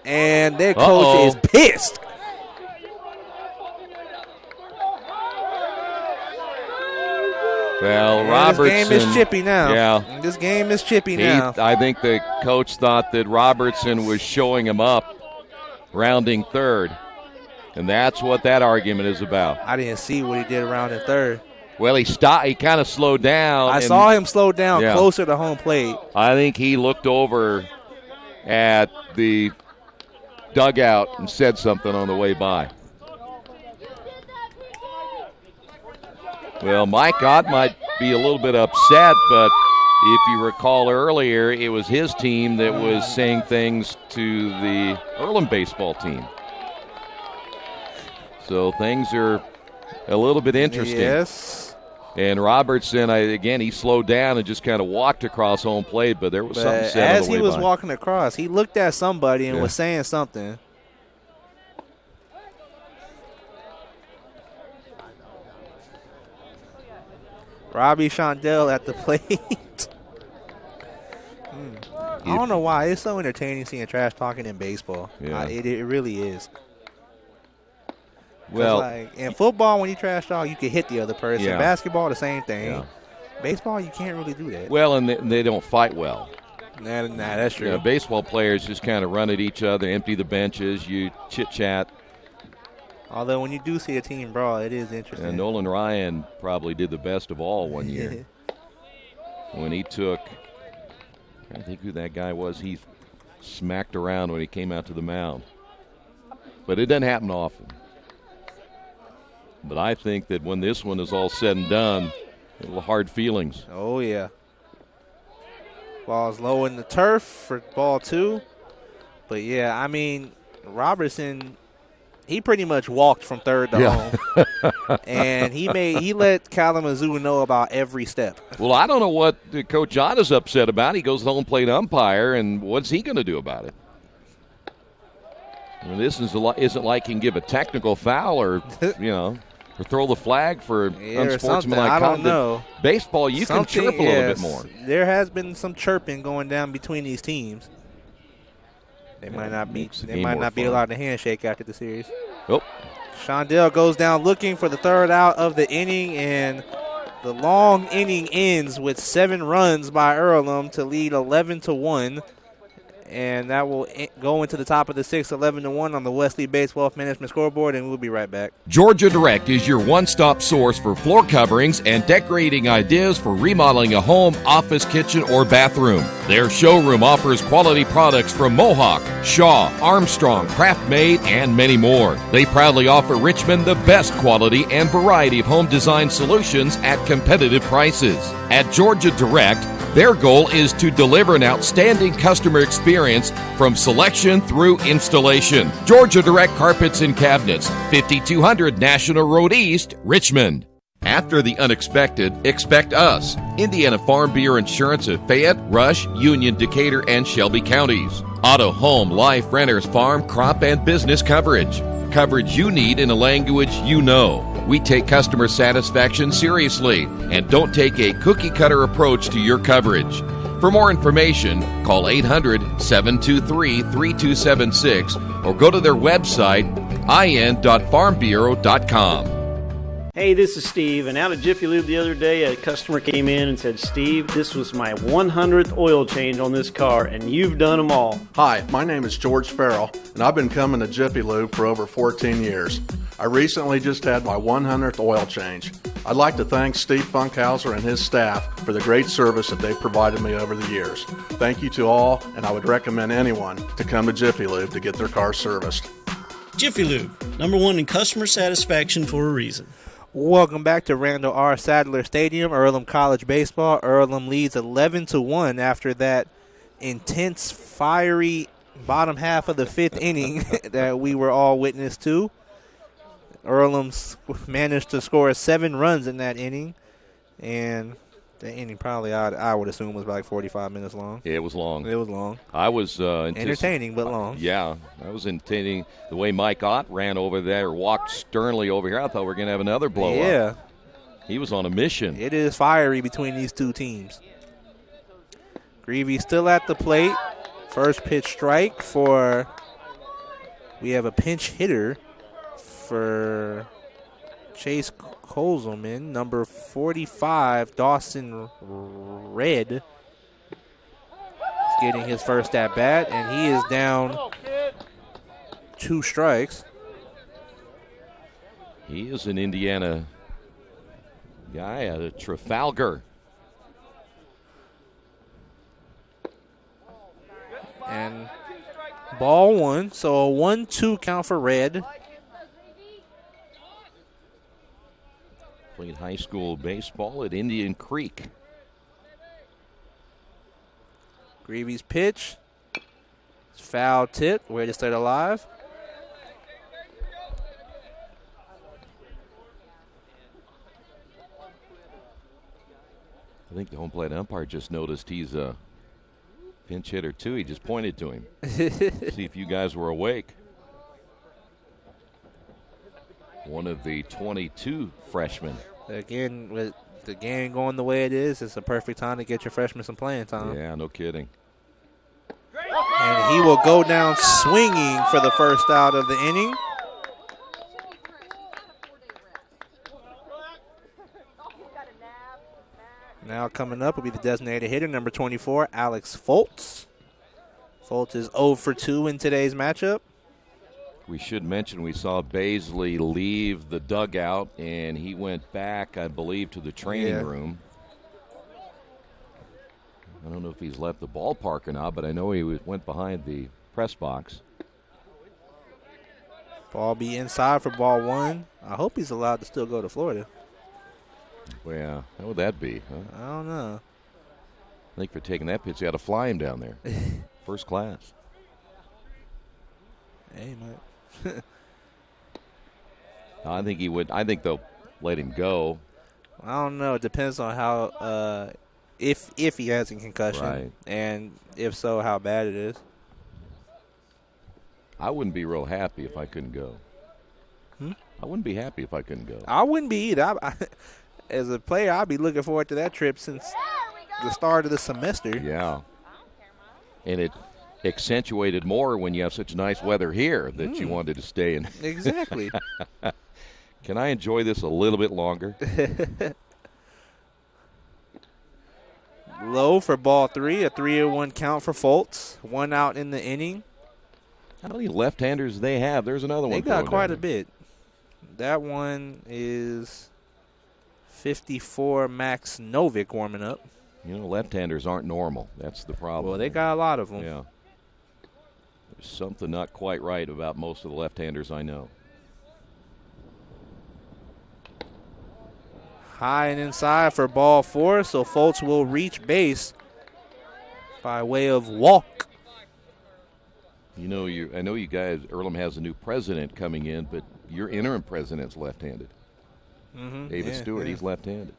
And their coach is pissed. Well, and Robertson. This game is chippy now. Yeah. This game is chippy now. I think the coach thought that Robertson was showing him up, rounding third. And that's what that argument is about. I didn't see what he did rounding third. Well, he stopped. He kind of slowed down. I saw him slow down closer to home plate. I think he looked over at the dugout and said something on the way by. Well, Mike Ott might be a little bit upset, but if you recall earlier, it was his team that was saying things to the Earlham baseball team. So things are a little bit interesting. Yes. And Robertson, he slowed down and just kind of walked across home plate, but there was something said as on the way he was by. walking across, he looked at somebody and was saying something. Robbie Shondell at the plate. I don't know why. It's so entertaining seeing trash talking in baseball. Yeah. It really is. Well, in football, when you trash talk, you can hit the other person. Yeah. Basketball, the same thing. Yeah. Baseball, you can't really do that. Well, and they don't fight well. Nah, that's true. Baseball players just kind of run at each other, empty the benches, you chit-chat. Although when you do see a team brawl, it is interesting. And Nolan Ryan probably did the best of all one year. When he took, I think who that guy was, he smacked around when he came out to the mound. But it doesn't happen often. But I think that when this one is all said and done, a little hard feelings. Oh, yeah. Ball's low in the turf for ball 2. But, yeah, I mean, Robertson, he pretty much walked from third to home. And he let Kalamazoo know about every step. Well, I don't know what Coach John is upset about. He goes to the home plate umpire, and what's he going to do about it? I mean, this isn't like he can give a technical foul or, or throw the flag for unsportsmanlike I don't conduct. know. Baseball, you can chirp a little bit more. There has been some chirping going down between these teams. They might not be allowed to handshake after the series. Oh. Shondell goes down looking for the third out of the inning, and the long inning ends with 7 runs by Earlham to lead 11-1. And that will go into the top of the 6th, 11-1 on the Wesley Bates Wealth Management scoreboard, and we'll be right back. Georgia Direct is your one-stop source for floor coverings and decorating ideas for remodeling a home, office, kitchen, or bathroom. Their showroom offers quality products from Mohawk, Shaw, Armstrong, Craft-Made, and many more. They proudly offer Richmond the best quality and variety of home design solutions at competitive prices. At Georgia Direct, their goal is to deliver an outstanding customer experience from selection through installation. Georgia Direct Carpets and Cabinets, 5200 National Road East, Richmond. After the unexpected, expect us. Indiana Farm Bureau Insurance of Fayette, Rush, Union, Decatur, and Shelby counties. Auto, home, life, renters, farm, crop, and business coverage. Coverage you need in a language you know. We take customer satisfaction seriously and don't take a cookie-cutter approach to your coverage. For more information, call 800-723-3276 or go to their website, in.farmbureau.com. Hey, this is Steve, and out at Jiffy Lube the other day, a customer came in and said, Steve, this was my 100th oil change on this car, and you've done them all. Hi, my name is George Farrell, and I've been coming to Jiffy Lube for over 14 years. I recently just had my 100th oil change. I'd like to thank Steve Funkhauser and his staff for the great service that they've provided me over the years. Thank you to all, and I would recommend anyone to come to Jiffy Lube to get their car serviced. Jiffy Lube, #1 in customer satisfaction for a reason. Welcome back to Randall R. Sadler Stadium, Earlham College Baseball. Earlham leads 11-1 after that intense, fiery bottom half of the 5th inning that we were all witness to. Earlham managed to score 7 runs in that inning, and the inning probably, I would assume, was like 45 minutes long. It was long. It was long. I was entertaining, but long. Yeah, I was entertaining the way Mike Ott ran over there, walked sternly over here. I thought we were going to have another blow-up. Yeah. He was on a mission. It is fiery between these two teams. Greavy still at the plate. First pitch strike for, we have a pinch hitter for Chase Kozelman, number 45, Dawson Red. He's getting his first at-bat, and he is down 2 strikes. He is an Indiana guy out of Trafalgar. And ball 1, so a 1-2 count for Red. Played high school baseball at Indian Creek. Greavy's pitch. It's foul tip. Way to stay alive. I think the home plate umpire just noticed he's a pinch hitter, too. He just pointed to him. See if you guys were awake. One of the 22 freshmen. Again, with the game going the way it is, it's a perfect time to get your freshmen some playing time. Yeah, no kidding. And he will go down swinging for the first out of the inning. Now coming up will be the designated hitter, number 24, Alex Foltz. Foltz is 0 for 2 in today's matchup. We should mention we saw Baisley leave the dugout, and he went back, I believe, to the training room. I don't know if he's left the ballpark or not, but I know he went behind the press box. Ball be inside for ball 1. I hope he's allowed to still go to Florida. Well, yeah, how would that be? Huh? I don't know. I think for taking that pitch, you had to fly him down there. First class. Hey, Mike. I think he would. I think they'll let him go. I don't know. It depends on how, if he has a concussion, right, and if so, how bad it is. I wouldn't be real happy if I couldn't go. I wouldn't be happy if I couldn't go. I wouldn't be either. As a player, I'd be looking forward to that trip since the start of the semester. Yeah. And it accentuated more when you have such nice weather here that you wanted to stay in. Exactly. Can I enjoy this a little bit longer? Low for ball 3, a 3-1 count for Fultz. 1 out in the inning. How many left-handers do they have? There's another one. They got quite a bit. That one is 54, Max Novick warming up. You know, left-handers aren't normal. That's the problem. Well, they got a lot of them. Yeah. There's something not quite right about most of the left-handers I know. High and inside for ball 4, so Fultz will reach base by way of walk. You know, I know you guys, Earlham has a new president coming in, but your interim president's left-handed. David Stewart, he's left-handed.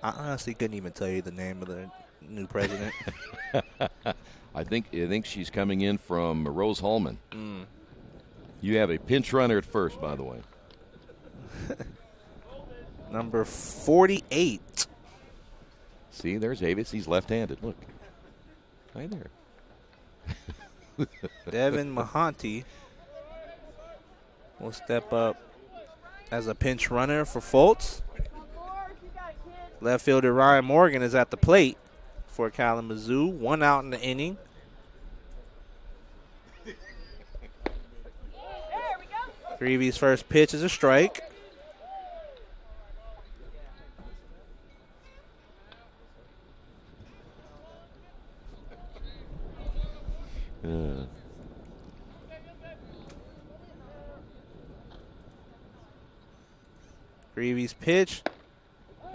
I honestly couldn't even tell you the name of the new president. I think she's coming in from Rose Holman. You have a pinch runner at first, by the way. Number 48. See, there's Avis. He's left-handed. Look. Right there. Devin Mahanti will step up as a pinch runner for Fultz. Left fielder Ryan Morgan is at the plate for Kalamazoo. 1 out in the inning. Greavy's first pitch is a strike. Greavy's pitch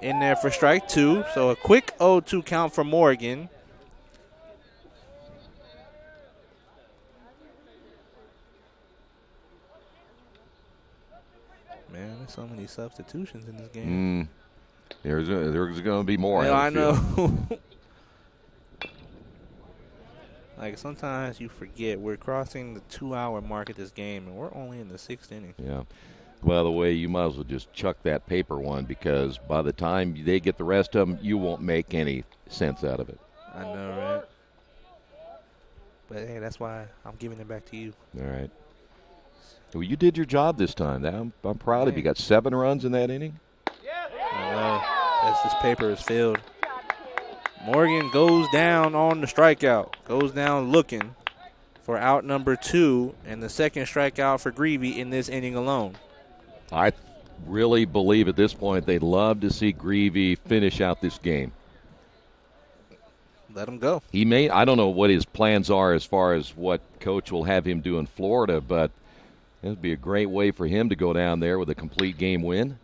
in there for strike 2. So a quick 0-2 count for Morgan. Man, there's so many substitutions in this game. There's going to be more. Yeah, I know. Like, sometimes you forget we're crossing the 2-hour mark at this game, and we're only in the 6th inning. Yeah. By the way, you might as well just chuck that paper one, because by the time they get the rest of them, you won't make any sense out of it. I know, right? But, hey, that's why I'm giving it back to you. All right. Well, you did your job this time. I'm proud of you. You got 7 runs in that inning? I know. This paper is filled. Morgan goes down on the strikeout. Goes down looking for out number 2 and the second strikeout for Greavy in this inning alone. I really believe at this point they'd love to see Greavy finish out this game. Let him go. I don't know what his plans are as far as what coach will have him do in Florida, but it would be a great way for him to go down there with a complete game win.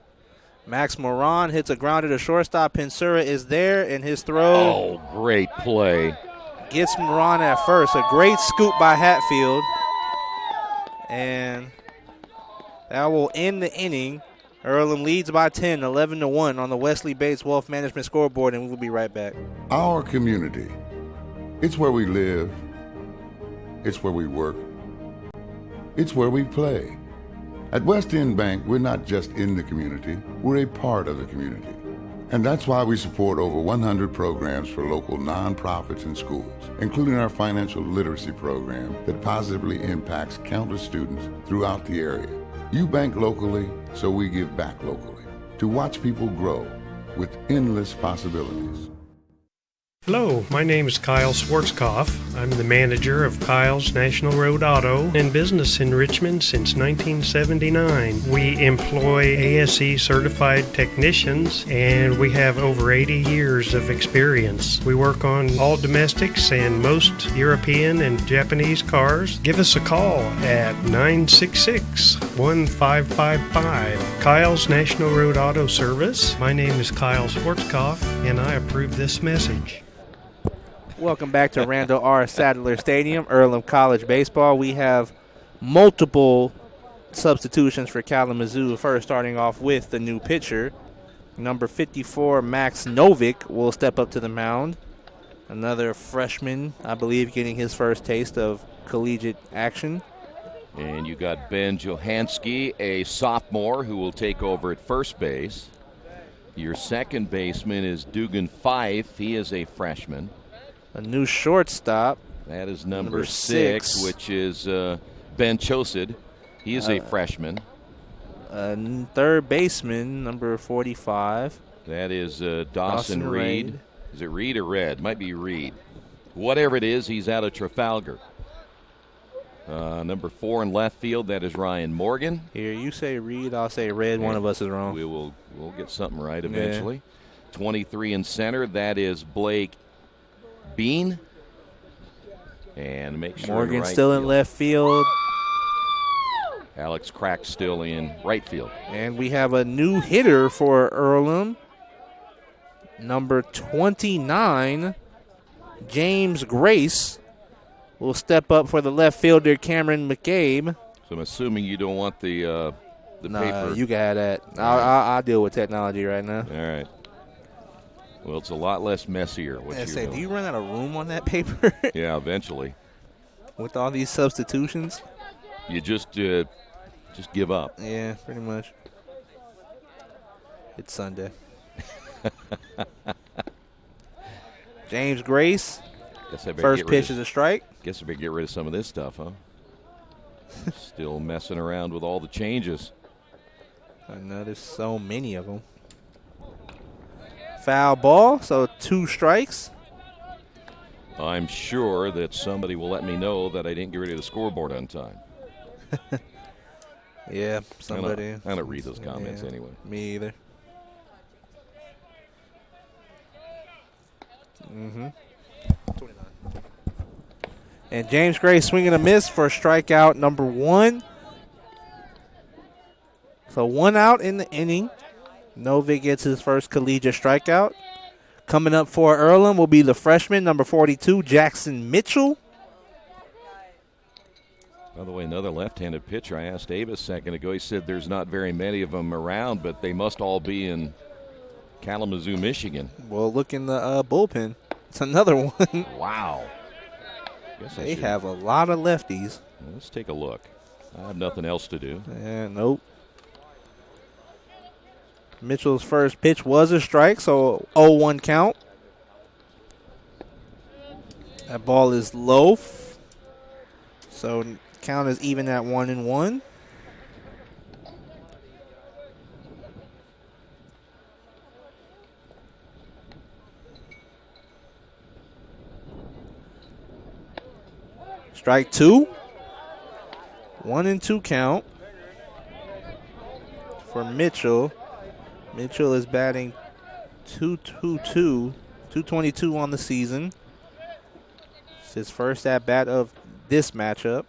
Max Moran hits a grounder to shortstop. Pensura is there, and his throw. Oh, great play. Gets Moran at first. A great scoop by Hatfield. And that will end the inning. Earlham leads by 10, 11-1 on the Wesley Bates Wealth Management scoreboard, and we'll be right back. Our community. It's where we live. It's where we work. It's where we play. At West End Bank, we're not just in the community, we're a part of the community. And that's why we support over 100 programs for local nonprofits and schools, including our financial literacy program that positively impacts countless students throughout the area. You bank locally, so we give back locally to watch people grow with endless possibilities. Hello, my name is Kyle Schwarzkopf. I'm the manager of Kyle's National Road Auto in business in Richmond since 1979. We employ ASE certified technicians and we have over 80 years of experience. We work on all domestics and most European and Japanese cars. Give us a call at 966-1555. Kyle's National Road Auto Service. My name is Kyle Schwarzkopf and I approve this message. Welcome back to Randall R. Sadler Stadium, Earlham College Baseball. We have multiple substitutions for Kalamazoo. First, starting off with the new pitcher. Number 54, Max Novick, will step up to the mound. Another freshman, I believe, getting his first taste of collegiate action. And you got Ben Johansky, a sophomore, who will take over at first base. Your second baseman is Dugan Fife. He is a freshman. A new shortstop. That is number 6, which is Ben Chosid. He is a freshman. Third baseman, number 45. That is Dawson Reed. Is it Reed or Red? Might be Reed. Whatever it is, he's out of Trafalgar. Number 4 in left field, that is Ryan Morgan. Here, you say Reed, I'll say Red. One of us is wrong. We'll get something right eventually. Yeah. 23 in center, that is Blake Bean. And make sure Morgan's right still field. in left field. Alex Crack still in right field. And we have a new hitter for Earlham. Number 29, James Grace, will step up for the left fielder, Cameron McCabe. So I'm assuming you don't want the paper. You got that. I'll deal with technology right now. All right. Well, it's a lot less messier. Do you run out of room on that paper? Yeah, eventually. With all these substitutions? You just give up. Yeah, pretty much. It's Sunday. James Grace. First pitch is a strike. Guess I better get rid of some of this stuff, huh? Still messing around with all the changes. I know there's so many of them. Foul ball, so 2 strikes. I'm sure that somebody will let me know that I didn't get rid of the scoreboard on time. Yeah, somebody. I don't read those comments anyway. Me either. Mm-hmm. And James Gray swinging a miss for strikeout number 1. So 1 out in the inning. Novick gets his first collegiate strikeout. Coming up for Earlham will be the freshman, number 42, Jackson Mitchell. By the way, another left-handed pitcher. I asked Abe a second ago. He said there's not very many of them around, but they must all be in Kalamazoo, Michigan. Well, look in the bullpen. It's another one. Wow. They have a lot of lefties. Let's take a look. I have nothing else to do. Yeah, nope. Mitchell's first pitch was a strike, so 0-1 count. That ball is low, so count is even at 1-1. Strike 2. 1-2 count for Mitchell. Mitchell is batting .222 on the season. It's his first at-bat of this matchup.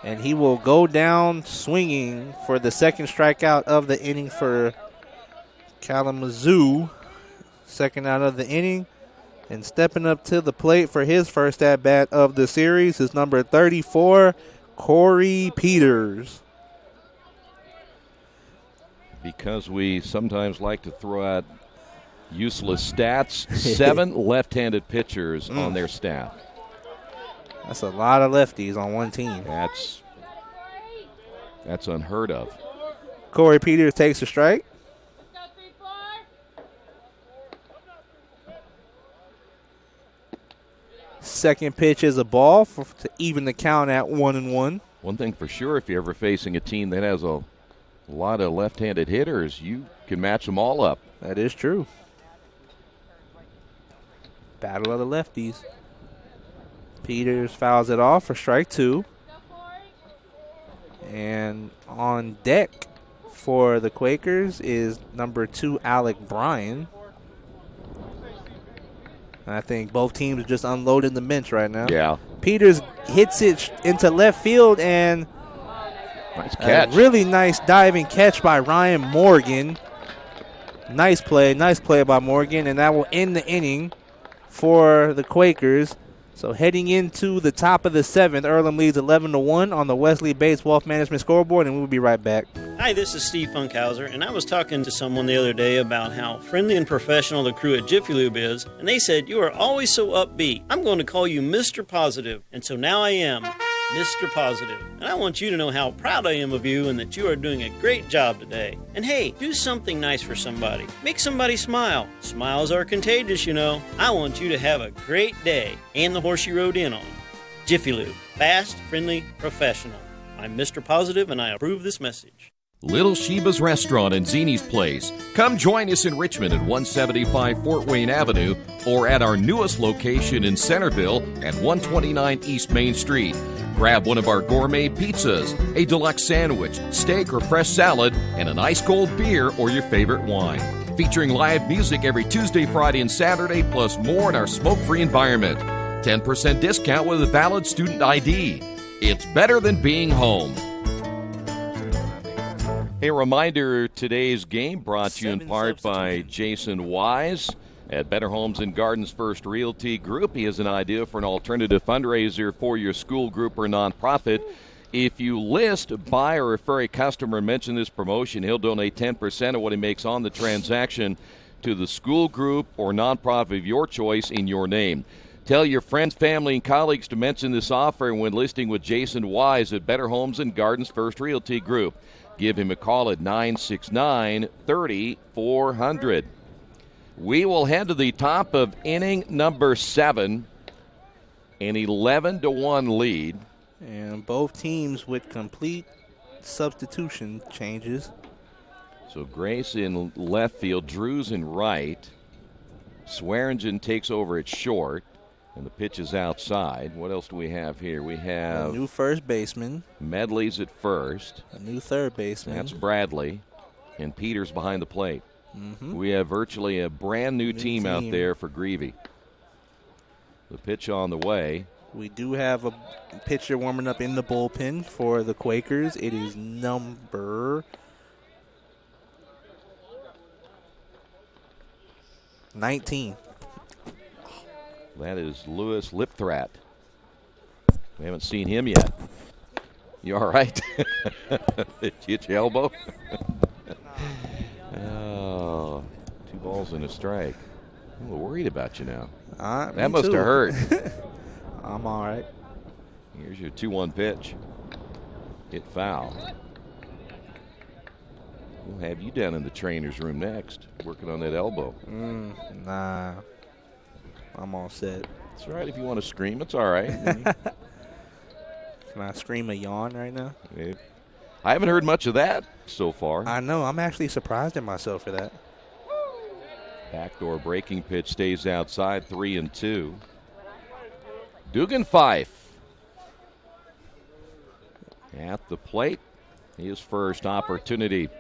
And he will go down swinging for the second strikeout of the inning for Kalamazoo. Second out of the inning. And stepping up to the plate for his first at-bat of the series is number 34, Corey Peters. Because we sometimes like to throw out useless stats, 7 left-handed pitchers on their staff. That's a lot of lefties on one team. That's unheard of. Corey Peters takes a strike. Second pitch is a ball to even the count at 1-1. One thing for sure, if you're ever facing a team that has a lot of left-handed hitters, you can match them all up. That is true. Battle of the lefties. Peters fouls it off for strike 2. And on deck for the Quakers is number 2, Alec Bryan. And I think both teams are just unloading the bench right now. Yeah. Peters hits it into left field, and nice catch. A really nice diving catch by Ryan Morgan. Nice play by Morgan, and that will end the inning for the Quakers. So heading into the top of the 7th, Earlham leads 11-1 on the Wesley Bates Wealth Management scoreboard, and we'll be right back. Hi, this is Steve Funkhauser, and I was talking to someone the other day about how friendly and professional the crew at Jiffy Lube is, and they said, "You are always so upbeat. I'm going to call you Mr. Positive." And so now I am Mr. Positive. And I want you to know how proud I am of you and that you are doing a great job today. And hey, do something nice for somebody. Make somebody smile. Smiles are contagious, you know. I want you to have a great day and the horse you rode in on. Jiffy Lube. Fast, friendly, professional. I'm Mr. Positive, and I approve this message. Little Sheba's Restaurant and Zini's Place. Come join us in Richmond at 175 Fort Wayne Avenue or at our newest location in Centerville at 129 East Main Street. Grab one of our gourmet pizzas, a deluxe sandwich, steak or fresh salad, and an ice cold beer or your favorite wine. Featuring live music every Tuesday, Friday, and Saturday, plus more in our smoke-free environment. 10% discount with a valid student ID. It's better than being home. A reminder, today's game brought to you in part by Jason Wise at Better Homes and Gardens First Realty Group. He has an idea for an alternative fundraiser for your school group or nonprofit. If you list, buy, or refer a customer and mention this promotion, he'll donate 10% of what he makes on the transaction to the school group or nonprofit of your choice in your name. Tell your friends, family, and colleagues to mention this offer when listing with Jason Wise at Better Homes and Gardens First Realty Group. Give him a call at 969-3400. We will head to the top of inning number 7, an 11-1 lead. And both teams with complete substitution changes. So Grace in left field, Drews in right. Swearingen takes over at short, and the pitch is outside. What else do we have here? We have a new first baseman. Medley's at first. A new third baseman. That's Bradley. And Peters behind the plate. Mm-hmm. We have virtually a brand new team out there for Greevy. The pitch on the way. We do have a pitcher warming up in the bullpen for the Quakers. It is number 19. That is Lewis Lipthrat. We haven't seen him yet. You all right? Did you hit your elbow? Oh, 2 balls and a strike. I'm a little worried about you now. That must have hurt. I'm all right. Here's your 2-1 pitch. Hit foul. We'll have you down in the trainer's room next, working on that elbow. Nah. I'm all set. It's all right if you want to scream. It's all right. Can I scream a yawn right now? I haven't heard much of that so far. I know. I'm actually surprised at myself for that. Backdoor breaking pitch stays outside, 3-2. Dugan Fife at the plate. His first opportunity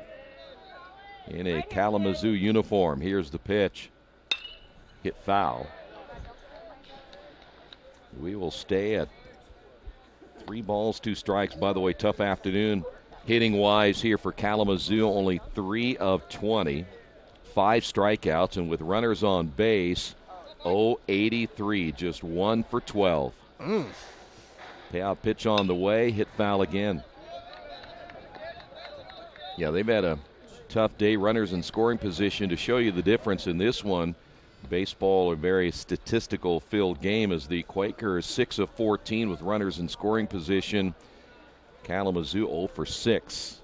in a Kalamazoo uniform. Here's the pitch. Hit foul. We will stay at 3 balls, 2 strikes. By the way, tough afternoon hitting-wise here for Kalamazoo. Only 3 of 20. 5 strikeouts, and with runners on base, 0-83, just 1 for 12. Payout pitch on the way, hit foul again. Yeah, they've had a tough day. Runners in scoring position. To show you the difference in this one, baseball, a very statistical filled game, as the Quakers 6 of 14 with runners in scoring position. Kalamazoo 0 for 6.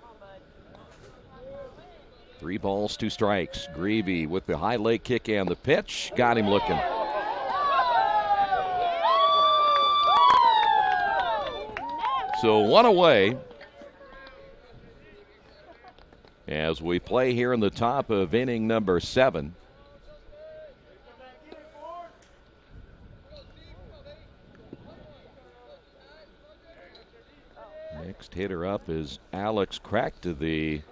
3 balls, 2 strikes. Greevy with the high leg kick and the pitch. Got him looking. So 1 away as we play here in the top of inning number 7. Next hitter up is Alex Crack, to the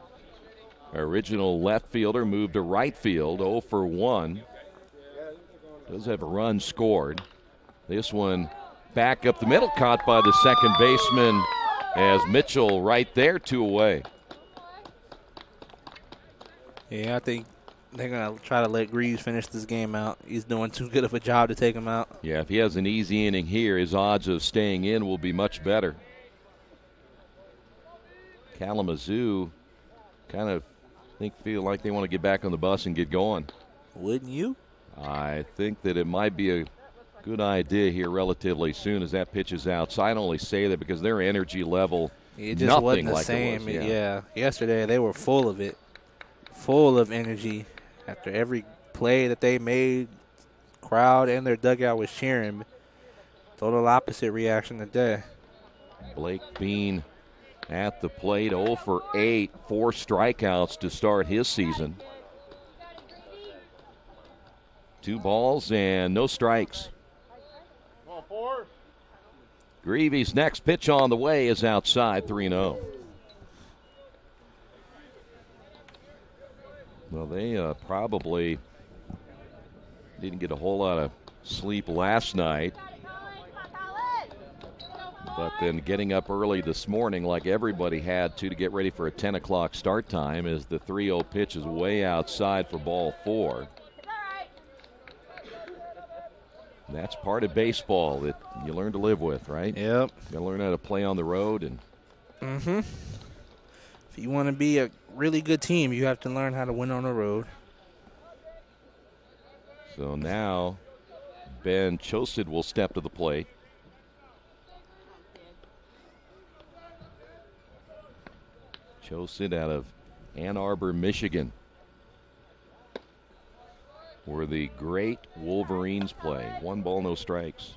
original left fielder, moved to right field, 0 for 1. Does have a run scored. This one back up the middle, caught by the second baseman as Mitchell right there, 2 away. Yeah, I think they're going to try to let Greaves finish this game out. He's doing too good of a job to take him out. Yeah, if he has an easy inning here, his odds of staying in will be much better. Kalamazoo kind of feel like they want to get back on the bus and get going. Wouldn't you? I think that it might be a good idea here relatively soon as that pitch is outside. I only say that because their energy level, it just wasn't the like same. It was. Yeah, yesterday they were full of it, full of energy. After every play that they made, crowd and their dugout was cheering. Total opposite reaction today. Blake Bean at the plate, 0 for 8, 4 strikeouts to start his season. 2 balls and no strikes. Greavy's next pitch on the way is outside, 3-0. Well, they probably didn't get a whole lot of sleep last night. But then getting up early this morning, like everybody had to get ready for a 10 o'clock start time, as the 3-0 pitch is way outside for ball 4. And that's part of baseball that you learn to live with, right? Yep. You gotta learn how to play on the road. And if you want to be a really good team, you have to learn how to win on the road. So now Ben Chosid will step to the plate. Chosid out of Ann Arbor, Michigan, where the great Wolverines play. 1 ball, no strikes.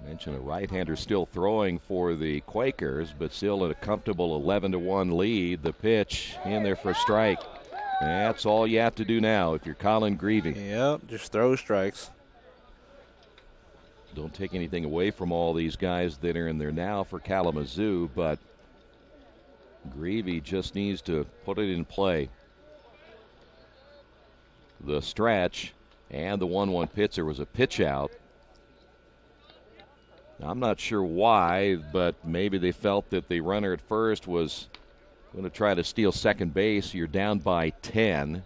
Mentioned a right-hander still throwing for the Quakers, but still in a comfortable 11-1 lead. The pitch in there for a strike. That's all you have to do now if you're Colin Greavy. Yep, just throw strikes. Don't take anything away from all these guys that are in there now for Kalamazoo, but Greavy just needs to put it in play. The stretch and the 1-1 pitch. There was a pitch out. I'm not sure why, but maybe they felt that the runner at first was going to try to steal second base. You're down by 10.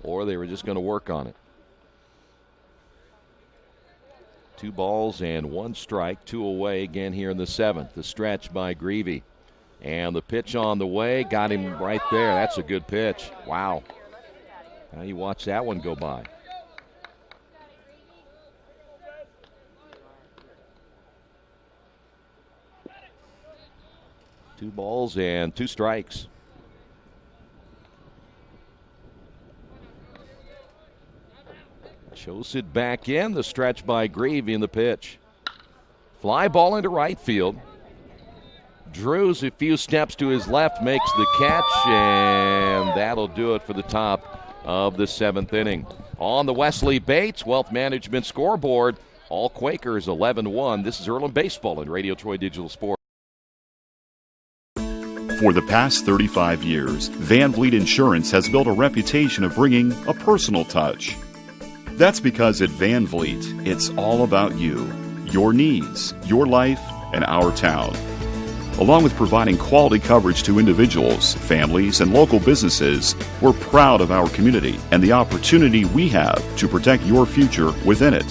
Or they were just going to work on it. 2 balls and 1 strike, 2 away again here in the 7th. The stretch by Greavy. And the pitch on the way, got him right there. That's a good pitch. Wow. Now you watch that one go by. Two balls and 2 strikes. Chosid back in. The stretch by Greavy in the pitch. Fly ball into right field. Drews a few steps to his left, makes the catch, and that'll do it for the top of the 7th inning. On the Wesley Bates Wealth Management scoreboard, all Quakers 11-1. This is Earlham Baseball and Radio Troy Digital Sports. For the past 35 years, Van Vliet Insurance has built a reputation of bringing a personal touch. That's because at Van Vliet, it's all about you, your needs, your life, and our town. Along with providing quality coverage to individuals, families, and local businesses, we're proud of our community and the opportunity we have to protect your future within it.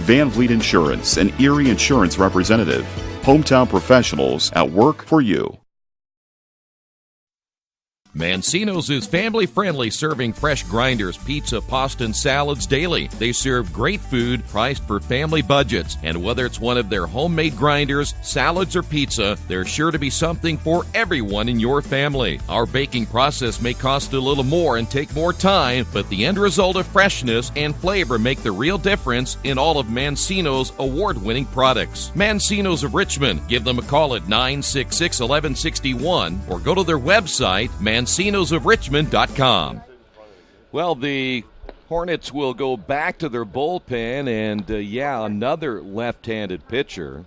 Van Vliet Insurance, an Erie Insurance representative. Hometown professionals at work for you. Mancino's is family-friendly, serving fresh grinders, pizza, pasta, and salads daily. They serve great food priced for family budgets. And whether it's one of their homemade grinders, salads, or pizza, there's sure to be something for everyone in your family. Our baking process may cost a little more and take more time, but the end result of freshness and flavor make the real difference in all of Mancino's award-winning products. Mancino's of Richmond. Give them a call at 966-1161 or go to their website, Mancino'sofRichmond.com. Well, the Hornets will go back to their bullpen, and another left-handed pitcher.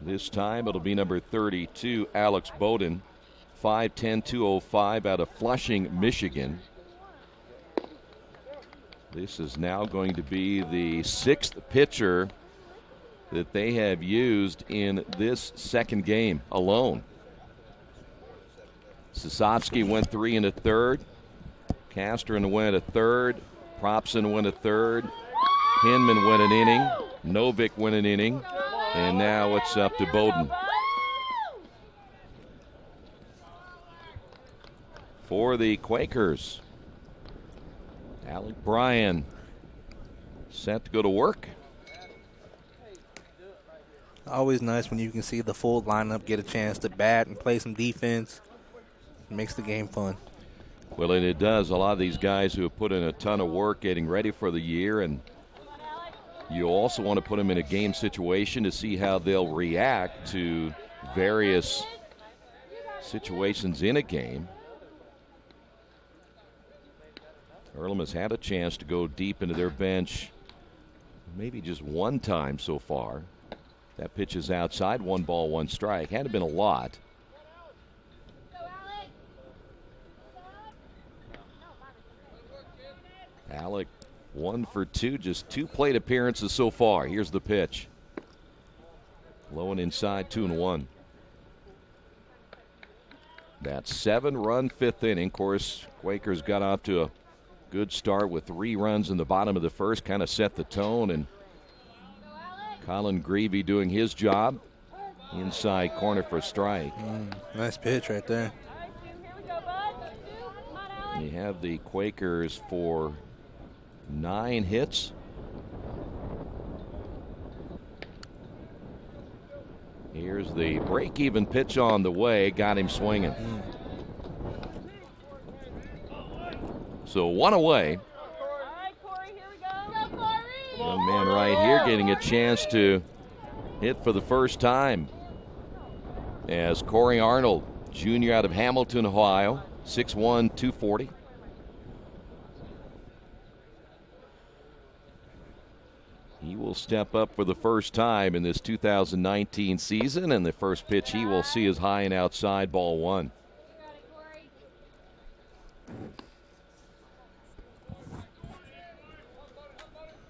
This time it'll be number 32, Alex Bowden, 5'10", 205 out of Flushing, Michigan. This is now going to be the 6th pitcher that they have used in this second game alone. Sosovsky went 3 1/3. Castron went 1/3. Propson went 1/3. Hinman went an inning. Novick went an inning. And now it's up to Bowden. For the Quakers, Alec Bryan set to go to work. Always nice when you can see the full lineup get a chance to bat and play some defense. Makes the game fun. Well, and it does. A lot of these guys who have put in a ton of work getting ready for the year, and you also want to put them in a game situation to see how they'll react to various situations in a game. Earlham has had a chance to go deep into their bench maybe just one time so far. That pitch is outside, 1 ball, 1 strike. Hadn't been a lot. Alec 1 for 2, just 2 plate appearances so far. Here's the pitch. Low and inside, 2-1. That 7-run 5th inning. Of course, Quakers got off to a good start with 3 runs in the bottom of the first, kind of set the tone, and Colin Greavy doing his job. Inside corner for a strike. Nice pitch right there. You have the Quakers for 9 hits. Here's the break-even pitch on the way. Got him swinging. So 1 away. Young man right here getting a chance to hit for the first time as Corey Arnold, junior out of Hamilton, Ohio, 6'1", 240. He will step up for the first time in this 2019 season, and the first pitch he will see is high and outside, ball 1.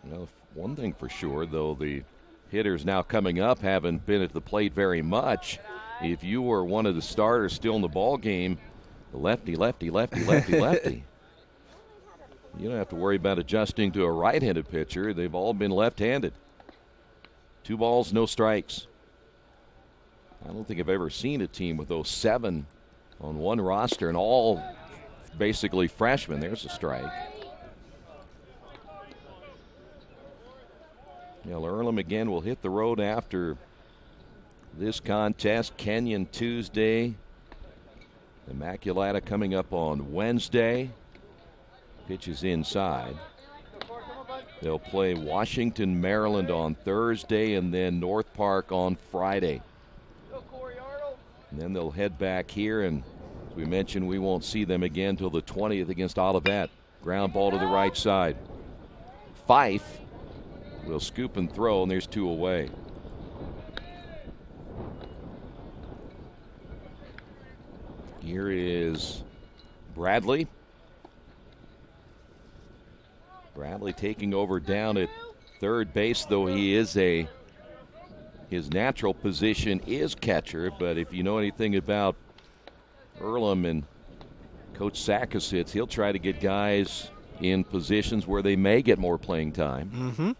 Well, one thing for sure, though, the hitters now coming up haven't been at the plate very much. If you were one of the starters still in the ball game, lefty, lefty, lefty, lefty, lefty. You don't have to worry about adjusting to a right-handed pitcher. They've all been left-handed. 2 balls, no strikes. I don't think I've ever seen a team with those 7 on one roster and all basically freshmen. There's a strike. Now, Earlham again will hit the road after this contest. Kenyon Tuesday. Immaculata coming up on Wednesday. Pitch is inside. They'll play Washington, Maryland on Thursday, and then North Park on Friday. And then they'll head back here, and as we mentioned, we won't see them again until the 20th against Olivet. Ground ball to the right side. Fife will scoop and throw, and there's 2 away. Here is Bradley. Bradley taking over down at third base, though he is his natural position is catcher. But if you know anything about Earlham and Coach Sackasitz, he'll try to get guys in positions where they may get more playing time.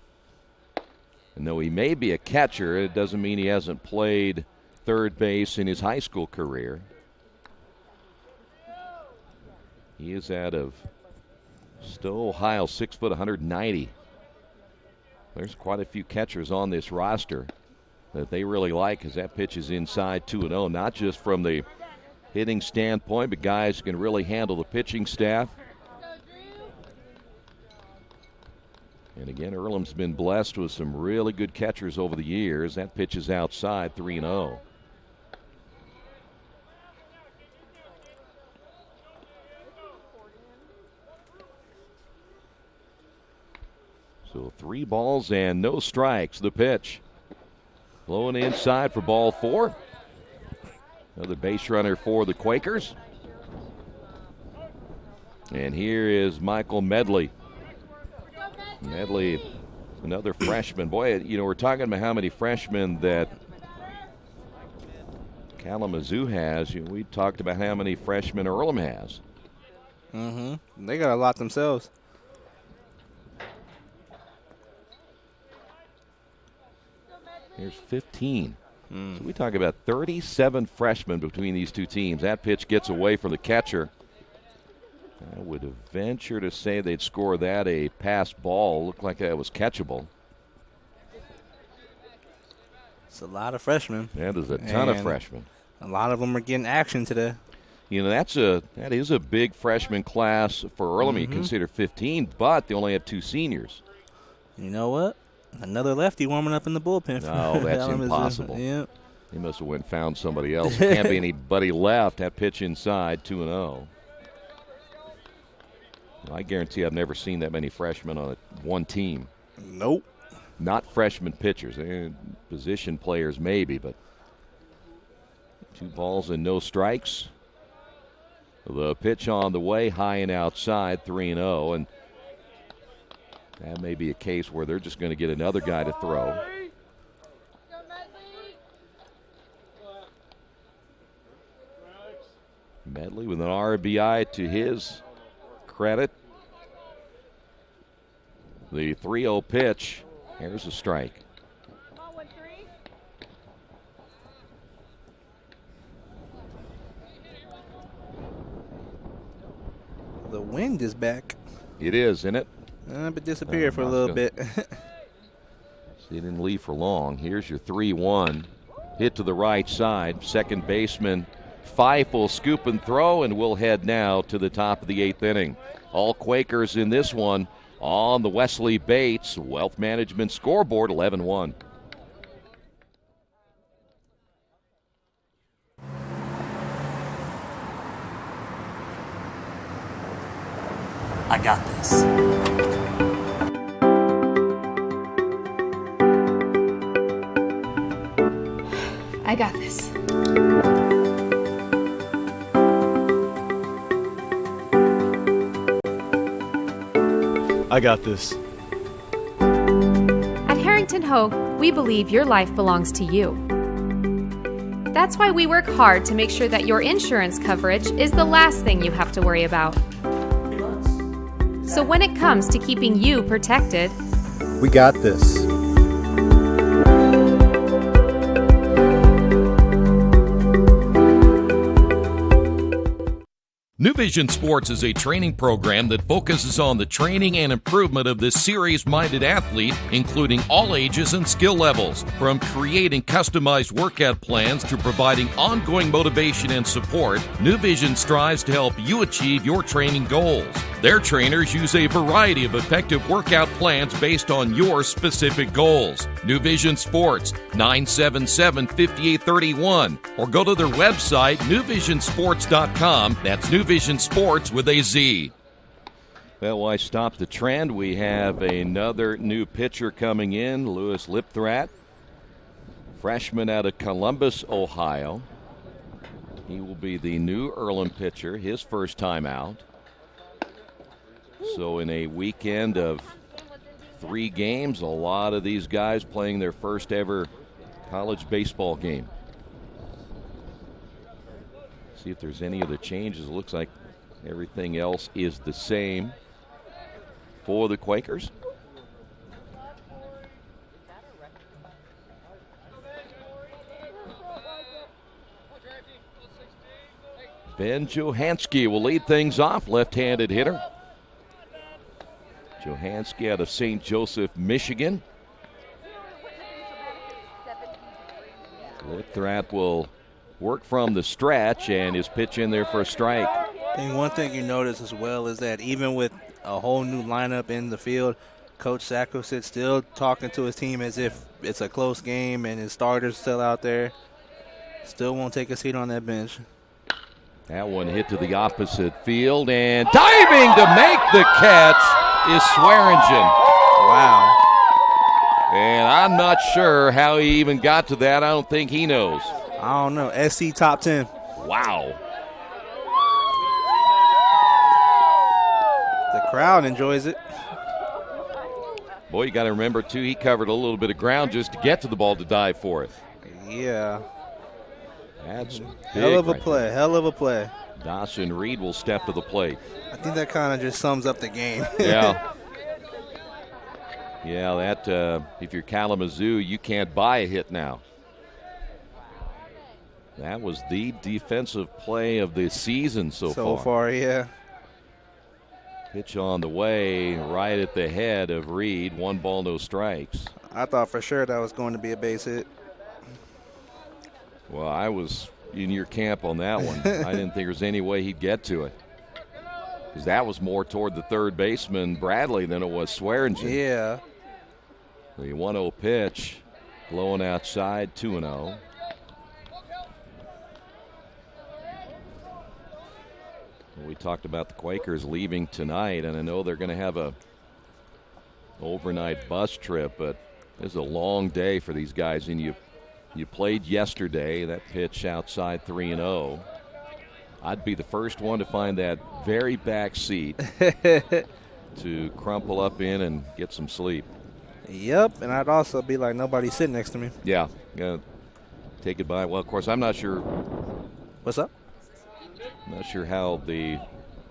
And though he may be a catcher, it doesn't mean he hasn't played third base in his high school career. He is out of Stowe, Ohio, 6 foot, 190. There's quite a few catchers on this roster that they really like, as that pitch is inside, 2-0. Not just from the hitting standpoint, but guys can really handle the pitching staff. And again, Earlham's been blessed with some really good catchers over the years. That pitch is outside, 3-0. So 3 balls and no strikes. The pitch. Blowing inside for ball 4. Another base runner for the Quakers. And here is Michael Medley. Medley, another freshman. Boy, you know, we're talking about how many freshmen that Kalamazoo has. We talked about how many freshmen Earlham has. They got a lot themselves. Here's 15. So we talk about 37 freshmen between these two teams. That pitch gets away from the catcher. I would venture to say they'd score that a pass ball. Looked like that was catchable. It's a lot of freshmen. That is a ton of freshmen. A lot of them are getting action today. that is a big freshman class for Earlham. You consider 15, but they only have 2 seniors. You know what? Another lefty warming up in the bullpen. No, that's impossible. Yeah. He must have went and found somebody else. Can't be anybody left. That pitch inside, 2-0. I guarantee I've never seen that many freshmen on one team. Nope. Not freshman pitchers. Position players maybe, but 2 balls and no strikes. The pitch on the way, high and outside, 3-0. And that may be a case where they're just going to get another guy to throw. Medley with an RBI to his credit. The 3-0 pitch. Here's a strike. The wind is back. It is, isn't it? But disappeared for a little bit. He didn't leave for long. Here's your 3-1. Hit to the right side. Second baseman Fife will scoop and throw, and we'll head now to the top of the 8th inning. All Quakers in this one on the Wesley Bates Wealth Management scoreboard, 11-1. I got this. I got this. I got this. At Harrington Hogue, we believe your life belongs to you. That's why we work hard to make sure that your insurance coverage is the last thing you have to worry about. So when it comes to keeping you protected, We got this. New Vision Sports is a training program that focuses on the training and improvement of the serious-minded athlete, including all ages and skill levels. From creating customized workout plans to providing ongoing motivation and support, New Vision strives to help you achieve your training goals. Their trainers use a variety of effective workout plans based on your specific goals. New Vision Sports, 977-5831, or go to their website, newvisionsports.com. That's New Vision Sports with a Z. Well, why stop the trend? We have another new pitcher coming in, Lewis Lipthrat, freshman out of Columbus, Ohio. He will be the new Earlham pitcher, his first time out. So in a weekend of 3 games, a lot of these guys playing their first ever college baseball game. See if there's any other changes. It looks like everything else is the same for the Quakers. Ben Johanski will lead things off, left-handed hitter. Johanski out of St. Joseph, Michigan. Lipthrat will work from the stretch and his pitch in there for a strike. And one thing you notice as well is that even with a whole new lineup in the field, Coach Sakosit still talking to his team as if it's a close game and his starter's still out there. Still won't take a seat on that bench. That one hit to the opposite field, and diving to make the catch is Swearingen. Wow. And I'm not sure how he even got to that. I don't think he knows. I don't know. SC top 10. Wow. The crowd enjoys it. Boy, you got to remember, too, he covered a little bit of ground just to get to the ball to dive for it. Yeah. That's big. Hell of a play. Hell of a play. Dawson Reed will step to the plate. I think that kind of just sums up the game. Yeah. Yeah, that if you're Kalamazoo, you can't buy a hit now. That was the defensive play of the season so far. So far, yeah. Pitch on the way, right at the head of Reed. 1 ball, no strikes. I thought for sure that was going to be a base hit. Well, I was in your camp on that one. I didn't think there was any way he'd get to it. Because that was more toward the third baseman, Bradley, than it was Swearingen. Yeah. The 1-0 pitch, blowing outside, 2-0. We talked about the Quakers leaving tonight, and I know they're going to have a overnight bus trip, but it's a long day for these guys. And you played yesterday, that pitch outside 3-0. I'd be the first one to find that very back seat to crumple up in and get some sleep. Yep, and I'd also be like, nobody's sitting next to me. Yeah, gonna take it by. Well, of course, I'm not sure. What's up? I'm not sure how the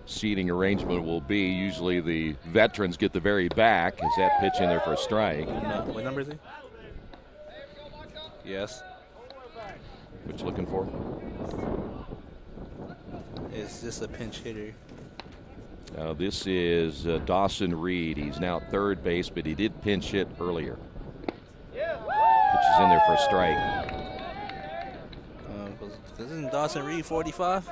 seating arrangement will be. Usually the veterans get the very back. Is that pitch in there for a strike? No, what number is he? Yes. What you looking for? Is this a pinch hitter? This is Dawson Reed. He's now at third base, but he did pinch hit earlier. Pitch is in there for a strike. Isn't Dawson Reed 45?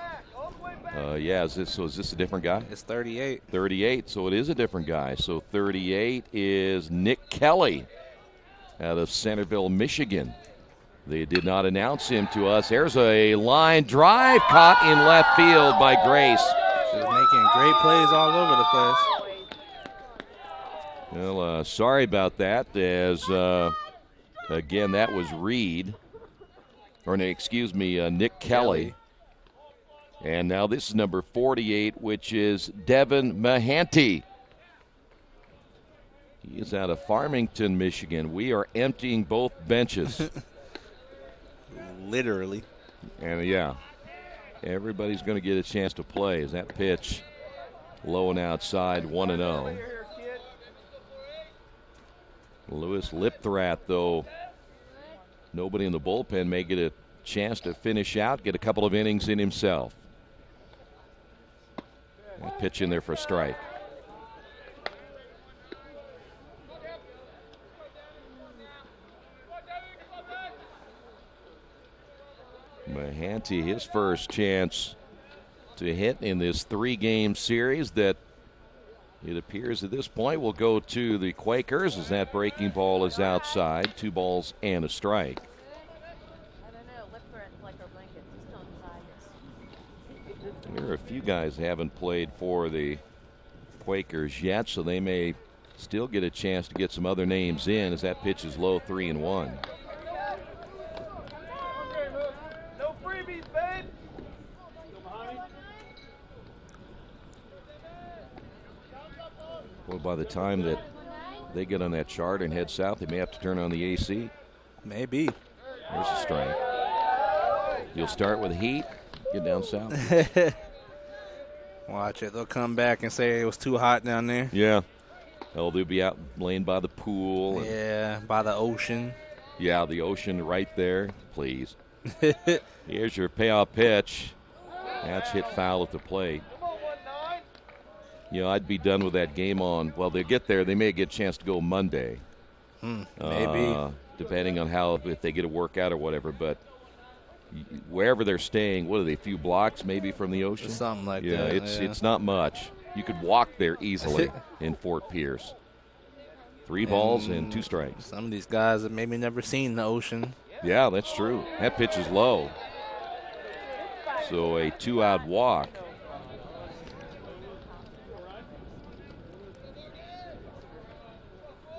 Yeah, is this a different guy? It's 38. 38, so it is a different guy. So 38 is Nick Kelly out of Centerville, Michigan. They did not announce him to us. There's a line drive caught in left field by Grace. She's making great plays all over the place. Well, sorry about that, as, again, that was Reed. Or, no, excuse me, Nick Kelly. And now this is number 48, which is Devin Mahanti. He is out of Farmington, Michigan. We are emptying both benches. Literally. And, yeah, everybody's going to get a chance to play. As that pitch low and outside, 1-0. Lewis Lipthrath, though, nobody in the bullpen may get a chance to finish out, get a couple of innings in himself. And pitch in there for a strike. Mahanti, his first chance to hit in this three-game series that it appears at this point will go to the Quakers as that breaking ball is outside. 2 balls and a strike. There are a few guys that haven't played for the Quakers yet, so they may still get a chance to get some other names in as that pitch is low, 3-1. No freebies, babe. Well, by the time that they get on that chart and head south, they may have to turn on the AC. Maybe. There's a strike. You'll start with heat, get down south. Watch it. They'll come back and say it was too hot down there. Yeah. Oh, they'll be out laying by the pool. Yeah, by the ocean. Yeah, the ocean right there. Please. Here's your payoff pitch. That's hit foul at the plate. You know, I'd be done with that game on, well, they'll get there. They may get a chance to go Monday. Maybe. Depending on how, if they get a workout or whatever. But wherever they're staying, what are they, a few blocks maybe from the ocean? Something like that. Yeah, it's not much. You could walk there easily in Fort Pierce. 3 balls and 2 strikes. Some of these guys have maybe never seen the ocean. Yeah, that's true. That pitch is low. So a 2-out walk.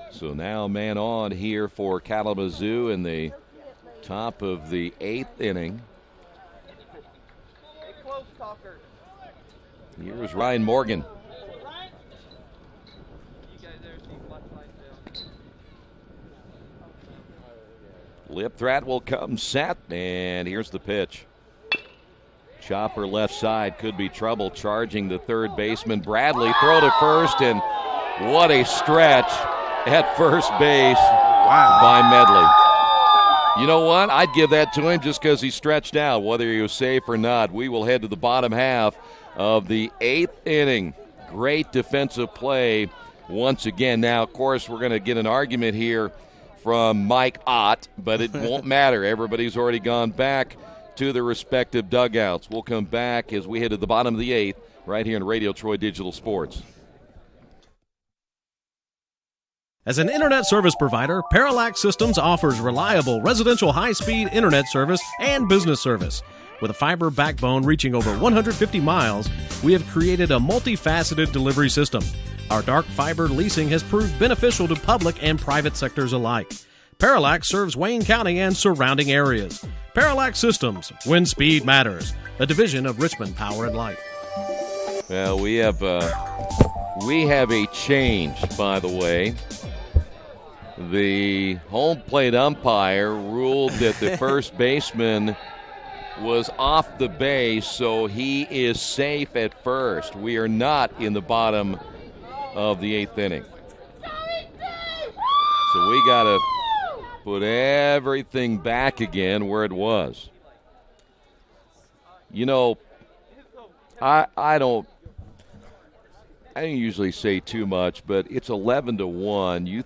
So now man on here for Kalamazoo in the top of the 8th inning. Here's Ryan Morgan. Lipthrath will come set, and here's the pitch. Chopper left side, could be trouble, charging the third baseman. Bradley throw to first, and what a stretch at first base by Medley. You know what? I'd give that to him just because he stretched out, whether he was safe or not. We will head to the bottom half of the 8th inning. Great defensive play once again. Now, of course, we're going to get an argument here from Mike Ott, but it won't matter. Everybody's already gone back to their respective dugouts. We'll come back as we head to the bottom of the 8th right here in Radio Troy Digital Sports. As an internet service provider, Parallax Systems offers reliable residential high-speed internet service and business service. With a fiber backbone reaching over 150 miles, we have created a multifaceted delivery system. Our dark fiber leasing has proved beneficial to public and private sectors alike. Parallax serves Wayne County and surrounding areas. Parallax Systems, when speed matters, a division of Richmond Power and Light. Well, we have a change, by the way. The home plate umpire ruled that the first baseman was off the base, so he is safe at first. We are not in the bottom of the 8th inning. So we got to put everything back again where it was. You know, I don't usually say too much, but it's 11-1. You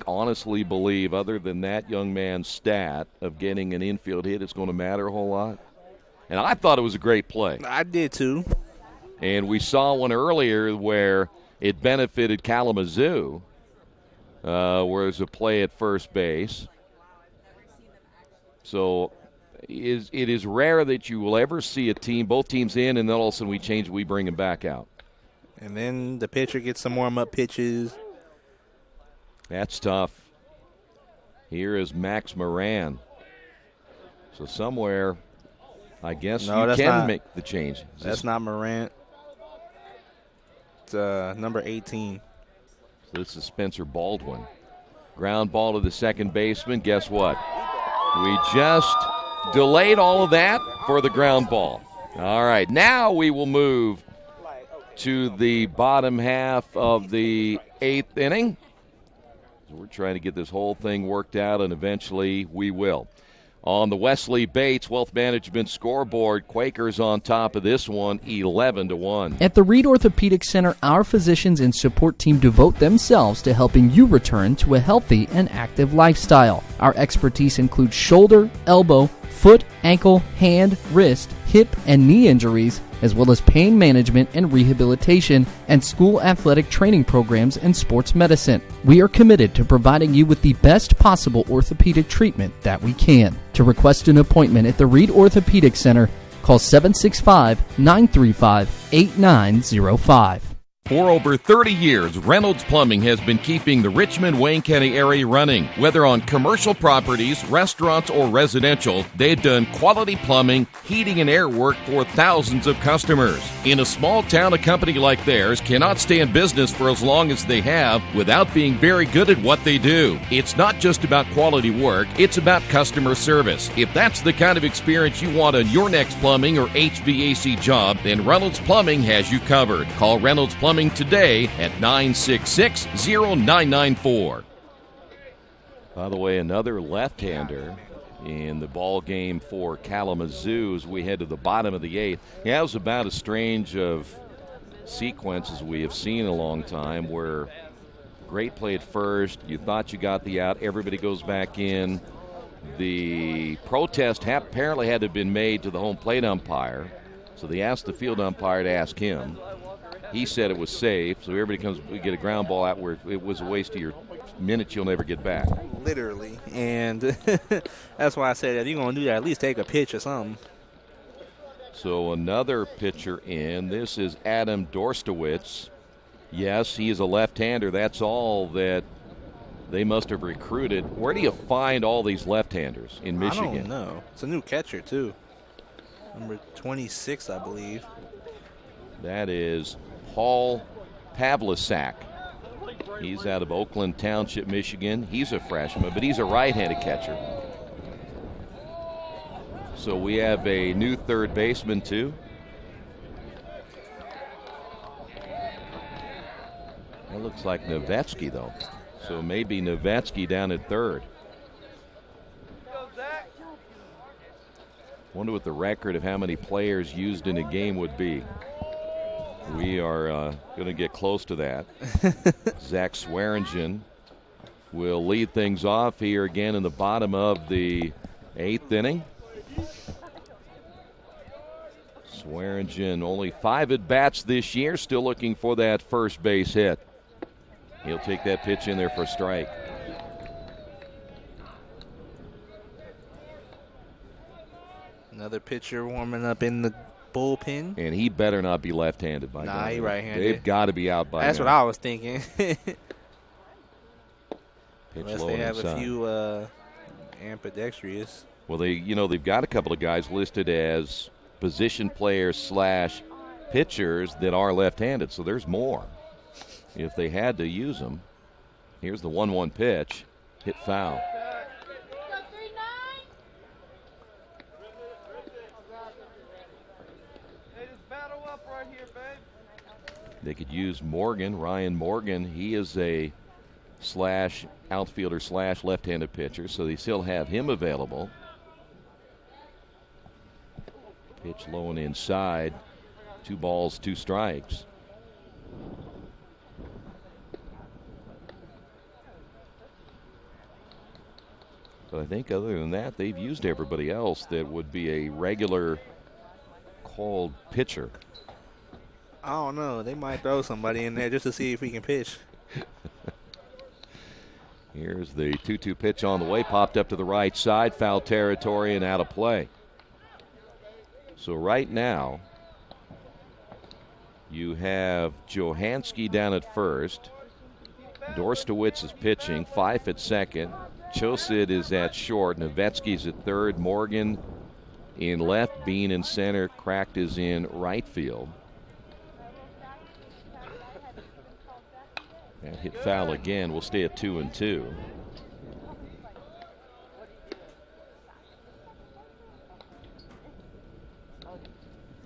honestly believe, other than that young man's stat of getting an infield hit, it's going to matter a whole lot? And I thought it was a great play. I did too. And we saw one earlier where it benefited Kalamazoo, where it was a play at first base. So it is rare that you will ever see a team, both teams in, and then all of a sudden we bring them back out. And then the pitcher gets some warm-up pitches. That's tough. Here is Max Moran. So somewhere, I guess you can make the change. That's not Moran. It's number 18. So this is Spencer Baldwin. Ground ball to the second baseman. Guess what? We just delayed all of that for the ground ball. All right, now we will move to the bottom half of the 8th inning. We're trying to get this whole thing worked out, and eventually we will. On the Wesley Bates Wealth Management scoreboard, Quakers on top of this one, 11-1. At the Reed Orthopedic Center, our physicians and support team devote themselves to helping you return to a healthy and active lifestyle. Our expertise includes shoulder, elbow, foot, ankle, hand, wrist, hip, and knee injuries, as well as pain management and rehabilitation, and school athletic training programs and sports medicine. We are committed to providing you with the best possible orthopedic treatment that we can. To request an appointment at the Reed Orthopedic Center, call 765-935-8905. For over 30 years, Reynolds Plumbing has been keeping the Richmond-Wayne County area running. Whether on commercial properties, restaurants, or residential, they've done quality plumbing, heating, and air work for thousands of customers. In a small town, a company like theirs cannot stay in business for as long as they have without being very good at what they do. It's not just about quality work, it's about customer service. If that's the kind of experience you want on your next plumbing or HVAC job, then Reynolds Plumbing has you covered. Call Reynolds Plumbing today at 966-0994. By the way, another left-hander in the ball game for Kalamazoo as we head to the bottom of the 8th. Yeah, it was about as strange of sequence as we have seen in a long time, where great play at first, you thought you got the out, everybody goes back in. The protest apparently had to have been made to the home plate umpire, so they asked the field umpire to ask him. He said it was safe, so everybody comes, we get a ground ball out where it was a waste of your minutes you'll never get back. Literally. And that's why I said if you're going to do that, at least take a pitch or something. So another pitcher in. This is Adam Dorstowitz. Yes, he is a left-hander. That's all that they must have recruited. Where do you find all these left-handers in Michigan? I don't know. It's a new catcher, too. Number 26, I believe. That is Paul Pavlicek. He's out of Oakland Township, Michigan. He's a freshman, but he's a right-handed catcher. So we have a new third baseman, too. That looks like Novetsky, though. So maybe Novetsky down at third. Wonder what the record of how many players used in a game would be. We are going to get close to that. Zach Swearingen will lead things off here again in the bottom of the 8th inning. Swearingen only 5 at-bats this year, still looking for that first base hit. He'll take that pitch in there for a strike. Another pitcher warming up in the bullpen. And he better not be left-handed. By Nah, God. he right-handed. They've got to be out by That's now. what I was thinking. Pitch Unless low they have inside. a few ambidextrous. Well, they've got a couple of guys listed as position players / pitchers that are left-handed, so there's more if they had to use them. Here's the 1-1 pitch, hit foul. They could use Morgan, Ryan Morgan. He is a outfielder / left-handed pitcher, so they still have him available. Pitch low and inside. 2 balls, 2 strikes. But I think other than that, they've used everybody else that would be a regular called pitcher. I don't know. They might throw somebody in there just to see if he can pitch. Here's the 2-2 pitch on the way. Popped up to the right side. Foul territory and out of play. So right now, you have Johansky down at first. Dorstowitz is pitching. Fife at second. Chosid is at short. Novetsky's at third. Morgan in left. Bean in center. Cracked is in right field. That hit foul again. We'll stay at 2-2.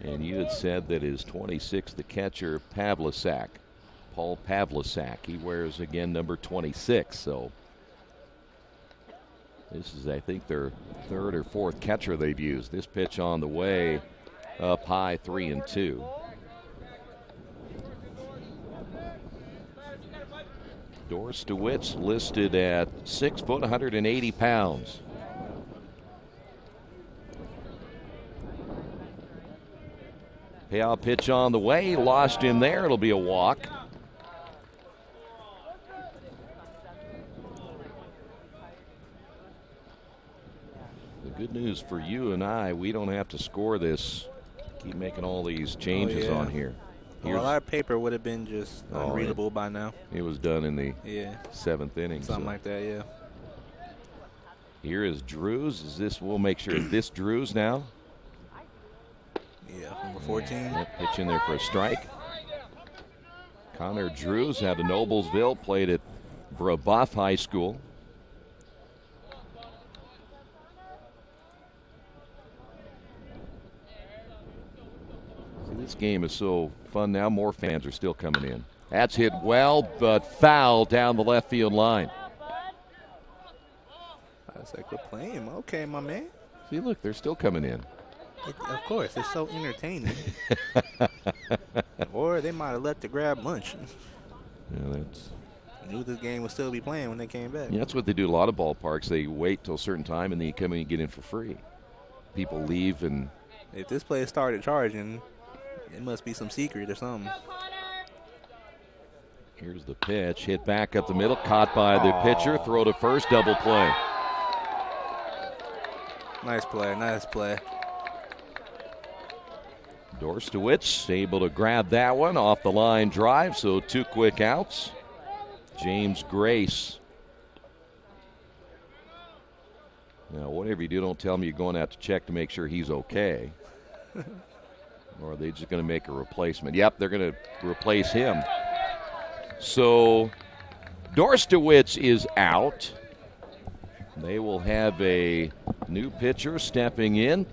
And you had said that his 26th, the catcher, Pavlisak, Paul Pavlisak. He wears, again, number 26. So this is, I think, their 3rd or 4th catcher they've used. This pitch on the way, up high, 3-2. Dorstowitz listed at 6 foot, 180 pounds. Payout pitch on the way. Lost him there. It'll be a walk. The good news for you and I, we don't have to score this. Keep making all these changes on here. Well, our paper would have been just unreadable by now. It was done in the 7th inning. Something like that, yeah. Here is Drews. We'll make sure this Drews now. Yeah, number 14. Yep, pitch in there for a strike. Connor Drews out of Noblesville, played at Brebeuf High School. See, this game is so fun now. More fans are still coming in. That's hit well, but foul down the left field line. I was like, we're playing. Okay, my man. See, look, they're still coming in. Of course, it's so entertaining. Or they might have left to grab lunch. Yeah, that's. Knew this game would still be playing when they came back. Yeah, that's what they do at a lot of ballparks. They wait till a certain time and then you come in and get in for free. People leave and. If this place started charging, it must be some secret or something. Here's the pitch. Hit back up the middle. Caught by the pitcher. Throw to first. Double play. Nice play. Nice play. Dorstowitz able to grab that one off the line drive, so 2 quick outs. James Grace. Now, whatever you do, don't tell me you're going out to check to make sure he's okay. Or are they just going to make a replacement? Yep, they're going to replace him. So Dorstowitz is out. They will have a new pitcher stepping in.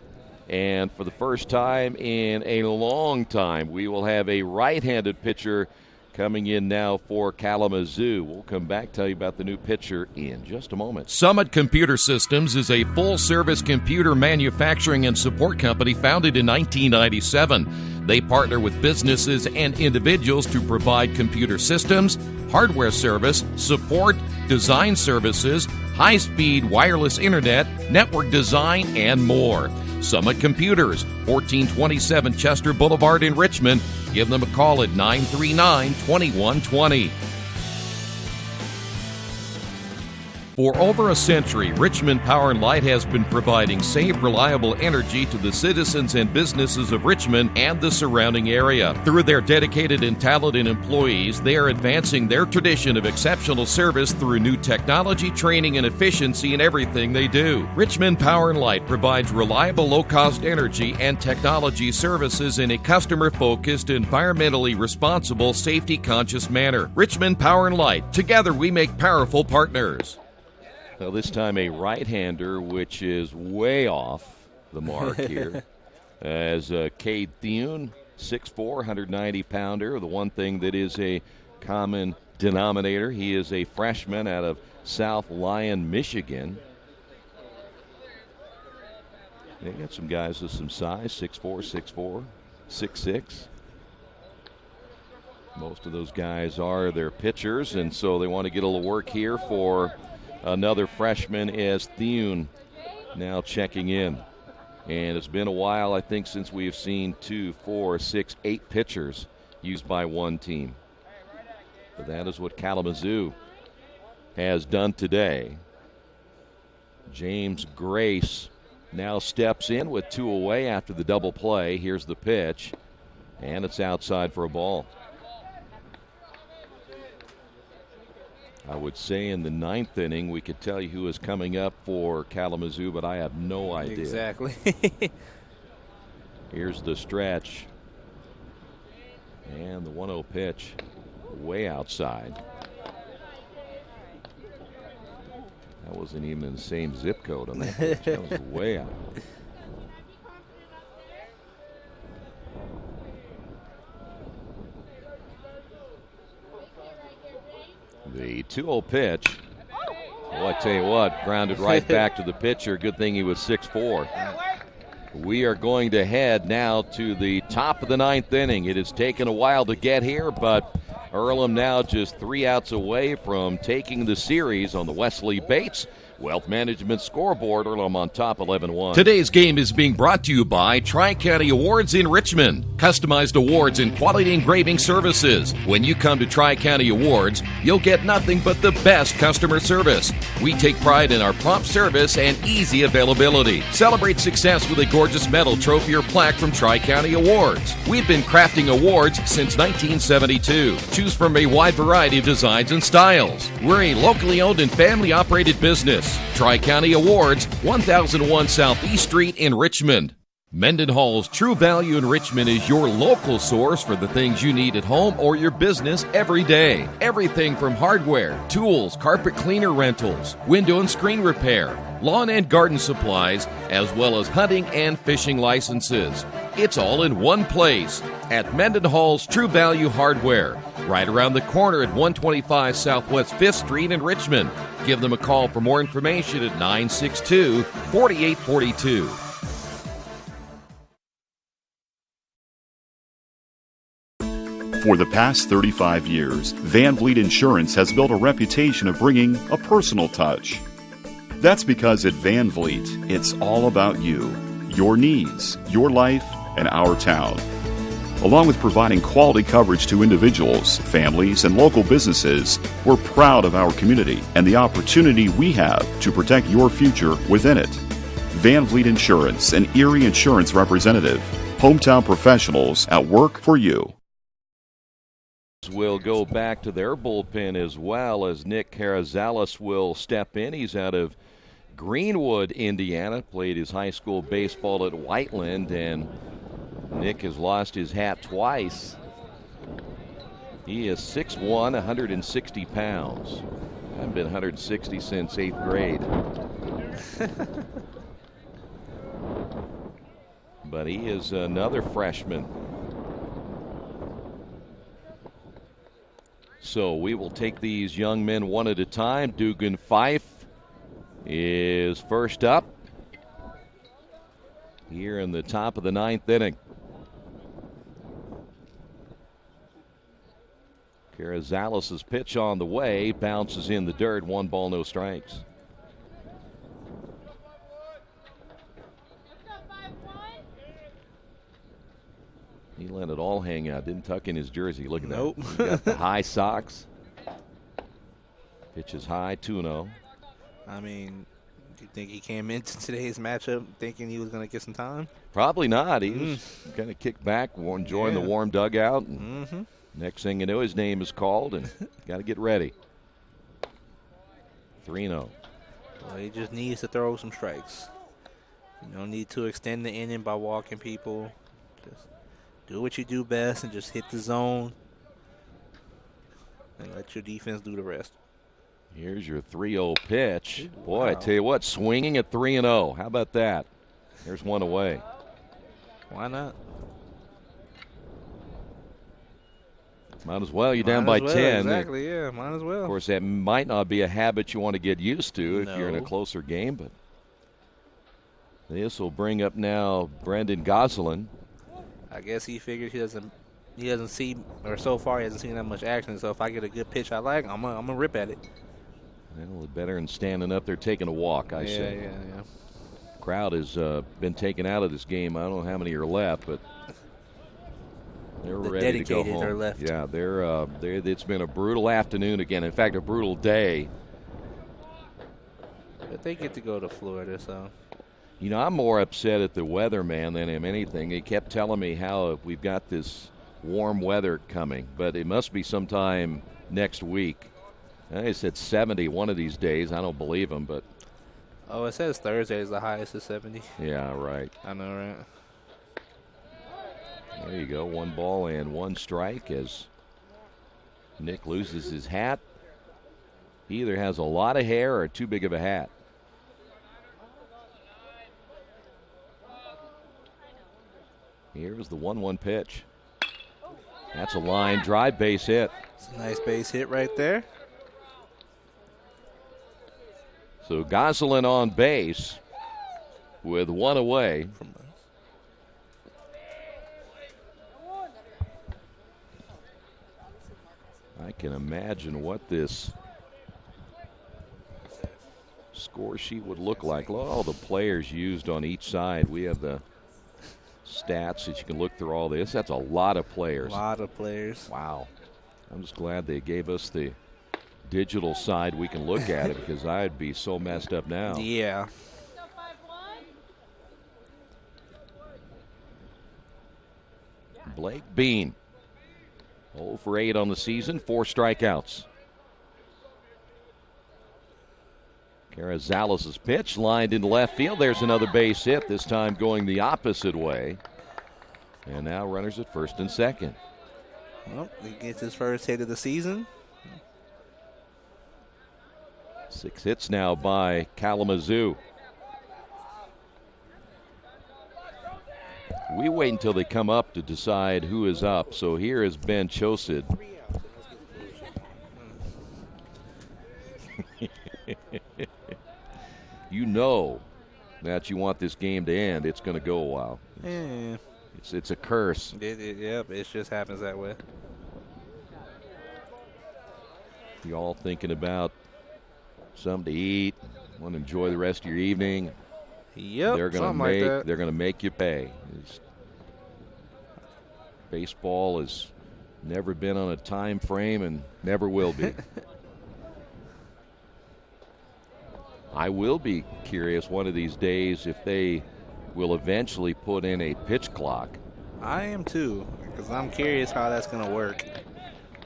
And for the first time in a long time, we will have a right-handed pitcher coming in now for Kalamazoo. We'll come back, tell you about the new pitcher in just a moment. Summit Computer Systems is a full-service computer manufacturing and support company founded in 1997. They partner with businesses and individuals to provide computer systems, hardware service, support, design services, high-speed wireless internet, network design, and more. Summit Computers, 1427 Chester Boulevard in Richmond. Give them a call at 939-2120. For over a century, Richmond Power & Light has been providing safe, reliable energy to the citizens and businesses of Richmond and the surrounding area. Through their dedicated and talented employees, they are advancing their tradition of exceptional service through new technology, training, and efficiency in everything they do. Richmond Power & Light provides reliable, low-cost energy and technology services in a customer-focused, environmentally responsible, safety-conscious manner. Richmond Power & Light. Together we make powerful partners. Well, this time a right-hander, which is way off the mark here. As Cade Thune, 6'4", 190-pounder. The one thing that is a common denominator, he is a freshman out of South Lyon, Michigan. They got some guys with some size, 6'4", 6'6". Most of those guys are their pitchers, and so they want to get a little work here for another freshman as Thune now checking in. And it's been a while, I think, since we've seen 2, 4, 6, 8 pitchers used by one team. But that is what Kalamazoo has done today. James Grace now steps in with 2 away after the double play. Here's the pitch, and it's outside for a ball. I would say in the 9th inning we could tell you who is coming up for Kalamazoo, but I have no idea. Exactly. Here's the stretch. And the 1-0 pitch way outside. That wasn't even in the same zip code on that pitch. That was way out. The 2-0 pitch. Well, I tell you what, grounded right back to the pitcher. Good thing he was 6'4". We are going to head now to the top of the 9th inning. It has taken a while to get here, but Earlham now just 3 outs away from taking the series on the Wesley Bates Wealth Management scoreboard. Earlham on top, 11-1. Today's game is being brought to you by Tri-County Awards in Richmond. Customized awards and quality engraving services. When you come to Tri-County Awards, you'll get nothing but the best customer service. We take pride in our prompt service and easy availability. Celebrate success with a gorgeous medal, trophy, or plaque from Tri-County Awards. We've been crafting awards since 1972. Choose from a wide variety of designs and styles. We're a locally owned and family-operated business. Tri-County Awards, 1001 Southeast Street in Richmond. Mendenhall's True Value in Richmond is your local source for the things you need at home or your business every day. Everything from hardware, tools, carpet cleaner rentals, window and screen repair, lawn and garden supplies, as well as hunting and fishing licenses. It's all in one place at Mendenhall's True Value Hardware, right around the corner at 125 Southwest 5th Street in Richmond. Give them a call for more information at 962-4842. For the past 35 years, Van Vliet Insurance has built a reputation of bringing a personal touch. That's because at Van Vliet, it's all about you, your needs, your life, and our town. Along with providing quality coverage to individuals, families, and local businesses, we're proud of our community and the opportunity we have to protect your future within it. Van Vliet Insurance, an Erie Insurance representative. Hometown professionals at work for you. Will go back to their bullpen as well as Nick Carrizales will step in. He's out of Greenwood, Indiana, played his high school baseball at Whiteland, and Nick has lost his hat twice. He is 6'1", 160 pounds. I've been 160 since 8th grade. But he is another freshman. So we will take these young men one at a time. Dugan Fife is first up here in the top of the 9th inning. Carrizales' pitch on the way, bounces in the dirt, 1 ball, no strikes. He let it all hang out, didn't tuck in his jersey. Look at Nope. that. He got the high socks. Pitch is high, 2-0. I mean, do you think he came into today's matchup thinking he was going to get some time? Probably not. He was kind of kicked back, enjoying the warm dugout. And next thing you know, his name is called, and got to get ready. 3-0. Well, he just needs to throw some strikes. You don't need to extend the inning by walking people. Just do what you do best and just hit the zone and let your defense do the rest. Here's your 3-0 pitch. Boy, Wow. I tell you what, swinging at 3-0. How about that? There's one away. Why not? Might as well. You're down by 10. Exactly, yeah, might as well. Of course, that might not be a habit you want to get used to if you're in a No. closer game, but this will bring up now Brendan Gosselin. I guess he figured he doesn't see, or so far he hasn't seen that much action. So if I get a good pitch I like, I'm gonna rip at it. Well, better than standing up there taking a walk, I say. Yeah. Crowd has been taken out of this game. I don't know how many are left, but they're ready to go home. Are left. Yeah, they're it's been a brutal afternoon again. In fact, a brutal day. But they get to go to Florida, so. You know, I'm more upset at the weather, man, than anything. They kept telling me how we've got this warm weather coming, but it must be sometime next week. They said 70 one of these days. I don't believe them, but. Oh, it says Thursday is the highest of 70. Yeah, right. I know, right? There you go. 1 ball and 1 strike as Nick loses his hat. He either has a lot of hair or too big of a hat. Here's the 1-1 pitch. That's a line drive, base hit. It's a nice base hit right there. So Gosselin on base with 1 away. I can imagine what this score sheet would look like. Look at all the players used on each side. We have the stats that you can look through all this. That's a lot of players. A lot of players. Wow. I'm just glad they gave us the digital side we can look at it because I'd be so messed up now. Yeah. Blake Bean, 0 for 8 on the season, 4 strikeouts. Carrizales' pitch lined into left field. There's another base hit, this time going the opposite way. And now runners at first and second. Well, he gets his first hit of the season. 6 hits now by Kalamazoo. We wait until they come up to decide who is up. So here is Ben Chosid. You know that you want this game to end. It's going to go a while. Yeah. It's a curse. Yep, it just happens that way. You all thinking about something to eat, want to enjoy the rest of your evening. Yep, they're going something like that. They're going to make you pay. Baseball has never been on a time frame and never will be. I will be curious one of these days if they will eventually put in a pitch clock. I am too, because I'm curious how that's going to work.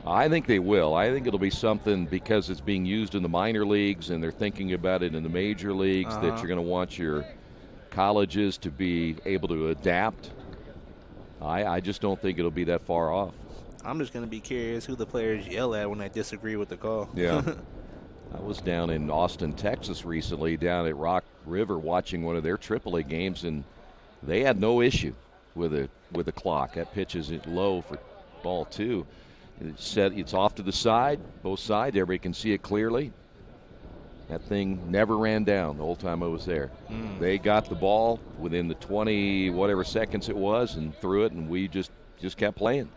I think they will. I think it'll be something because it's being used in the minor leagues and they're thinking about it in the major leagues that you're going to want your colleges to be able to adapt. I just don't think it'll be that far off. I'm just going to be curious who the players yell at when they disagree with the call. Yeah. I was down in Austin, Texas recently, down at Rock River watching one of their AAA games, and they had no issue with the clock. That pitch is low for ball 2. It's off to the side, both sides. Everybody can see it clearly. That thing never ran down the whole time I was there. They got the ball within the 20 whatever seconds it was and threw it, and we just kept playing.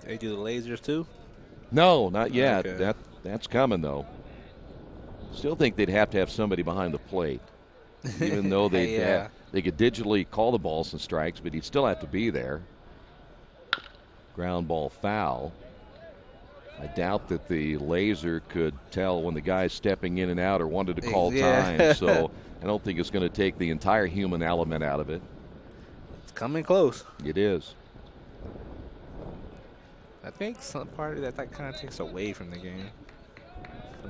They do the lasers too? No, not yet. Okay. That's coming, though. Still think they'd have to have somebody behind the plate. Even though they could digitally call the balls and strikes, but he'd still have to be there. Ground ball foul. I doubt that the laser could tell when the guy's stepping in and out or wanted to call time, so I don't think it's going to take the entire human element out of it. It's coming close. It is. I think some part of that kind of takes away from the game.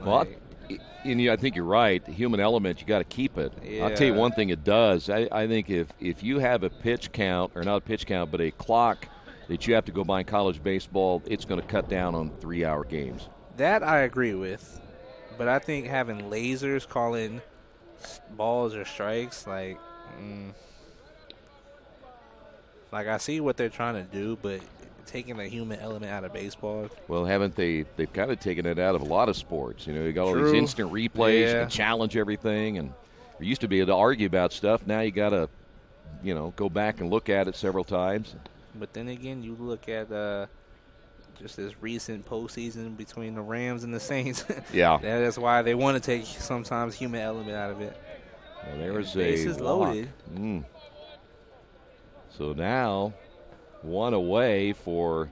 Well, I think you're right. The human element, you got to keep it. Yeah. I'll tell you one thing it does. I think if you have a pitch count, or not a pitch count, but a clock that you have to go by in college baseball, it's going to cut down on 3-hour games. That I agree with. But I think having lasers calling balls or strikes, like I see what they're trying to do, but taking the human element out of baseball. Well, haven't they? They've kind of taken it out of a lot of sports. You got all these instant replays to challenge everything, and you used to be able to argue about stuff. Now you got to, go back and look at it several times. But then again, you look at just this recent postseason between the Rams and the Saints. Yeah, that's why they want to take sometimes human element out of it. Well, there's bases loaded. So now, one away for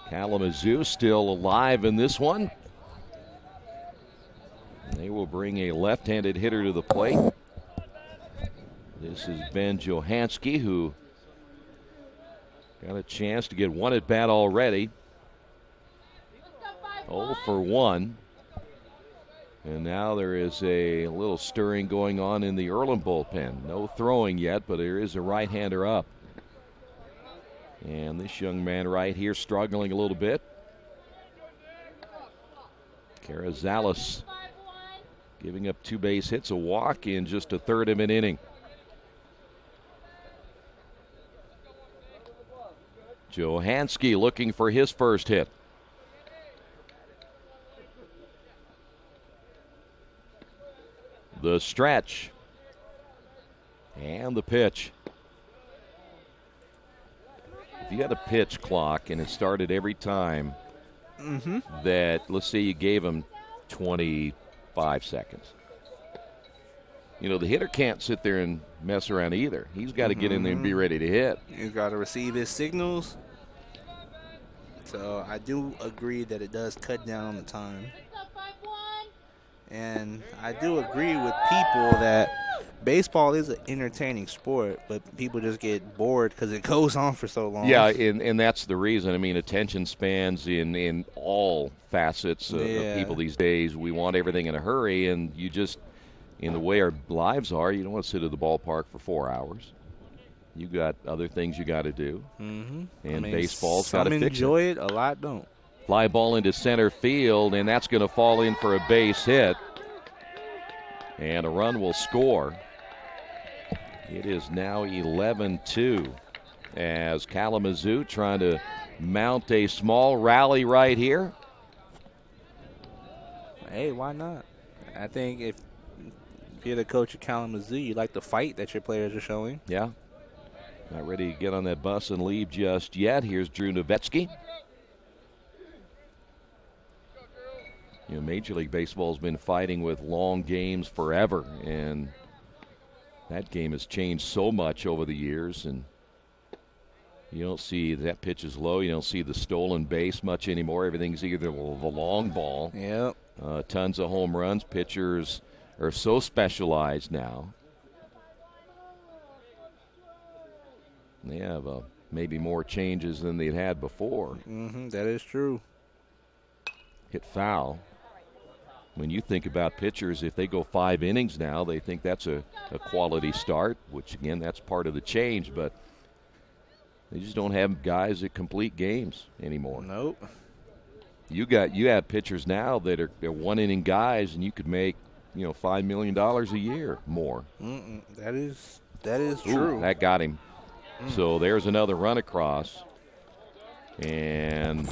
Kalamazoo, still alive in this one. They will bring a left-handed hitter to the plate. This is Ben Johanski, who got a chance to get one at bat already. 0 for 1. And now there is a little stirring going on in the Earlham bullpen. No throwing yet, but there is a right-hander up. And this young man right here struggling a little bit. Carrizales giving up 2 base hits, a walk in just a third of an inning. Johanski looking for his first hit. The stretch. And the pitch. If you had a pitch clock and it started every time that, let's say you gave him 25 seconds. The hitter can't sit there and mess around either. He's got to get in there and be ready to hit. He's got to receive his signals. So I do agree that it does cut down on the time. And I do agree with people that baseball is an entertaining sport, but people just get bored because it goes on for so long. Yeah, and that's the reason. I mean, attention spans in all facets of people these days. We want everything in a hurry, and you just, in the way our lives are, you don't want to sit at the ballpark for 4 hours. You got other things you got to do. And baseball's got to fix it. Some enjoy it, a lot don't. Fly ball into center field, and that's going to fall in for a base hit. And a run will score. It is now 11-2 as Kalamazoo trying to mount a small rally right here. Hey, why not? I think if you're the coach of Kalamazoo, you like the fight that your players are showing. Yeah. Not ready to get on that bus and leave just yet. Here's Drew Nowitzki. Major League Baseball has been fighting with long games forever, and that game has changed so much over the years, and you don't see that pitch is low. You don't see the stolen base much anymore. Everything's either the long ball. Yep. Tons of home runs. Pitchers are so specialized now. They have maybe more changes than they'd had before. That is true. Hit foul. When you think about pitchers, if they go 5 innings now, they think that's a quality start, which, again, that's part of the change. But they just don't have guys that complete games anymore. Nope. You have pitchers now that are 1-inning guys, and you could make $5 million a year more. That is true. Ooh, that got him. So there's another run across, and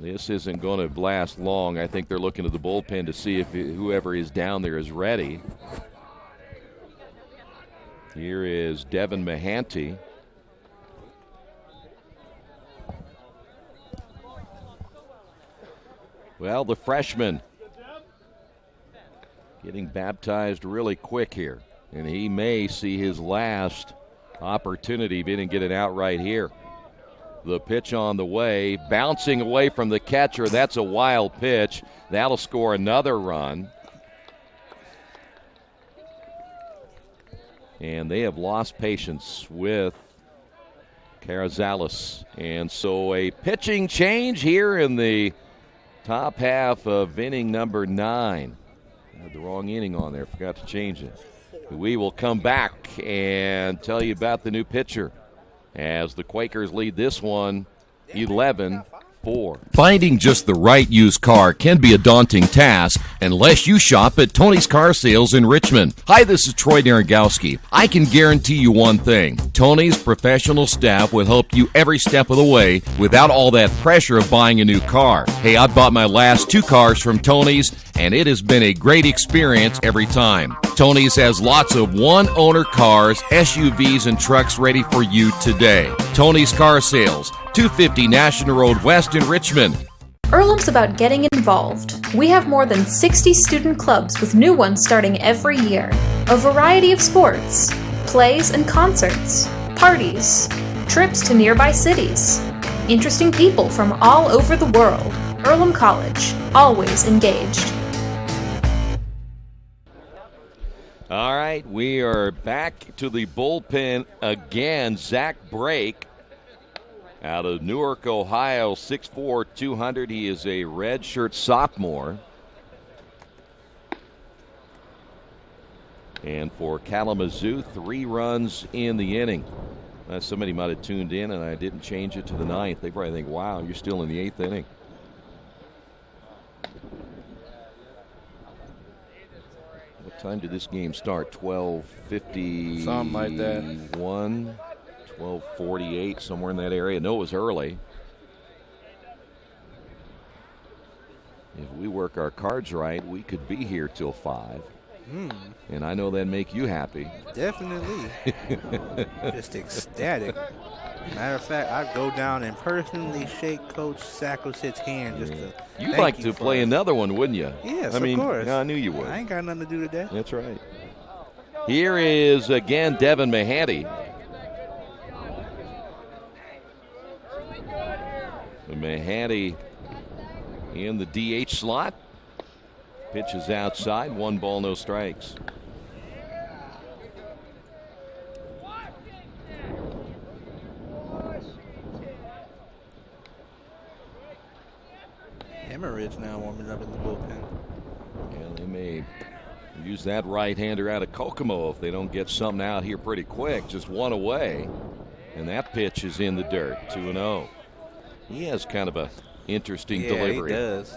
this isn't going to last long. I think they're looking at the bullpen to see if whoever is down there is ready. Here is Devin Mahanti. Well, the freshman getting baptized really quick here, and he may see his last opportunity if he didn't get it out right here. The pitch on the way, bouncing away from the catcher. That's a wild pitch. That'll score another run. And they have lost patience with Carrizales. And so a pitching change here in the top half of inning number 9. I had the wrong inning on there. Forgot to change it. We will come back and tell you about the new pitcher as the Quakers lead this one 11-4. Finding just the right used car can be a daunting task unless you shop at Tony's Car Sales in Richmond. Hi, this is Troy Naragowski. I can guarantee you one thing. Tony's professional staff will help you every step of the way without all that pressure of buying a new car. Hey, I bought my last 2 cars from Tony's, and it has been a great experience every time. Tony's has lots of one-owner cars, SUVs, and trucks ready for you today. Tony's Car Sales, 250 National Road West in Richmond. Earlham's about getting involved. We have more than 60 student clubs with new ones starting every year. A variety of sports, plays and concerts, parties, trips to nearby cities. Interesting people from all over the world. Earlham College, always engaged. All right, we are back to the bullpen again. Zach Brake out of Newark, Ohio, 6'4", 200. He is a redshirt sophomore. And for Kalamazoo, 3 runs in the inning. Somebody might have tuned in and I didn't change it to the 9th. They probably think, wow, you're still in the 8th inning. What time did this game start? 12:50. Something like that. 12:48, somewhere in that area. No, it was early. If we work our cards right, we could be here till 5. And I know that'd make you happy. Definitely. Just ecstatic. Matter of fact, I'd go down and personally shake Coach Sackle's hand just to You'd like to play another one, wouldn't you? Yes, I mean, of course. I knew you would. I ain't got nothing to do today. That's right. Here is, again, Devin Mahanty. Mahanty in the DH slot. Pitches outside. 1 ball, no strikes. Hemorrhage now warming up in the bullpen. Yeah, they may use that right-hander out of Kokomo if they don't get something out here pretty quick. Just 1 away. And that pitch is in the dirt. 2-0. He has kind of a interesting delivery. Yeah, he does.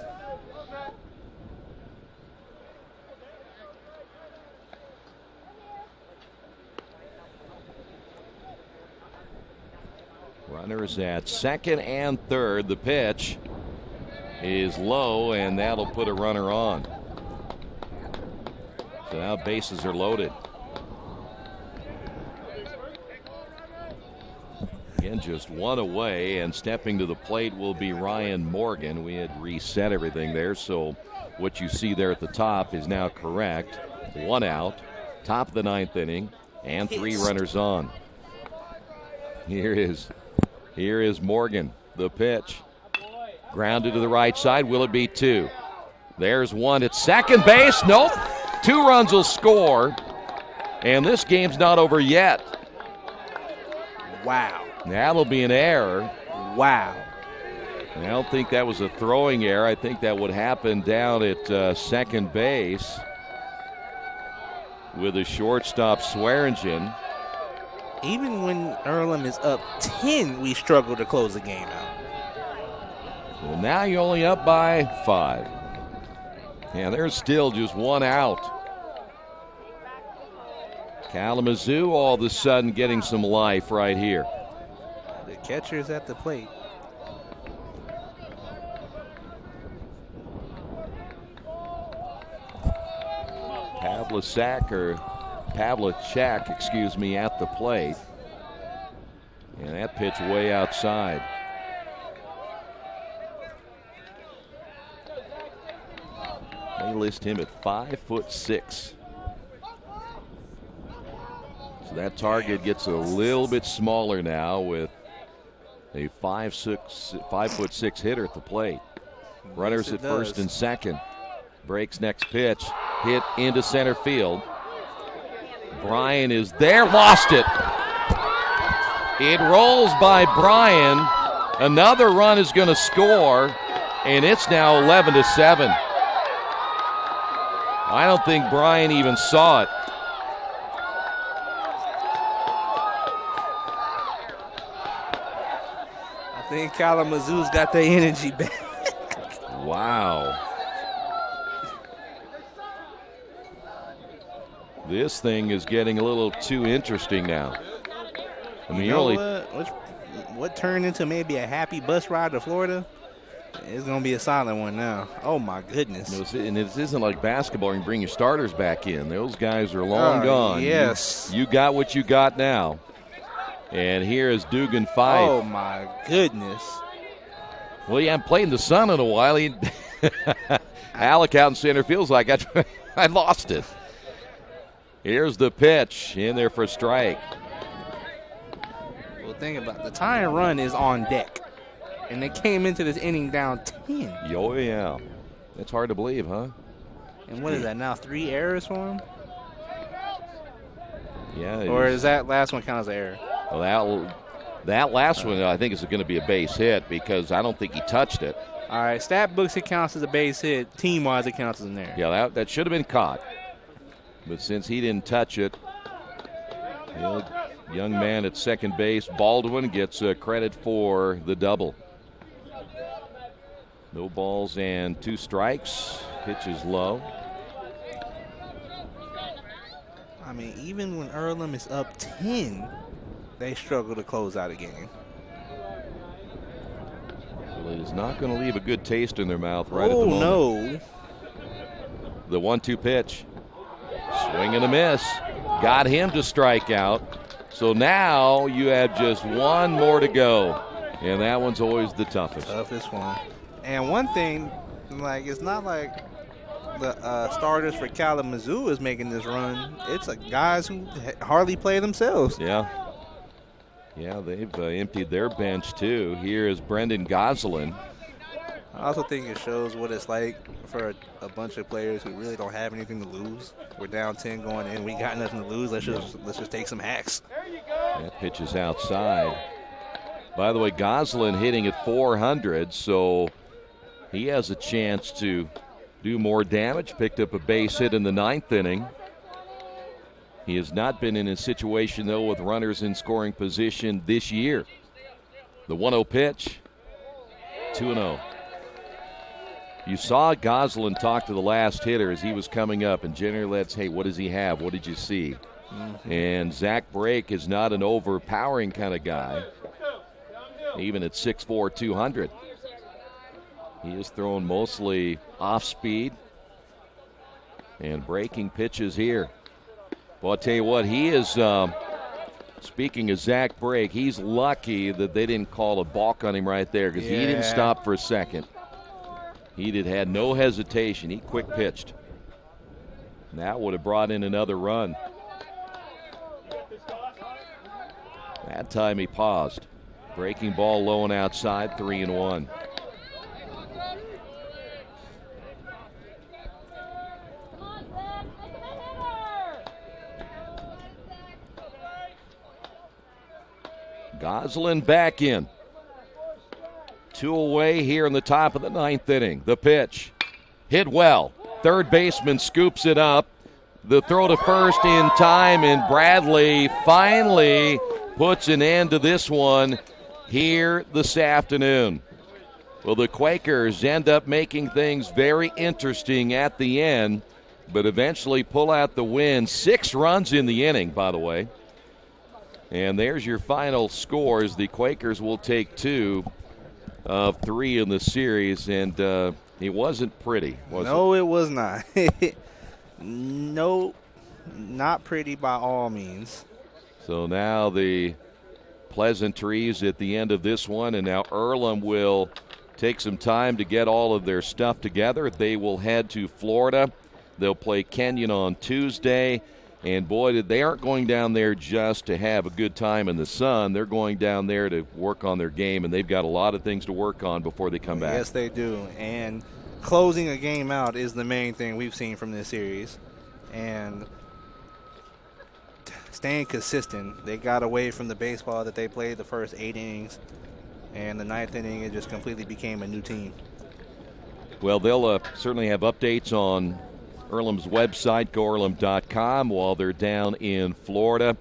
Runners at second and third. The pitch is low, and that'll put a runner on. So now bases are loaded. Again, just 1 away, and stepping to the plate will be Ryan Morgan. We had reset everything there, so what you see there at the top is now correct. 1 out, top of the 9th inning, and 3 runners on. Here is Morgan, the pitch. Grounded to the right side. Will it be 2? There's 1 at second base. Nope. 2 runs will score. And this game's not over yet. Wow. That'll be an error. Wow. I don't think that was a throwing error. I think that would happen down at second base with a shortstop Swearingen. Even when Earlham is up 10, we struggle to close the game out. Well, now you're only up by 5. And there's still just 1 out. Kalamazoo all of a sudden getting some life right here. The catcher's at the plate. Pavlicek, at the plate. And that pitch way outside. They list him at 5'6". So that target gets a little bit smaller now with a 5'6" hitter at the plate. Runners at first and second. Breaks next pitch. Hit into center field. Bryan is there. Lost it. It rolls by Bryan. Another run is going to score, and it's now 11-7. I don't think Bryan even saw it. I think Kalamazoo's got their energy back. Wow. This thing is getting a little too interesting now. I mean, you know what turned into maybe a happy bus ride to Florida? It's going to be a silent one now. Oh, my goodness. And it isn't like basketball. You can bring your starters back in. Those guys are long gone. Yes. You got what you got now. And here is Dugan Fife. Oh, my goodness. Well, yeah, I'm playing the sun in a while. Alec out in center feels like I lost it. Here's the pitch in there for a strike. Well, think about it. The tying run is on deck. And they came into this inning down 10. Oh, yeah. That's hard to believe, huh? And what is that now, 3 errors for him? Yeah. Or is that last one count as an error? Well, that last one I think is going to be a base hit because I don't think he touched it. All right, stat books it counts as a base hit. Team-wise it counts as an error. Yeah, that should have been caught. But since he didn't touch it, the young man at second base, Baldwin, gets credit for the double. No balls and 2 strikes. Pitch is low. I mean, even when Earlham is up 10, they struggle to close out a game. Well, it is not going to leave a good taste in their mouth right at the moment. Oh, no. The 1-2 pitch. Swing and a miss. Got him to strike out. So now you have just one more to go. And that one's always the toughest. Toughest one. And one thing, like, it's not like the starters for Kalamazoo is making this run. It's guys who hardly play themselves. Yeah. Yeah, they've emptied their bench, too. Here is Brendan Goslin. I also think it shows what it's like for a bunch of players who really don't have anything to lose. We're down 10 going in. We got nothing to lose. Let's just take some hacks. That pitch is outside. By the way, Goslin hitting at 400, so he has a chance to do more damage. Picked up a base hit in the 9th inning. He has not been in a situation, though, with runners in scoring position this year. The 1-0 pitch, 2-0. You saw Goslin talk to the last hitter as he was coming up, and generally that's, hey, what does he have? What did you see? Mm-hmm. And Zach Brake is not an overpowering kind of guy, even at 6'4", 200. He is throwing mostly off speed and breaking pitches here. Well, I'll tell you what, he is, speaking of Zach Brake, he's lucky that they didn't call a balk on him right there because he didn't stop for a second. He had no hesitation. He quick pitched. And that would have brought in another run. That time he paused. Breaking ball low and outside, 3-1. Goslin back in. 2 away here in the top of the 9th inning. The pitch. Hit well. Third baseman scoops it up. The throw to first in time, and Bradley finally puts an end to this one here this afternoon. Well, the Quakers end up making things very interesting at the end, but eventually pull out the win. 6 runs in the inning, by the way. And there's your final scores. The Quakers will take 2 of 3 in the series, and it wasn't pretty, was it? No, it was not. No, not pretty by all means. So now the pleasantries at the end of this one, and now Earlham will take some time to get all of their stuff together. They will head to Florida. They'll play Kenyon on Tuesday. And, boy, they aren't going down there just to have a good time in the sun. They're going down there to work on their game, and they've got a lot of things to work on before they come back. Yes, they do. And closing a game out is the main thing we've seen from this series. And staying consistent. They got away from the baseball that they played the first 8 innings. And the 9th inning, it just completely became a new team. Well, they'll certainly have updates on Earlham's website, goearlham.com, while they're down in Florida.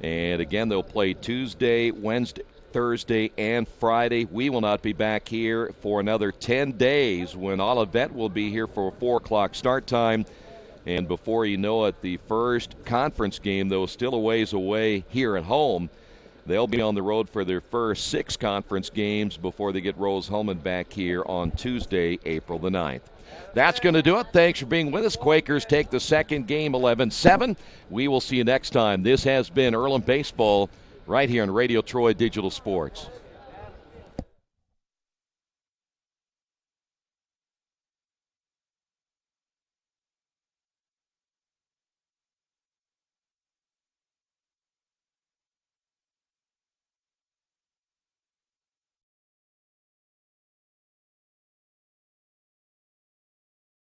And again, they'll play Tuesday, Wednesday, Thursday, and Friday. We will not be back here for another 10 days when Olivet will be here for a 4 o'clock start time. And before you know it, the first conference game, though still a ways away here at home, they'll be on the road for their first 6 conference games before they get Rose-Hulman back here on Tuesday, April the 9th. That's going to do it. Thanks for being with us. Quakers take the second game 11-7. We will see you next time. This has been Earlham Baseball right here on Radio Troy Digital Sports.